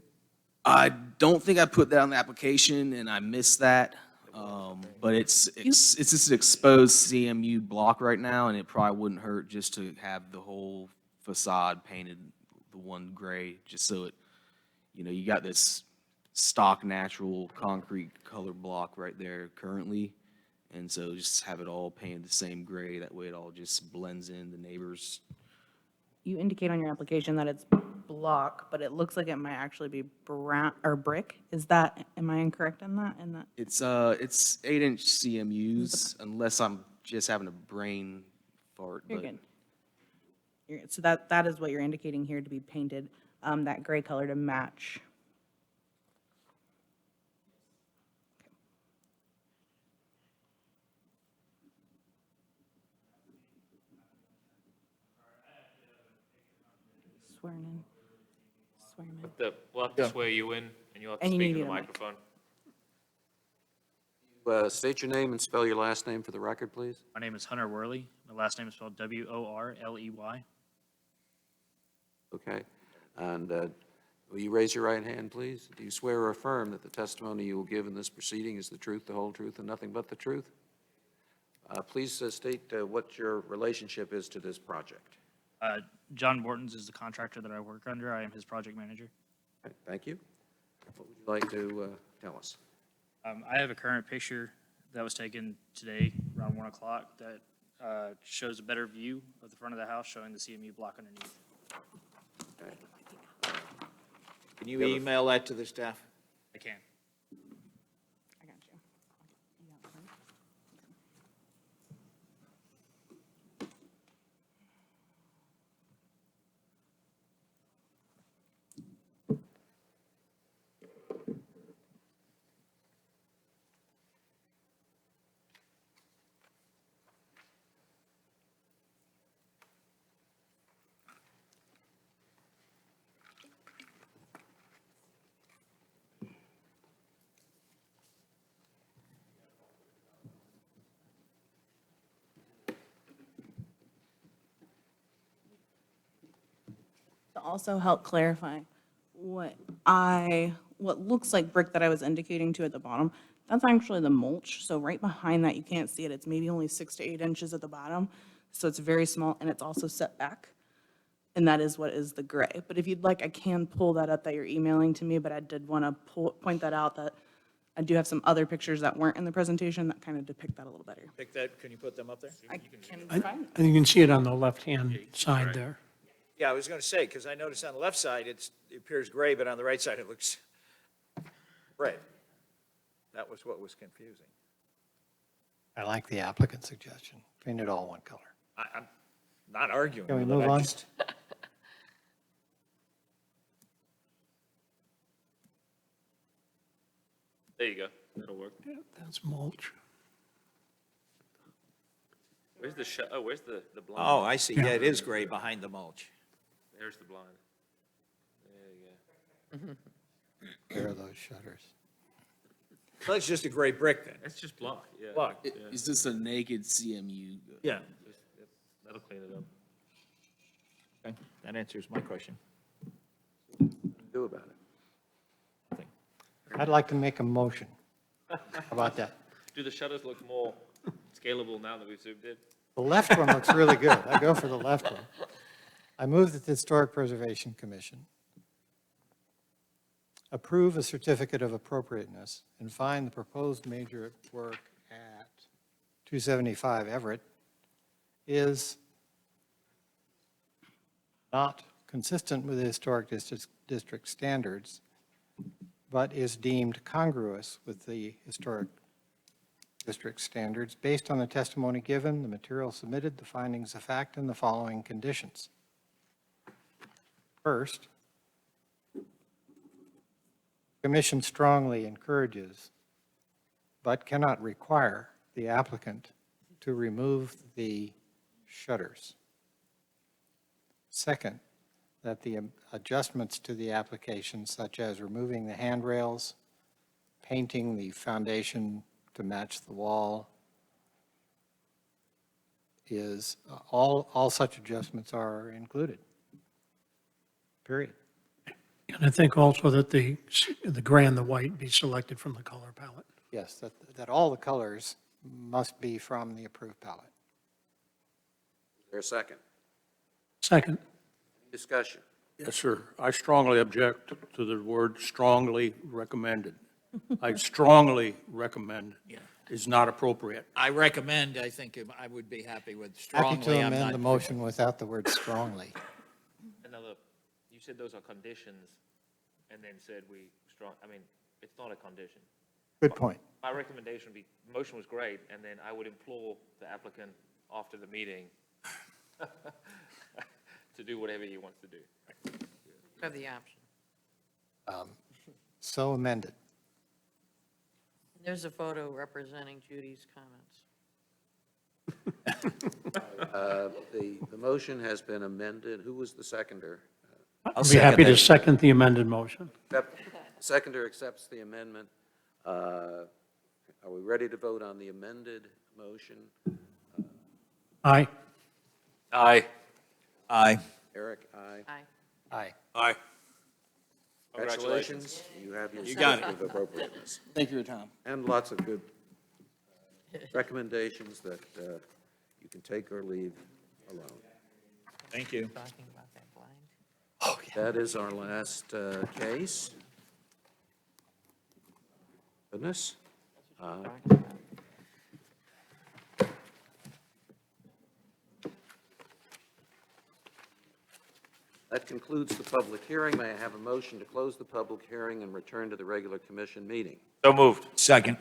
I don't think I put that on the application, and I missed that. But it's just an exposed CMU block right now, and it probably wouldn't hurt just to have the whole facade painted the one gray, just so it, you got this stock natural concrete color block right there currently. And so just have it all painted the same gray. That way it all just blends in the neighbors. You indicate on your application that it's block, but it looks like it might actually be brown or brick. Is that, am I incorrect in that? It's 8-inch CMUs, unless I'm just having a brain fart. You're but good. You're good. So that is what you're indicating here to be painted, that gray color to match. Swearing in. We'll have to swear you in, and you'll have to And you speak need in the to get a mic. microphone. State your name and spell your last name for the record, please. My name is Hunter Worley. My last name is spelled Worley. Okay. And will you raise your right hand, please? Do you swear or affirm that the testimony you will give in this proceeding is the truth, the whole truth, and nothing but the truth? Please state what your relationship is to this project. John Morton's is the contractor that I work under. I am his project manager. Okay, thank you. What would you like to tell us? I have a current picture that was taken today around 1 o'clock that shows a better view of the front of the house, showing the CMU block underneath. Okay. Can you email that to the staff? I can. I got you. You got one? To also help clarify, what looks like brick that I was indicating to at the bottom, That's actually the mulch, so right behind that, you can't see it, it's maybe only 6 to 8 inches at the bottom, so it's very small, and it's also set back, and that is what is the gray. But if you'd like, I can pull that up that you're emailing to me, but I did want to point that out, that I do have some other pictures that weren't in the presentation that kind of depict that a little better. Pick that, can you put them up there? I can I find think you can see it on the left-hand side there. Yeah, I was going to say, because I noticed on the left side, it appears gray, but on the right side, it looks red. That was what was confusing. I like the applicant's suggestion. Paint it all one color. I'm not arguing Can we with them, move I on? just- There you go. That'll work. That's mulch. Where's the where's the blind? Oh, I see, yeah, it is gray behind the mulch. There's the blind. There you go. There are those shutters. So that's just a gray brick then? It's just block, yeah. Block. It's just a naked CMU. Yeah. Yep, that'll clean it up. Okay, that answers my question. Do about it. I'd like to make a motion. How about that? Do the shutters look more scalable now that we've zoomed in? The left one looks really good. I go for the left one. I move that the Historic Preservation Commission approve a certificate of appropriateness and find the proposed major work at 275 Everett is not consistent with the Historic District standards, but is deemed congruous with the Historic District standards based on the testimony given, the material submitted, the findings of fact, and the following conditions. First, the Commission strongly encourages, but cannot require, the applicant to remove the shutters. Second, that the adjustments to the application, such as removing the handrails, painting the foundation to match the wall, is, all such adjustments are included. Period. And I think also that the gray and the white be selected from the color palette. Yes, that all the colors must be from the approved palette. Is there a second? Second. Discussion. Yes, sir. I strongly object to the word strongly recommended. I strongly recommend is not appropriate. I recommend, I think I would be happy with Happy to strongly. I'm amend not- the motion without the word strongly. Another, you said those are conditions, and then said it's not a condition. Good point. My recommendation would be, the motion was great, and then I would implore the applicant after the meeting to do whatever he wants to do. Have the option. So amended. There's a photo representing Judy's comments. The motion has been amended. Who was the seconder? I'll be happy to second the amended motion. Seconder accepts the amendment. Are we ready to vote on the amended motion? Aye. Aye. Aye. Eric, aye. Aye. Aye. Aye. Congratulations. You have your You got it. certificate of appropriateness. Thank you for your time. And lots of good recommendations that you can take or leave alone. Thank you. Talking about that blind. That is our last case. Goodness. That concludes the public hearing. May I have a motion to close the public hearing and return to the regular commission meeting? So moved. Second.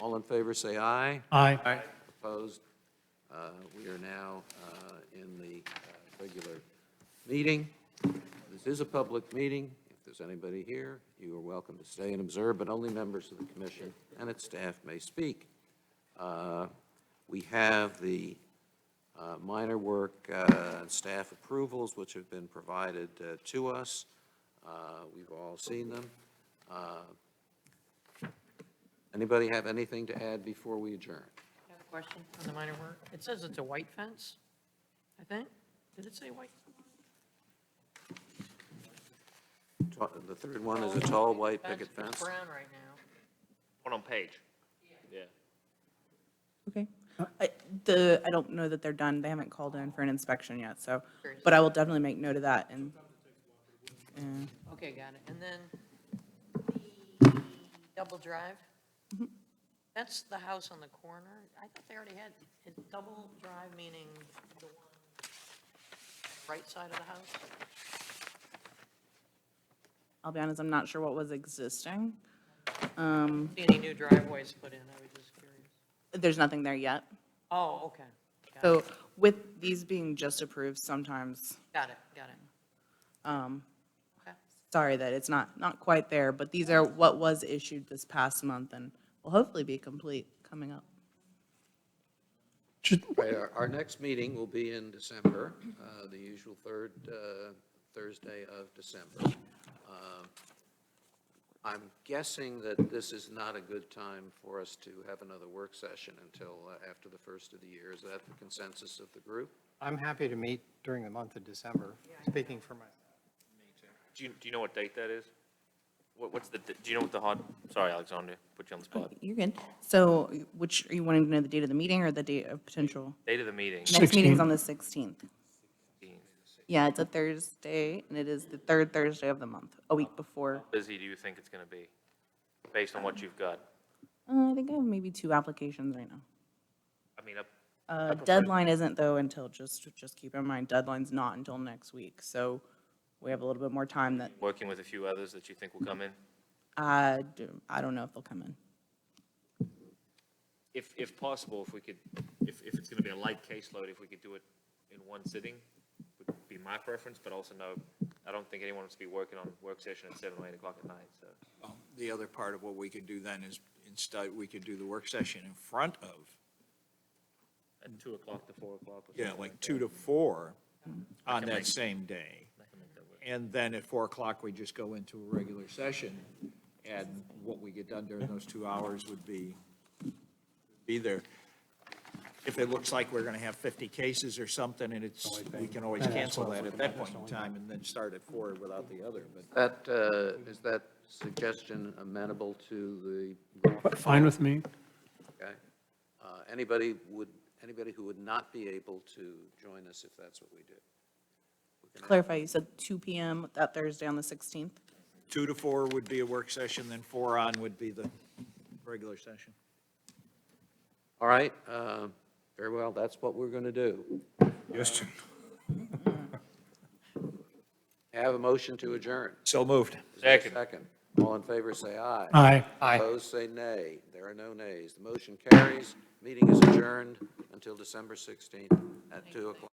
All in favor, say aye. Aye. Opposed? We are now in the regular meeting. This is a public meeting. If there's anybody here, you are welcome to stay and observe, but only members of the commission and its staff may speak. We have the minor work and staff approvals, which have been provided to us. We've all seen them. Anybody have anything to add before we adjourn? I have a question on the minor work. It says it's a white fence, I think. Did it say white? The third one is a tall white picket It's fence. brown right now. One on Page. Yeah. Okay. I don't know that they're done. They haven't called in for an inspection yet, so, but I will definitely make note of that and. Okay, got it. And then the double drive? That's the house on the corner? I thought they already had, double drive meaning the one right side of the house? I'll be honest, I'm not sure what was existing. See any new driveways put in? I was just curious. There's nothing there yet. Oh, okay. Got So it. with these being just approved, sometimes, Got it, got it. Okay. sorry that it's not quite there, but these are what was issued this past month and will hopefully be complete coming up. Right, our next meeting will be in December, the usual third Thursday of December. I'm guessing that this is not a good time for us to have another work session until after the first of the year. Is that the consensus of the group? I'm happy to meet during the month of December, speaking for myself. Do you know what date that is? What's the, do you know what the hot, sorry, Alexander, put you on the spot. You're good. So which, are you wanting to know the date of the meeting or the date of potential? Date of the meeting. Next meeting's 16th. on the 16th. Yeah, it's a Thursday, and it is the third Thursday of the month, a week before. How busy do you think it's going to be, based on what you've got? I think I have maybe 2 applications right now. I mean, I prefer- Deadline isn't though until, just keep in mind, deadline's not until next week. So we have a little bit more time that, working with a few others that you think will come in? I don't know if they'll come in. If possible, if we could, if it's going to be a light caseload, if we could do it in one sitting, would be my preference, but also no, I don't think anyone wants to be working on work session at 7 or 8 o'clock at night, so. Well, the other part of what we could do then is instead, we could do the work session in front of, At 2 o'clock to 4 o'clock or yeah, something like that. 2 to 4 on can that make- same day. I can make that work. And then at 4 o'clock, we just go into a regular session, and what we get done during those 2 hours would be there. If it looks like we're gonna have 50 cases or something, and it's, we can always cancel that at that point in time, and then start at 4 without the other, but. Is that suggestion amenable to the? Fine with me. Okay. Anybody who would not be able to join us if that's what we do? To clarify, you said 2 PM that Thursday on the 16th? 2 to 4 would be a work session, then 4 on would be the regular session. All right, very well, that's what we're going to do. Yes. Have a motion to adjourn. So moved. Is there a Second. Second. All in favor, say aye. Aye. Opposed, say nay. There are no nays. The motion carries. Meeting is adjourned until December 16th at 2 o'clock.